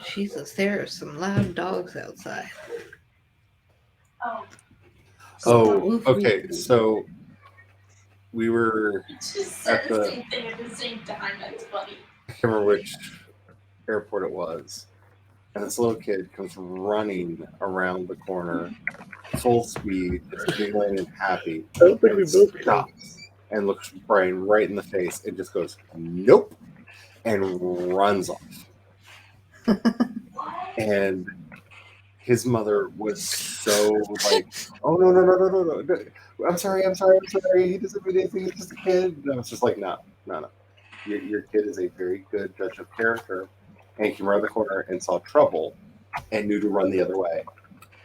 Jesus, there are some loud dogs outside. Oh, okay. So we were at the same thing at the same time. That's funny. I can't remember which airport it was. And this little kid comes running around the corner, full speed, just giggling and happy. I don't think we both stops and looks Brian right in the face and just goes, "Nope," and runs off. And his mother was so like, "Oh no! I'm sorry. He doesn't mean anything. He's just a kid." And I was just like, "No. Your kid is a very good judge of character, and came around the corner and saw trouble, and knew to run the other way.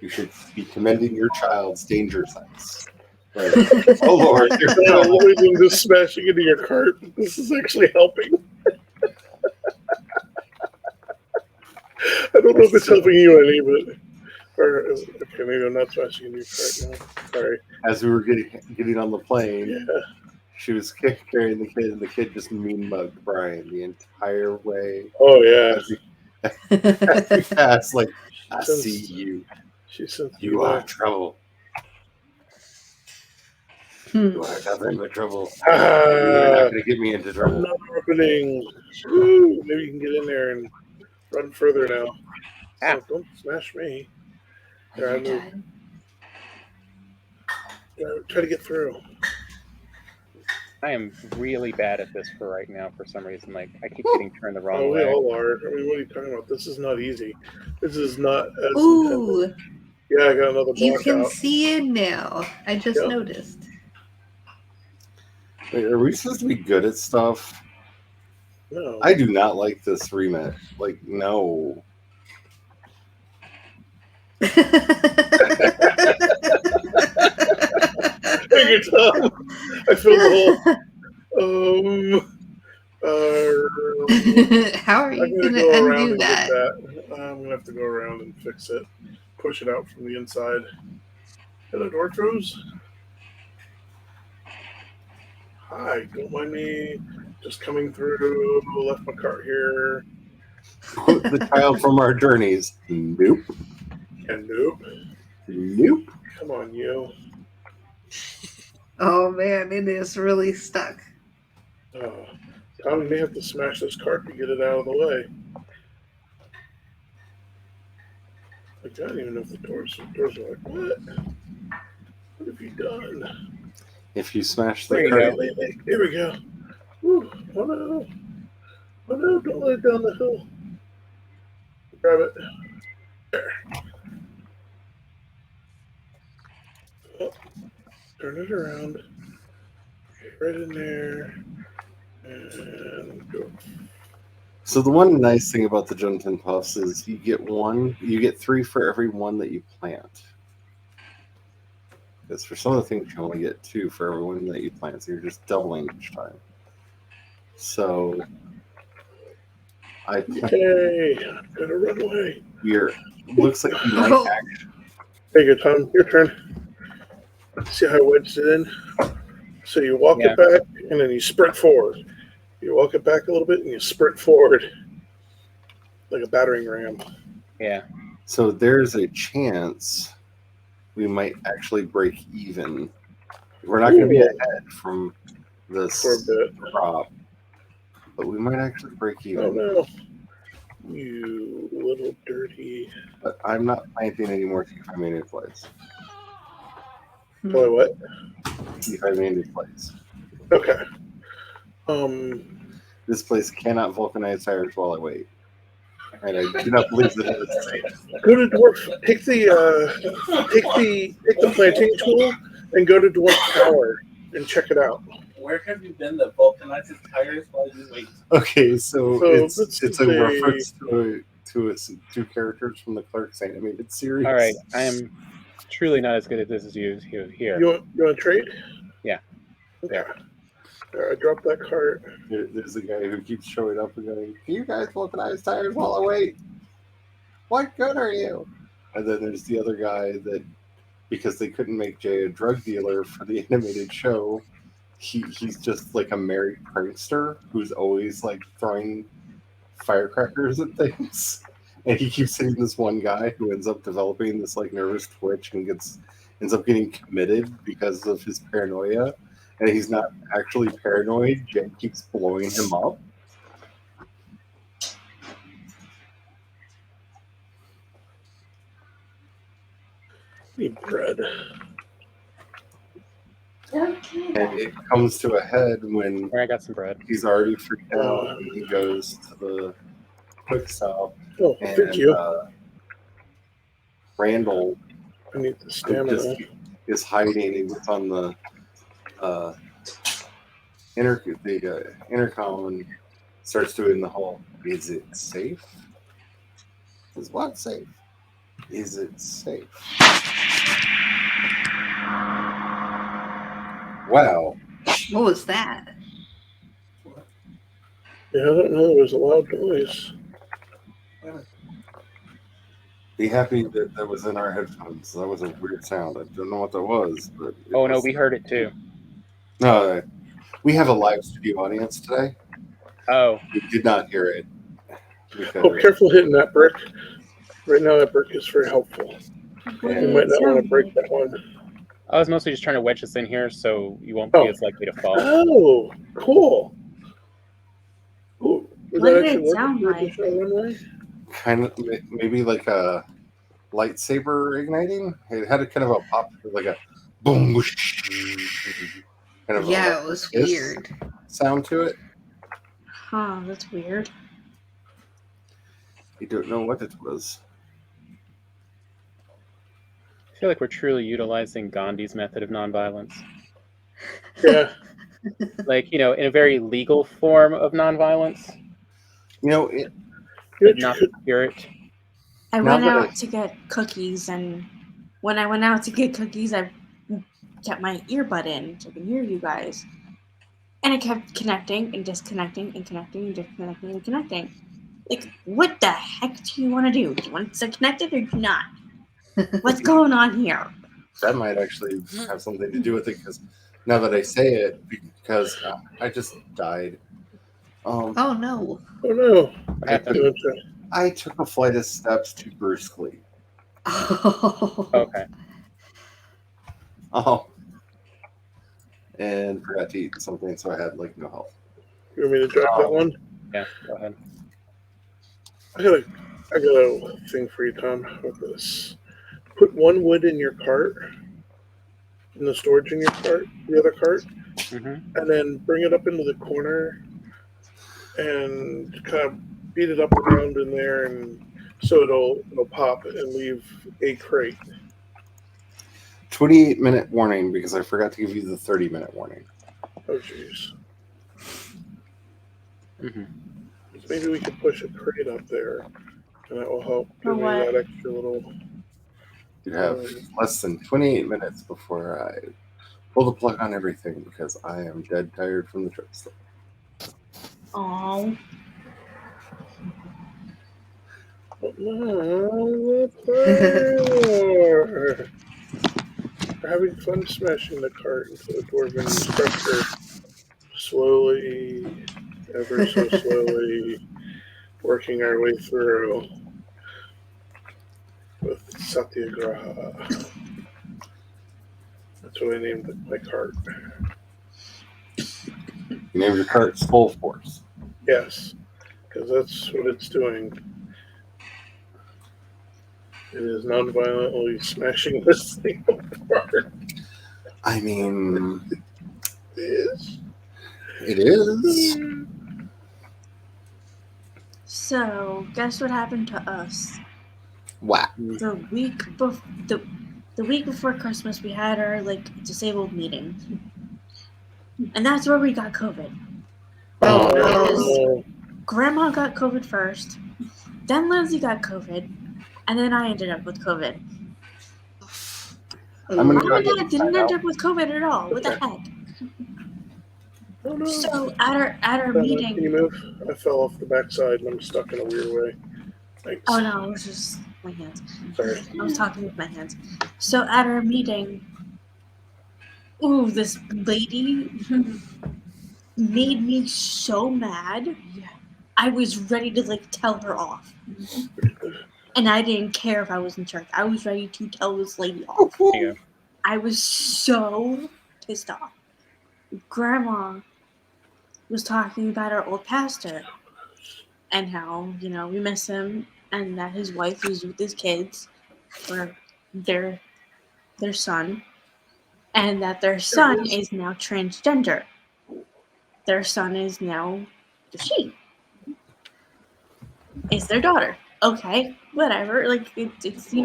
You should be commending your child's danger sense." Like, oh Lord, you're only than just smashing into your cart. This is actually helping. I don't know if it's helping you any, but okay, maybe I'm not smashing into your cart now. Sorry. As we were getting on the plane, she was carrying the kid, and the kid just mean mugged Brian the entire way. Oh yeah. As he passed, like, I see you. You are trouble. You are nothing but trouble. You're not going to get me into trouble. Another opening. Woo, maybe you can get in there and run further now. Oh, don't smash me. There, I moved. Try to get through. I am really bad at this for right now for some reason. Like, I keep getting turned the wrong way. We all are. I mean, what are you talking about? This is not easy. This is not as Ooh. intended. Yeah, I got another block You can out. see in now. I just noticed. Wait, are we supposed to be good at stuff? No. I do not like this remit. Like, no. Thank you, Tom. I feel the whole. How are you going to undo that? I'm going to have to go around and fix it. Push it out from the inside. Hello, Dortros. Hi, don't mind me just coming through. Left my cart here. The child from our journeys. Nope. And nope. Nope. Come on, you. Oh man, it is really stuck. Tommy may have to smash this cart to get it out of the way. Like, I don't even know if the doors are like, what? What have you done? If you smash the There you cart, go. Here we go. Woo. Oh no. Oh no, don't let it down the hill. Grab it. There. Oh, turn it around. Get right in there. And go. so the one nice thing about the gelatin puffs is you get 3 for every one that you plant. Because for some of the things you only get 2 for every one that you plant, so you're just doubling each time. So Okay, I'm gonna run away. Looks like you might actually. There you go, Tom. Your turn. See how I wedged it in? So you walk Yeah. it back, and then you sprint forward. You walk it back a little bit, and you sprint forward. Like a battering ram. Yeah. So there's a chance we might actually break even. We're not going to be ahead from this crop, but we might actually break even. Oh no. You little dirty. But I'm not planting anymore to find a new place. Boy, what? To find a new place. Okay. This place cannot vulcanize tires while I wait. And I do not believe that it is safe. Go to Dwarf. Take the planting tool and go to Dwarf Tower and check it out. Where have you been that vulcanizes tires while you wait? Okay, so it's a reference to 2 characters from the Clerks animated series. All right, I am truly not as good at this as you here. You want to trade? Yeah. Okay. I dropped that cart. There's a guy who keeps showing up and going, "Can you guys vulcanize tires while I wait? What good are you?" And then there's the other guy that, because they couldn't make Jay a drug dealer for the animated show, he's just like a married prankster who's always like throwing firecrackers at things. And he keeps hitting this one guy who ends up developing this like nervous twitch and ends up getting committed because of his paranoia. And he's not actually paranoid. Jay keeps blowing him up. Need bread. Okay. And it comes to a head when I got some bread. He's already freaked out and he goes to the quick stop. Oh, and, thank you. Randall I need the stamina. Is hiding. He was on the intercom and starts doing the whole, "Is it safe? Is what safe? Is it safe?" Wow. What was that? Yeah, I don't know. There was a loud noise. Be happy that that was in our headphones. That was a weird sound. I don't know what that was, but no, we heard it too. No, we have a live studio audience today. Oh, we did not hear it. Oh, careful hitting that brick. Right now, that brick is very helpful. You might not want to break that one. I was mostly just trying to wedge this in here so you won't be as likely to fall. Oh, cool. Ooh, what did it sound like? Kind of, maybe like a lightsaber igniting. It had a kind of a pop, like a boom, whoosh, kind of it was weird sound to it. Huh, that's weird. You don't know what it was. I feel like we're truly utilizing Gandhi's method of nonviolence. Yeah. Like, in a very legal form of nonviolence. But not the spirit. I went out to get cookies, and when I went out to get cookies, I kept my earbud in so I can hear you guys. And I kept connecting and disconnecting and connecting and disconnecting and connecting. Like, what the heck do you want to do? Do you want to stay connected or not? What's going on here? That might actually have something to do with it, because now that I say it, because I just died. Oh no. Oh no. I took a flight of steps too brusquely. Oh. Okay. Oh. and forgot to eat something, so I had like no health. You want me to drop that one? Yeah, go ahead. I got a thing for you, Tom, with this. Put one wood in your cart, in the storage in your cart, the other cart, and then bring it up into the corner and kind of beat it up around in there, and so it'll pop and leave a crate. 28-minute warning because I forgot to give you the 30-minute warning. Oh, jeez. So maybe we could push a crate up there, and that will help give me that extra little. You have less than 28 minutes before I pull the plug on everything because I am dead tired from the trip. Oh. We're having fun smashing the cart into the dwarven structure. Slowly, ever so slowly, working our way through with Satyagraha. That's what I named my cart. You named your cart Full Force. Yes, because that's what it's doing. It is non-violently smashing this thing apart. I mean, it is. It is. So, guess what happened to us? What? The week before Christmas, we had our disabled meeting, and that's where we got COVID. Oh. Grandma got COVID first, then Lindsay got COVID, and then I ended up with COVID. Mom and Dad didn't end up with COVID at all. What the heck? Oh, no. So at our meeting, can you move? I fell off the backside and I'm stuck in a weird way. Thanks. Oh no, it was just my hands. Sorry. I was talking with my hands. So at our meeting, this lady made me so mad. I was ready to tell her off. And I didn't care if I was in church. I was ready to tell this lady off. Yeah. I was so pissed off. Grandma was talking about our old pastor and how, we miss him and that his wife was with his kids or their son, and that their son is now transgender. Their son is now she. It's their daughter. Okay, whatever. It's in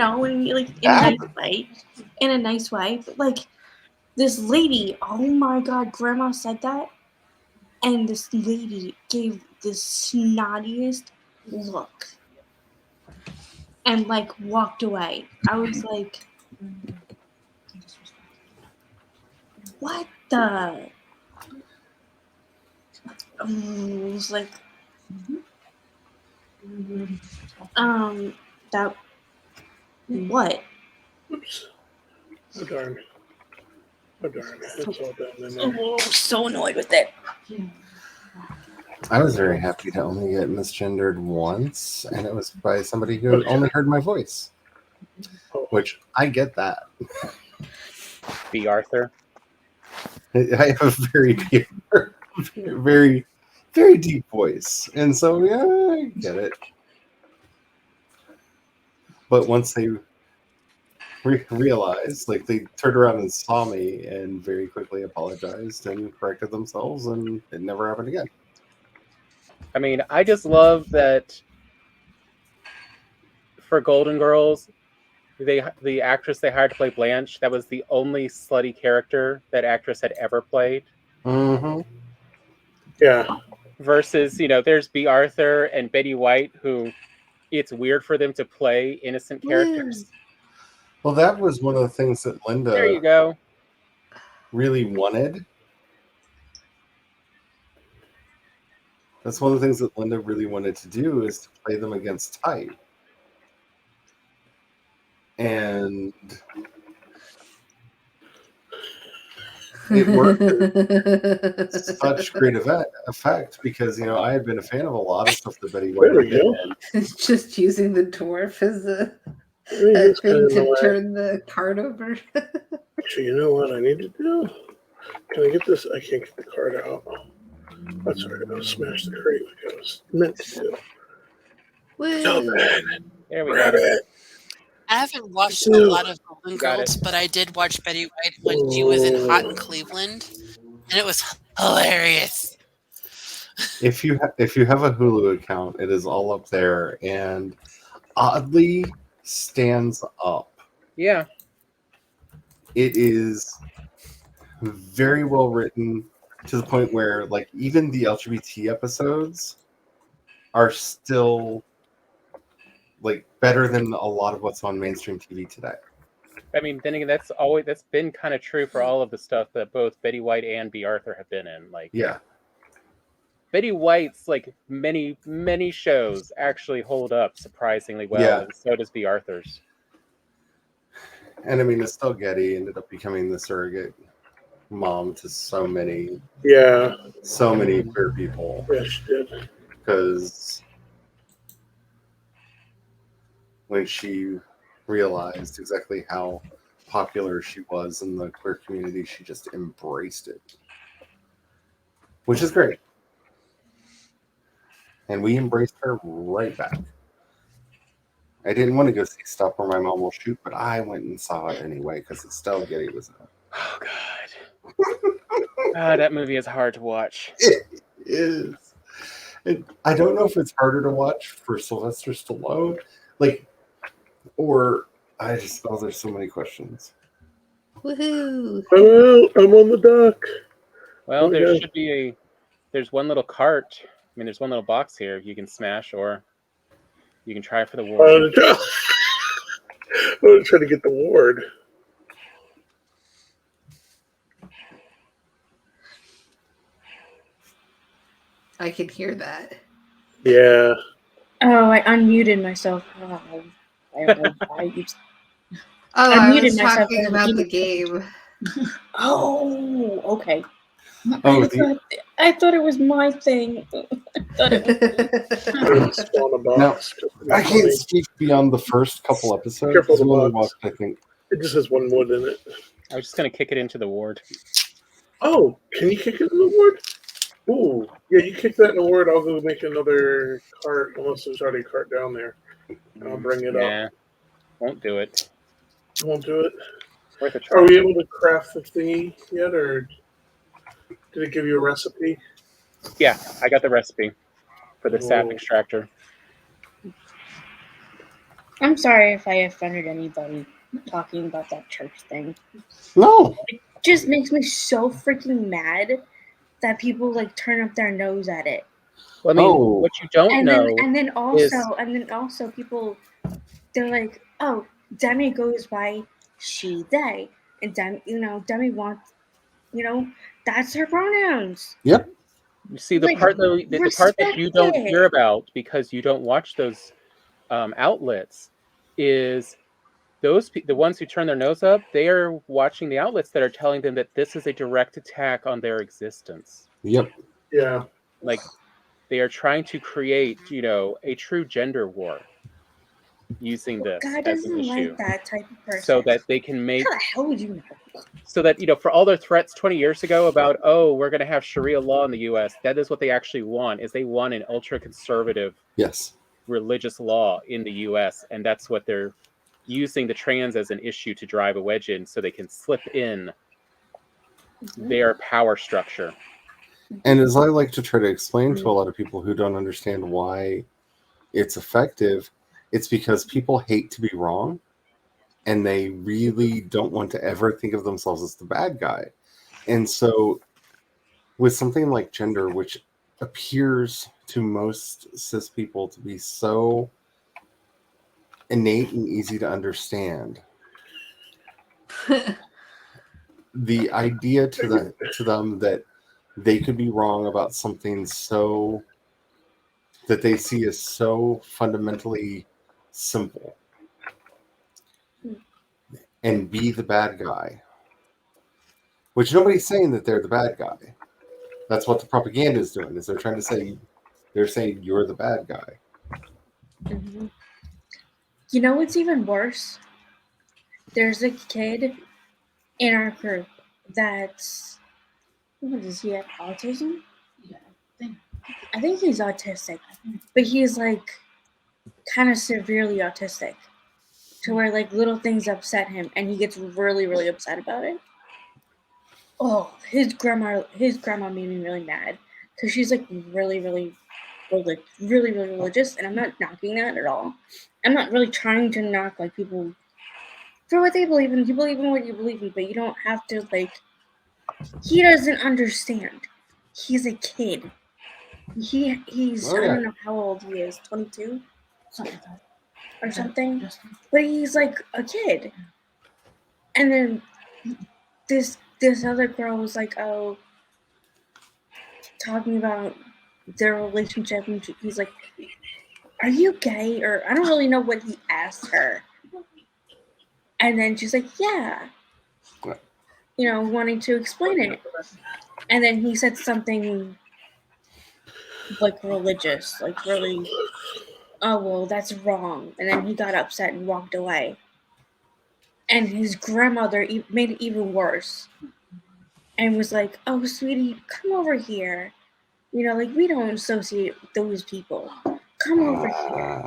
a nice way. But this lady, oh my god, Grandma said that, and this lady gave the snottiest look and walked away. I was like, what the? It was like, that. What? Oops. Oh darn. Oh darn. It's all done in there. Oh, so annoyed with it. I was very happy to only get misgendered once, and it was by somebody who only heard my voice. Which I get that. B. Arthur. I have a very deep, very, very deep voice, and so yeah, I get it. But once they realized, they turned around and saw me, and very quickly apologized and corrected themselves, and it never happened again. I mean, I just love that for Golden Girls, the actress they hired to play Blanche, that was the only slutty character that actress had ever played. Mm-hmm. Yeah. Versus, there's B. Arthur and Betty White, who it's weird for them to play innocent characters. Well, that was one of the things that Linda there you go. really wanted. That's one of the things that Linda really wanted to do, is to play them against type. And it worked such great effect because, I had been a fan of a lot of stuff that Betty White did. It's just using the dwarf as a thing to turn the card over. Actually, you know what I need to do? Can I get this? I can't get the card out. That's all right. I'll smash the crate like I was meant to do. Woo! There we Grab go. it. I haven't watched a Ew. lot of Golden Got Girls, it. but I did watch Betty White when she was in Hot in Cleveland, and it was hilarious. If you have a Hulu account, it is all up there and oddly stands up. Yeah. It is very well written to the point where, like, even the LGBT episodes are still like better than a lot of what's on mainstream TV today. I mean, then again, that's been kind of true for all of the stuff that both Betty White and B. Arthur have been in. Like, Yeah. Betty White's like many shows actually hold up surprisingly well, Yeah. and so does B. Arthur's. And I mean, Estelle Getty ended up becoming the surrogate mom to so many queer people. Yeah, she did. Because when she realized exactly how popular she was in the queer community, she just embraced it, which is great. And we embraced her right back. I didn't want to go see Stop Where My Mom Will Shoot, but I went and saw it anyway because Estelle Getty was in it. Oh God. That movie is hard to watch. It is. I don't know if it's harder to watch for Sylvester Stallone, or I just know there's so many questions. Woohoo! Oh, I'm on the dock. Well, there's one little cart. I mean, there's one little box here you can smash, or you can try for the ward. I'm going to try to get the ward. I can hear that. Yeah. Oh, I unmuted myself. I was talking about the game. Oh, okay. I thought it was my thing. Now, I can't speak beyond the first couple episodes. Careful the only box. watched, I think. It just has one wood in it. I was just gonna kick it into the ward. Oh, can you kick it in the ward? Ooh, yeah, you kick that in the ward. I'll go make another cart, unless there's already a cart down there. I'll bring it up. Won't do it. Won't do it. Worth a try. Are we able to craft the thingy yet, or did it give you a recipe? Yeah, I got the recipe for the sap extractor. I'm sorry if I offended anybody talking about that church thing. No. It just makes me so freaking mad that people turn up their nose at it. Well, I mean, what you don't know and then also people, they're like, oh, Demi goes by she, they, and Demi wants, that's her pronouns. Yep. You see, the part that you don't hear about because you don't watch those outlets is the ones who turn their nose up. They are watching the outlets that are telling them that this is a direct attack on their existence. Yep. Yeah. Like they are trying to create, a true gender war using this God as an doesn't issue, like that type of person. so that they can make. How the hell would you know? So that for all their threats 20 years ago about we're going to have Sharia law in the U.S., that is what they actually want. Is they want an ultra conservative, religious law in the U.S., and that's what they're using the trans as an issue to drive a wedge in, so they can slip in their power structure. And as I like to try to explain to a lot of people who don't understand why it's effective, it's because people hate to be wrong. And they really don't want to ever think of themselves as the bad guy. And so with something like gender, which appears to most cis people to be so innate and easy to understand, the idea to them that they could be wrong about something so that they see as so fundamentally simple and be the bad guy, which nobody's saying that they're the bad guy. That's what the propaganda is doing, is they're trying to say, they're saying you're the bad guy. Mm-hmm. You know what's even worse? There's a kid in our group that's What, does he have autism? Yeah, I think he's autistic, but he's like kind of severely autistic, to where like little things upset him, and he gets really, really upset about it. Oh, his grandma made me really mad because she's like really, really, really religious, and I'm not knocking that at all. I'm not really trying to knock like people for what they believe in. You believe in what you believe in, but you don't have to like. He doesn't understand. He's a kid. He's I don't know how old he is, 22, something like that. or something. But he's like a kid. And then this other girl was like, oh, talking about their relationship, and he's like, are you gay? Or I don't really know what he asked her. And then she's like, yeah. You know, wanting to explain it. And then he said something like religious, like really, oh, well, that's wrong. And then he got upset and walked away. And his grandmother made it even worse and was like, oh, sweetie, come over here. You know, like, we don't associate with those people. Come over here.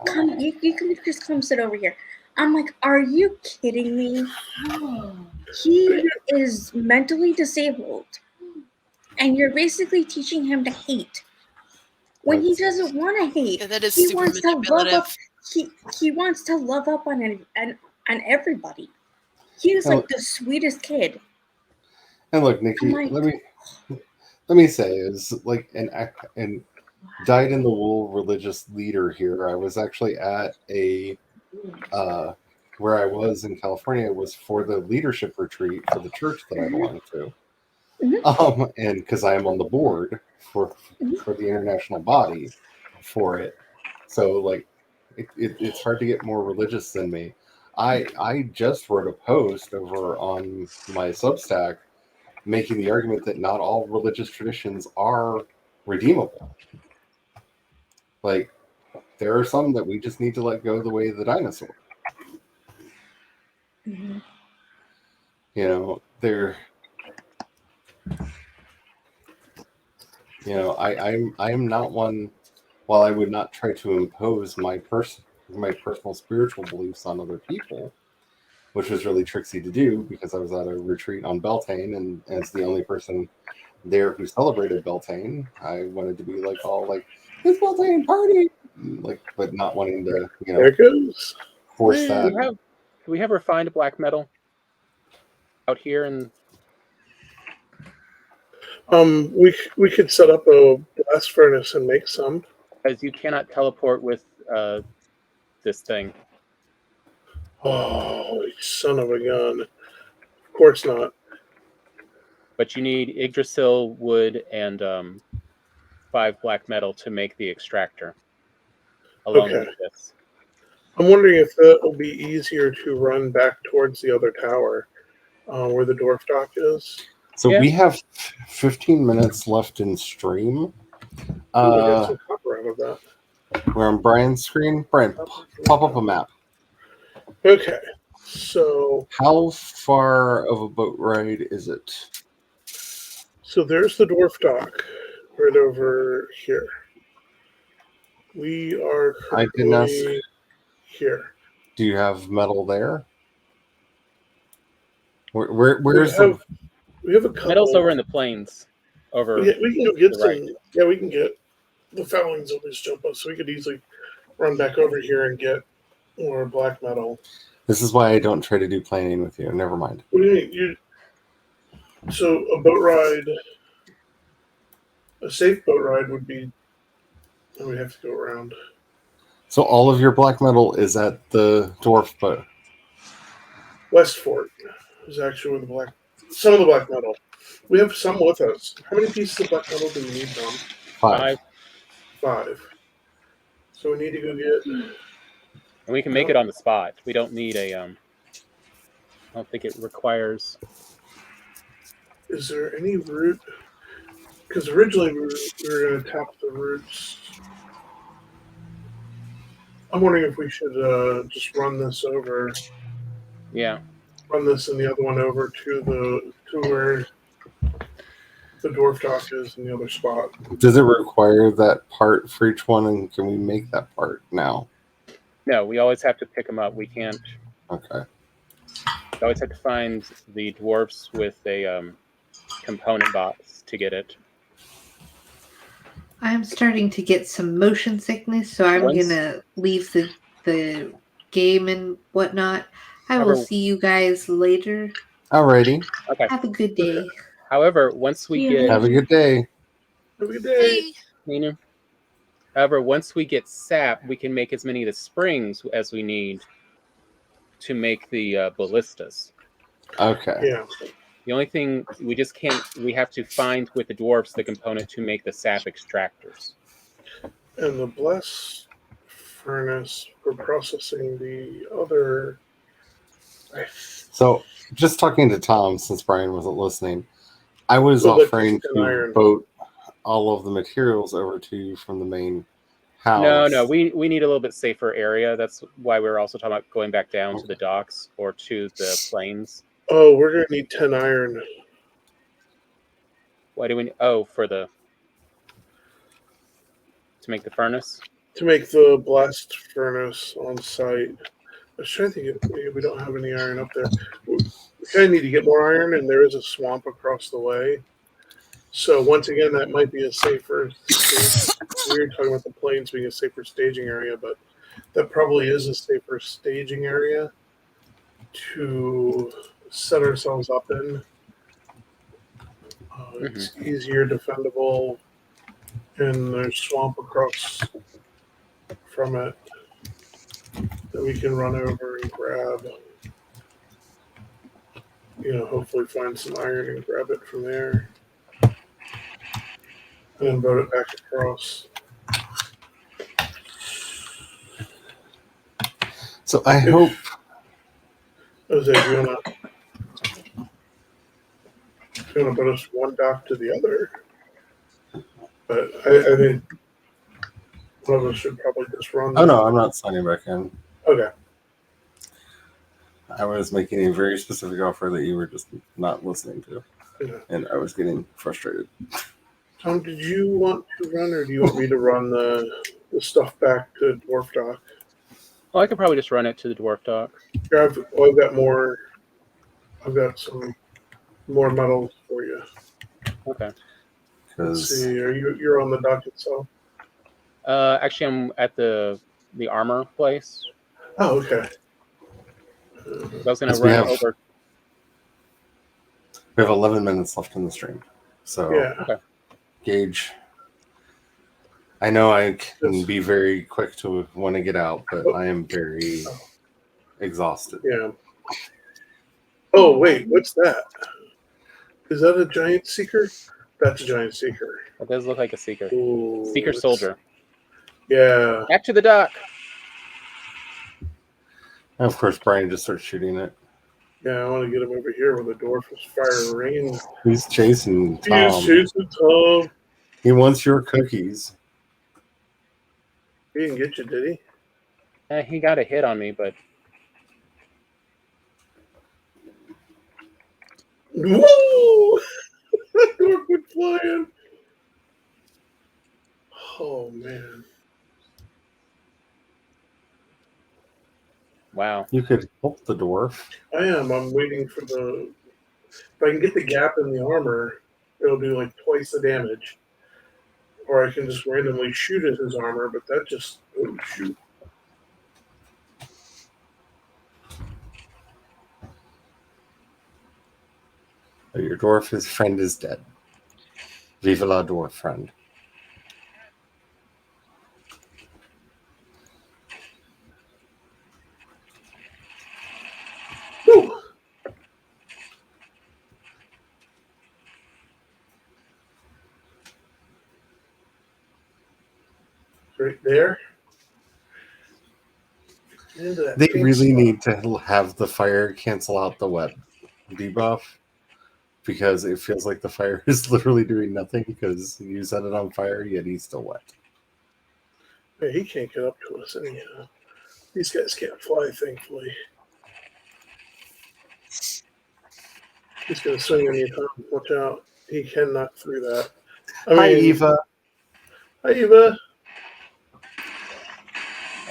Come, you can just come sit over here. I'm like, are you kidding me? He is mentally disabled. And you're basically teaching him to hate. When he doesn't want to hate. Yeah, that is he super wants to love up. manipulative. He wants to love up on everybody. He is like the sweetest kid. And look, Nikki, like, let me say, is like an dyed in the wool religious leader here. I was actually at a where I was in California was for the leadership retreat for the church that I belong to. And because I am on the board for the international body for it, so like it's hard to get more religious than me. I just wrote a post over on my Substack making the argument that not all religious traditions are redeemable. Like there are some that we just need to let go the way of the dinosaur. Mm-hmm. You know, they're. You know, I am not one. While I would not try to impose my personal spiritual beliefs on other people, which was really tricksy to do because I was at a retreat on Beltane, and as the only person there who celebrated Beltane, I wanted to be like all like it's Beltane party, like, but not wanting to, you know, force that. Do we have refined black metal out here? And we could set up a blast furnace and make some. Because you cannot teleport with this thing. Oh, son of a gun! Of course not. But you need Yggdrasil wood and 5 black metal to make the extractor. Along with this. I'm wondering if that will be easier to run back towards the other tower, where the dwarf dock is. So we have 15 minutes left in stream. Get some copper out of that. We're on Brian's screen. Brian, pop up a map. Okay, so how far of a boat ride is it? So there's the dwarf dock, right over here. We are currently here. Do you have metal there? Where's the? We have a couple. Metal's over in the plains. Over. Yeah, we can go get some. Right. Yeah, we can get the Fellings will just jump up, so we could easily run back over here and get more black metal. This is why I don't try to do planning with you. Never mind. What do you mean? So a boat ride, a safe boat ride would be. We have to go around. So all of your black metal is at the dwarf boat. West Fort is actually where some of the black metal. We have some with us. How many pieces of black metal do we need, Tom? 5. 5. So we need to go get. And we can make it on the spot. We don't need a. I don't think it requires. Is there any route? Because originally we were going to tap the routes. I'm wondering if we should just run this over. Yeah. Run this and the other one over to where The dwarf dock is in the other spot. Does it require that part for each one, and can we make that part now? No, we always have to pick them up. We can't. Okay. We always have to find the dwarfs with a component box to get it. I'm starting to get some motion sickness, so I'm gonna leave the game and whatnot. I will see you guys later. Alrighty. Okay. Have a good day. However, once we get have a good day. Have a good day. Nina. However, once we get sap, we can make as many of the springs as we need to make the ballistas. Okay. Yeah. The only thing we just can't, we have to find with the dwarfs the component to make the sap extractors. And the blast furnace for processing the other. So, just talking to Tom, since Brian wasn't listening, I was offering to boat all of the materials over to you from the main house. No, we need a little bit safer area. That's why we were also talking about going back down to the docks or to the plains. Oh, we're gonna need 10 iron. Why do we need, oh, for the to make the furnace? To make the blast furnace on site. I was trying to think if we don't have any iron up there. We kind of need to get more iron, and there is a swamp across the way. So once again, that might be a safer. We were talking about the plains being a safer staging area, but that probably is a safer staging area to set ourselves up in. It's easier defendable, and there's swamp across from it that we can run over and grab. Hopefully find some iron and grab it from there. And then boat it back across. So I hope. Jose, do you want to put us one dock to the other? But I think one of us should probably just run. Oh no, I'm not signing back in. Okay. I was making a very specific offer that you were just not listening to, and I was getting frustrated. Tom, did you want to run, or do you want me to run the stuff back to Dwarf Dock? Well, I could probably just run it to the dwarf dock. Here, I've got more. I've got some more metals for you. Okay. Let's see. You're on the dock itself? Actually, I'm at the armor place. Oh, okay. I was going to run over. We have 11 minutes left in the stream, so yeah. Gage. I know I can be very quick to want to get out, but I am very exhausted. Yeah. Oh wait, what's that? Is that a giant seeker? That's a giant seeker. It does look like a seeker. Ooh, Seeker soldier. Yeah. Back to the dock. And of course, Brian just starts shooting it. Yeah, I want to get him over here where the dwarf is firing rain. He's chasing Tom. He's chasing Tom. He wants your cookies. He didn't get you, did he? He got a hit on me, but... Whoa! That dwarf went flying. Oh, man. Wow. You could help the dwarf. I am. I'm waiting for the... If I can get the gap in the armor, it'll do like twice the damage. Or I can just randomly shoot at his armor, but that just... Oh, shoot. Your dwarf, his friend is dead. Viva la dwarf friend. Whew. Right there. They really need to have the fire cancel out the wet debuff, because it feels like the fire is literally doing nothing because you set it on fire, yet he's still wet. Yeah, he can't get up to us anyhow. These guys can't fly, thankfully. He's going to swing on you, Tom. Watch out. He can knock through that. I Hi, mean, Eva. Hi, Eva.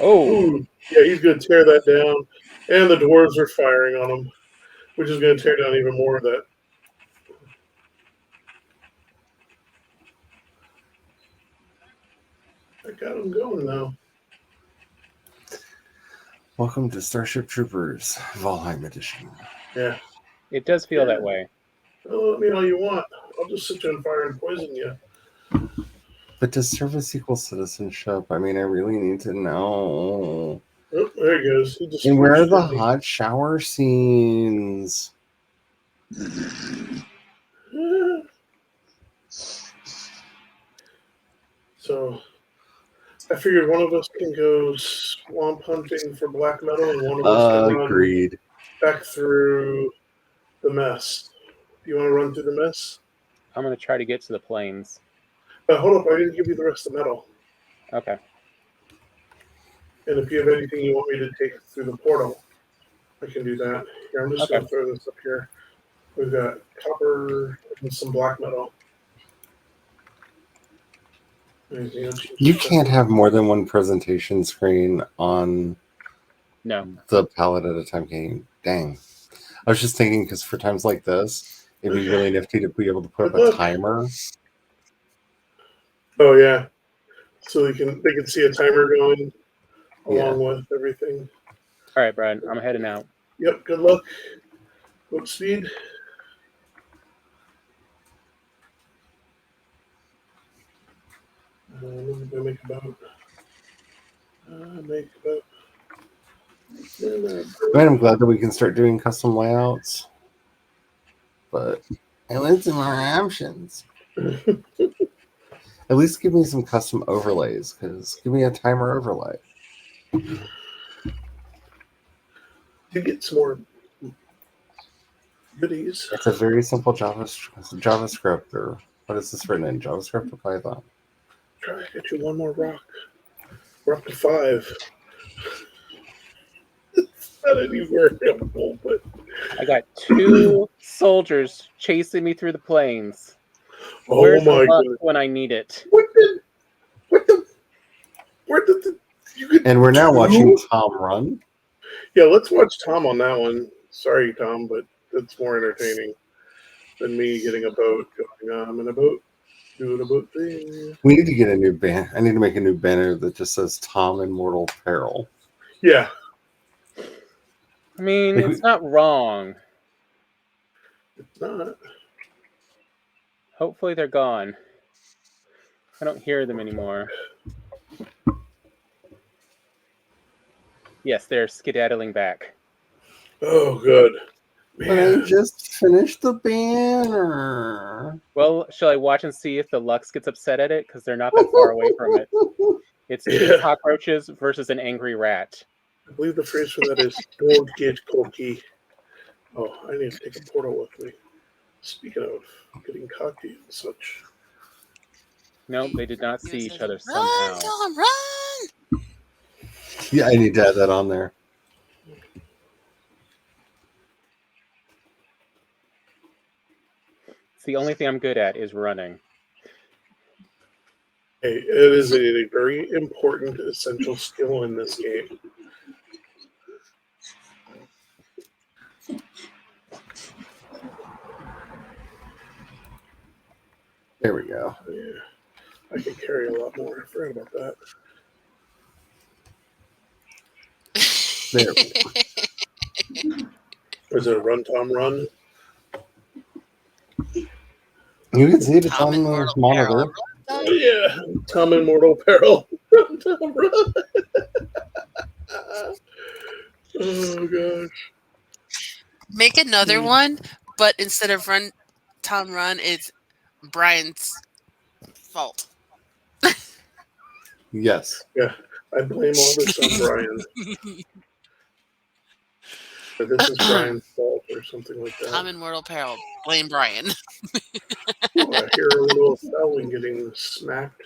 Oh. Ooh, yeah, he's going to tear that down. And the dwarves are firing on him, which is going to tear down even more of that. I got him going now. Welcome to Starship Troopers, Valheim Edition. Yeah. It does feel that way. Oh, let me all you want. I'll just sit you on fire and poison you. But does service equal citizenship? I mean, I really need to know. Oh, there he goes. He just And where are the me. hot shower scenes? So, I figured one of us can go swamp hunting for black metal, and one of us can run Agreed. back through the mess. Do you want to run through the mess? I'm going to try to get to the plains. Hold up, I didn't give you the rest of the metal. Okay. And if you have anything you want me to take through the portal, I can do that. Here, I'm just going to throw this up here. We've got copper and some black metal. You can't have more than one presentation screen on the palette at a time, can you? Dang. I was just thinking, because for times like this, it'd be really nifty to be able to put up a timer. Oh, yeah. So they can see a timer going along with everything. All right, Brad, I'm heading out. Yep, good luck. Book speed. I'm going to make about. Man, I'm glad that we can start doing custom layouts. But I want some more options. At least give me some custom overlays, because give me a timer overlay. To get some more goodies. It's a very simple JavaScript, or what is this written in? JavaScript or Python? Try to get you one more rock. We're up to 5. It's not any variable, but I got 2 soldiers chasing me through the plains. Oh Where's my the luck God. when I need it? And we're now watching Tom run. Yeah, let's watch Tom on that one. Sorry, Tom, but it's more entertaining than me getting a boat going. I'm in a boat, doing a boat thing. We need to get a new banner. I need to make a new banner that just says Tom in Mortal Peril. Yeah. I mean, it's not wrong. It's not. Hopefully they're gone. I don't hear them anymore. Yes, they're skedaddling back. Oh, good. But I just finished the banner. Well, shall I watch and see if the Lux gets upset at it? Because they're not that far away from it. It's 2 cockroaches versus an angry rat. I believe the phrase for that is "don't get cocky." Oh, I need to take a portal with me. Speaking of getting cocky and such. Nope, they did not see each other somehow. Run, Tom, run! Yeah, I need to add that on there. It's the only thing I'm good at is running. Hey, it is a very important, essential skill in this game. There we go. Yeah, I can carry a lot more. I forgot about that. There we go. Is it a run, Tom, run? You can see it on the monitor. Oh, yeah, Tom in Mortal Peril. Run, Tom, run. Oh, gosh. Make another one, but instead of run, Tom, run, it's Brian's fault. Yes. Yeah, I blame all this on Brian. This is Brian's fault or something like that. Tom in mortal peril. Blame Brian. Oh, I hear a little spelling getting smacked.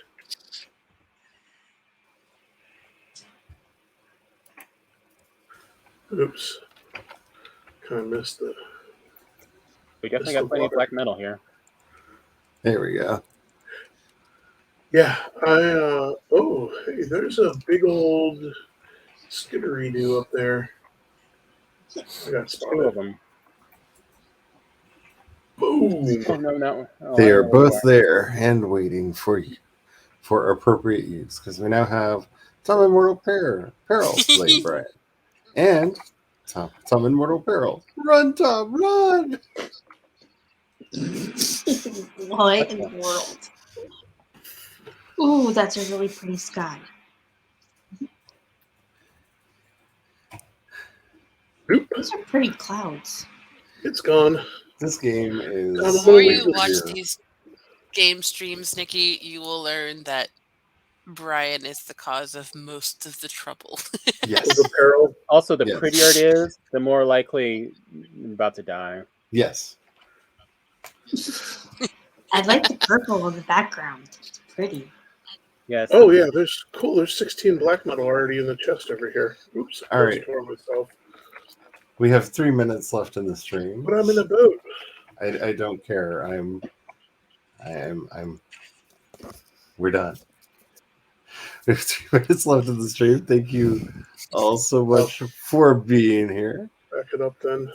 Oops. Kind of missed it. We definitely got plenty of black metal here. There we go. Yeah, hey, there's a big old skittery-doo up there. I got Two spotted. of them. Boom! Oh no! Oh, They I are know where you both there and waiting for appropriate use because we now have Tom and Mortal Peril playing Brian and Tom and Mortal Peril. Run, Tom, run! What in the world? Ooh, that's a really pretty sky. Oop. Those are pretty clouds. It's gone. This game is. Tom, The more Wait, you watch here. these game streams, Nikki, you will learn that Brian is the cause of most of the trouble. Yes. The peril. Also, the Yes. prettier it is, the more likely you're about to die. Yes. I like the purple in the background. It's pretty. Yes. Oh yeah, there's 16 black metal already in the chest over here. Oops, I All right. tore myself. We have 3 minutes left in the stream. But I'm in a boat. I don't care. We're done. We have 3 minutes left in the stream. Thank you all so much for being here. Back it up then.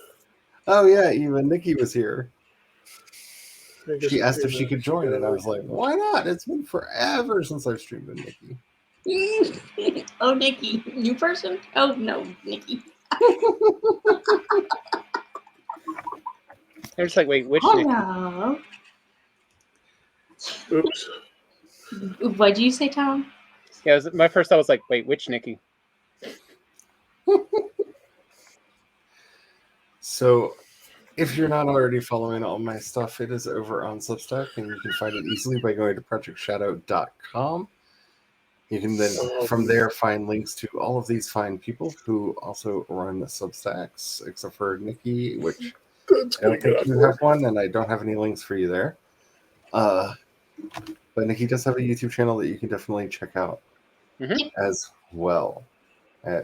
Oh yeah, even Nikki was here. I guess She asked we if she could join, and I was like, "Why not? It's been forever since I've streamed with Nikki." Oh, Nikki, new person? Oh no, Nikki. They're just like, wait, which Hello. Nikki? Oops. What did you say, Tom? Yeah, my first thought was like, wait, which Nikki? So, if you're not already following all my stuff, it is over on Substack, and you can find it easily by going to projectshadow.com. You can then, from there, find links to all of these fine people who also run the Substacks, except for Nikki, which I don't think you have one, and I don't have any links for you there. But Nikki does have a YouTube channel that you can definitely check out as well. I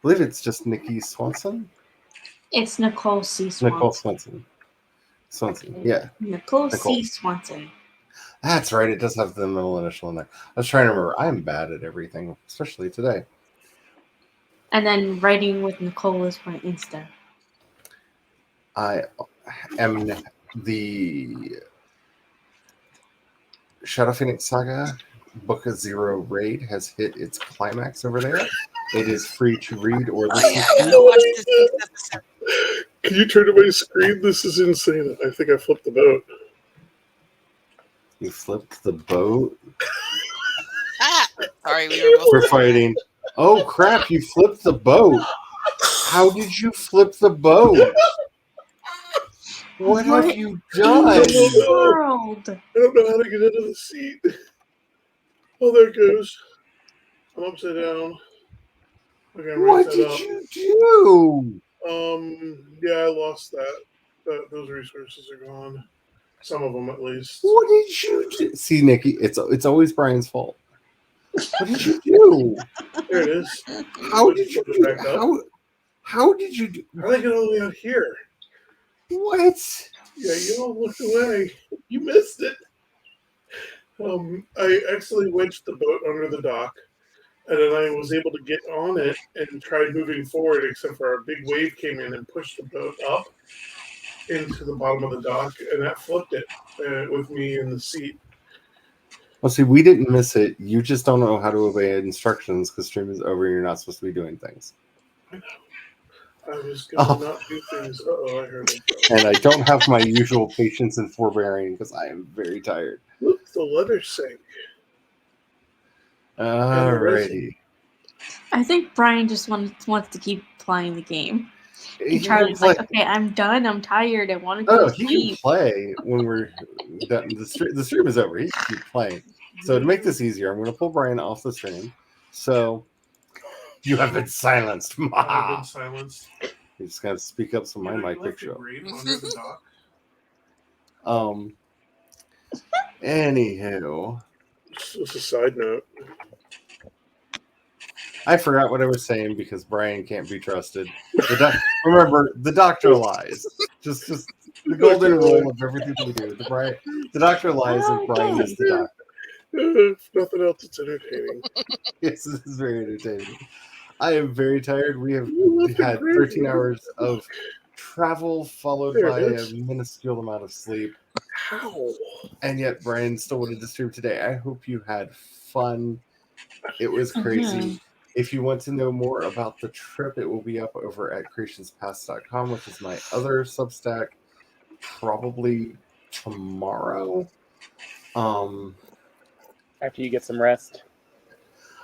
believe it's just Nikki Swanson. It's Nicole C. Swanson. Nicole Swanson. Yeah. Nicole C. Swanson. That's right. It does have the middle initial in there. I was trying to remember. I'm bad at everything, especially today. And then writing with Nicole is my Insta. I am the Shadow Phoenix Saga Book of Zero raid has hit its climax over there. It is free to read or listen to. Can you turn to my screen? This is insane. I think I flipped the boat. You flipped the boat? Sorry, we're fighting. Oh crap, you flipped the boat. How did you flip the boat? What have you done? I don't know how to get into the seat. Oh, there it goes. I'm upside down. Okay, what did you do? Yeah, I lost that. Those resources are gone. Some of them, at least. What did you do? See, Nikki, it's always Brian's fault. What did you do? There it is. How did you do? How did you do? How did I get all the way out here? What? Yeah, you all looked away. You missed it. I actually wedged the boat under the dock, and then I was able to get on it and tried moving forward, except for a big wave came in and pushed the boat up into the bottom of the dock, and that flipped it with me in the seat. Well, see, we didn't miss it. You just don't know how to obey instructions because stream is over and you're not supposed to be doing things. I know. I was going to not do things. Uh-oh, I heard it. And I don't have my usual patience and forbearing because I am very tired. Look, the leather sank. Alrighty. I think Brian just wants to keep playing the game. And Charlie's like, okay, I'm done. I'm tired. I want to go to sleep. He can play when we're done. The stream is over. He can keep playing. So to make this easier, I'm going to pull Brian off the stream. So you have been silenced. I've been silenced. You're just going to speak up so my mic picks up. Anywho. Just a side note. I forgot what I was saying because Brian can't be trusted. Remember, the doctor lies. Just The golden rule of everything we do. The doctor lies and Brian is the doctor. If nothing else, it's entertaining. Yes, this is very entertaining. I am very tired. We have had 13 hours of travel followed by a minuscule amount of sleep. How? And yet Brian still wanted to stream today. I hope you had fun. It was crazy. If you want to know more about the trip, it will be up over at creationspast.com, which is my other Substack, probably tomorrow. After you get some rest.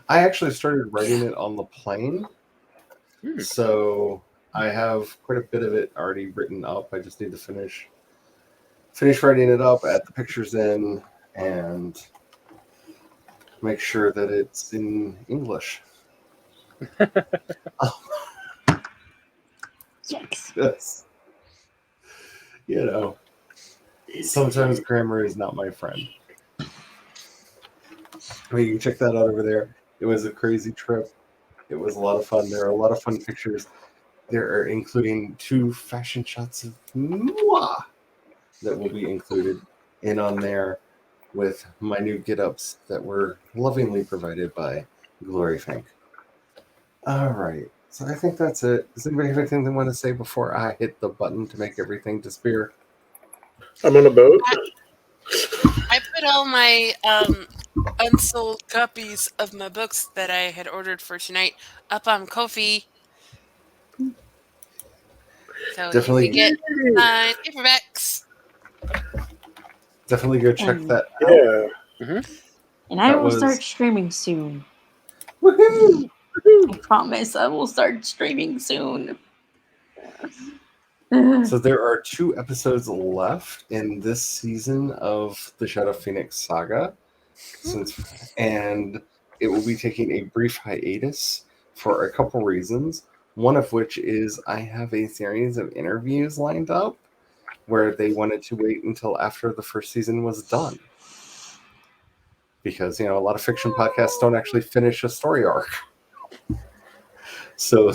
I actually started writing it on the plane. So I have quite a bit of it already written up. I just need to finish writing it up, add the pictures in, and make sure that it's in English. Yikes. You know, sometimes grammar is not my friend. I mean, you can check that out over there. It was a crazy trip. It was a lot of fun. There are a lot of fun pictures. There are including 2 fashion shots of moi that will be included in on there with my new get-ups that were lovingly provided by Glory Fink. All right. So I think that's it. Does anybody have anything they want to say before I hit the button to make everything disappear? I'm on a boat. I put all my unsold copies of my books that I had ordered for tonight up on Ko-fi. So Definitely you can get my paperbacks. Definitely go check that out. Yeah. Mm-hmm. And I will start streaming soon. Woohoo! I promise I will start streaming soon. So there are 2 episodes left in this season of the Shadow Phoenix saga, and it will be taking a brief hiatus for a couple reasons. One of which is I have a series of interviews lined up where they wanted to wait until after the first season was done. Because, a lot of fiction podcasts don't actually finish a story arc. So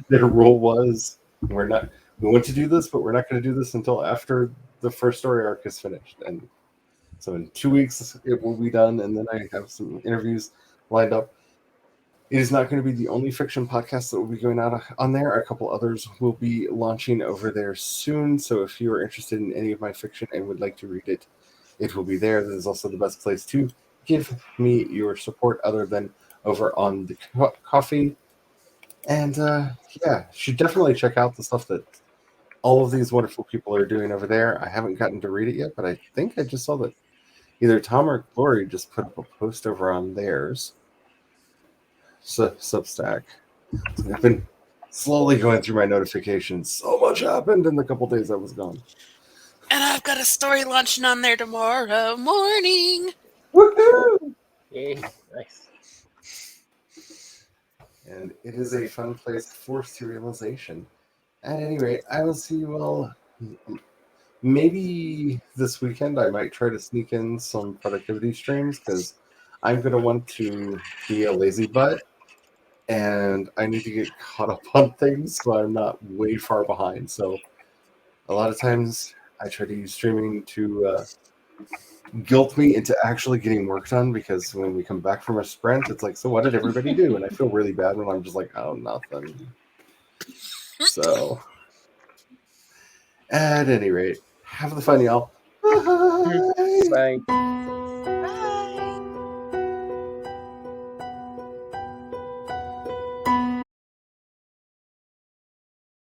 their rule was, we want to do this, but we're not going to do this until after the first story arc is finished. And so in 2 weeks, it will be done, and then I have some interviews lined up. It is not going to be the only fiction podcast that will be going out on there. A couple others will be launching over there soon. So if you are interested in any of my fiction and would like to read it, it will be there. That is also the best place to give me your support other than over on the coffee. And should definitely check out the stuff that all of these wonderful people are doing over there. I haven't gotten to read it yet, but I think I just saw that either Tom or Glory just put up a post over on theirs. Substack. So I've been slowly going through my notifications. So much happened in the couple days I was gone. And I've got a story launching on there tomorrow morning. Woohoo! Yay. Nice. And it is a fun place for serialization. At any rate, I will see you all. Maybe this weekend I might try to sneak in some productivity streams because I'm going to want to be a lazy butt and I need to get caught up on things so I'm not way far behind. So a lot of times I try to use streaming to guilt me into actually getting work done, because when we come back from a sprint, it's like, so what did everybody do? And I feel really bad when I'm just like, oh, nothing. So at any rate, have the fun, y'all. Bye. Bye.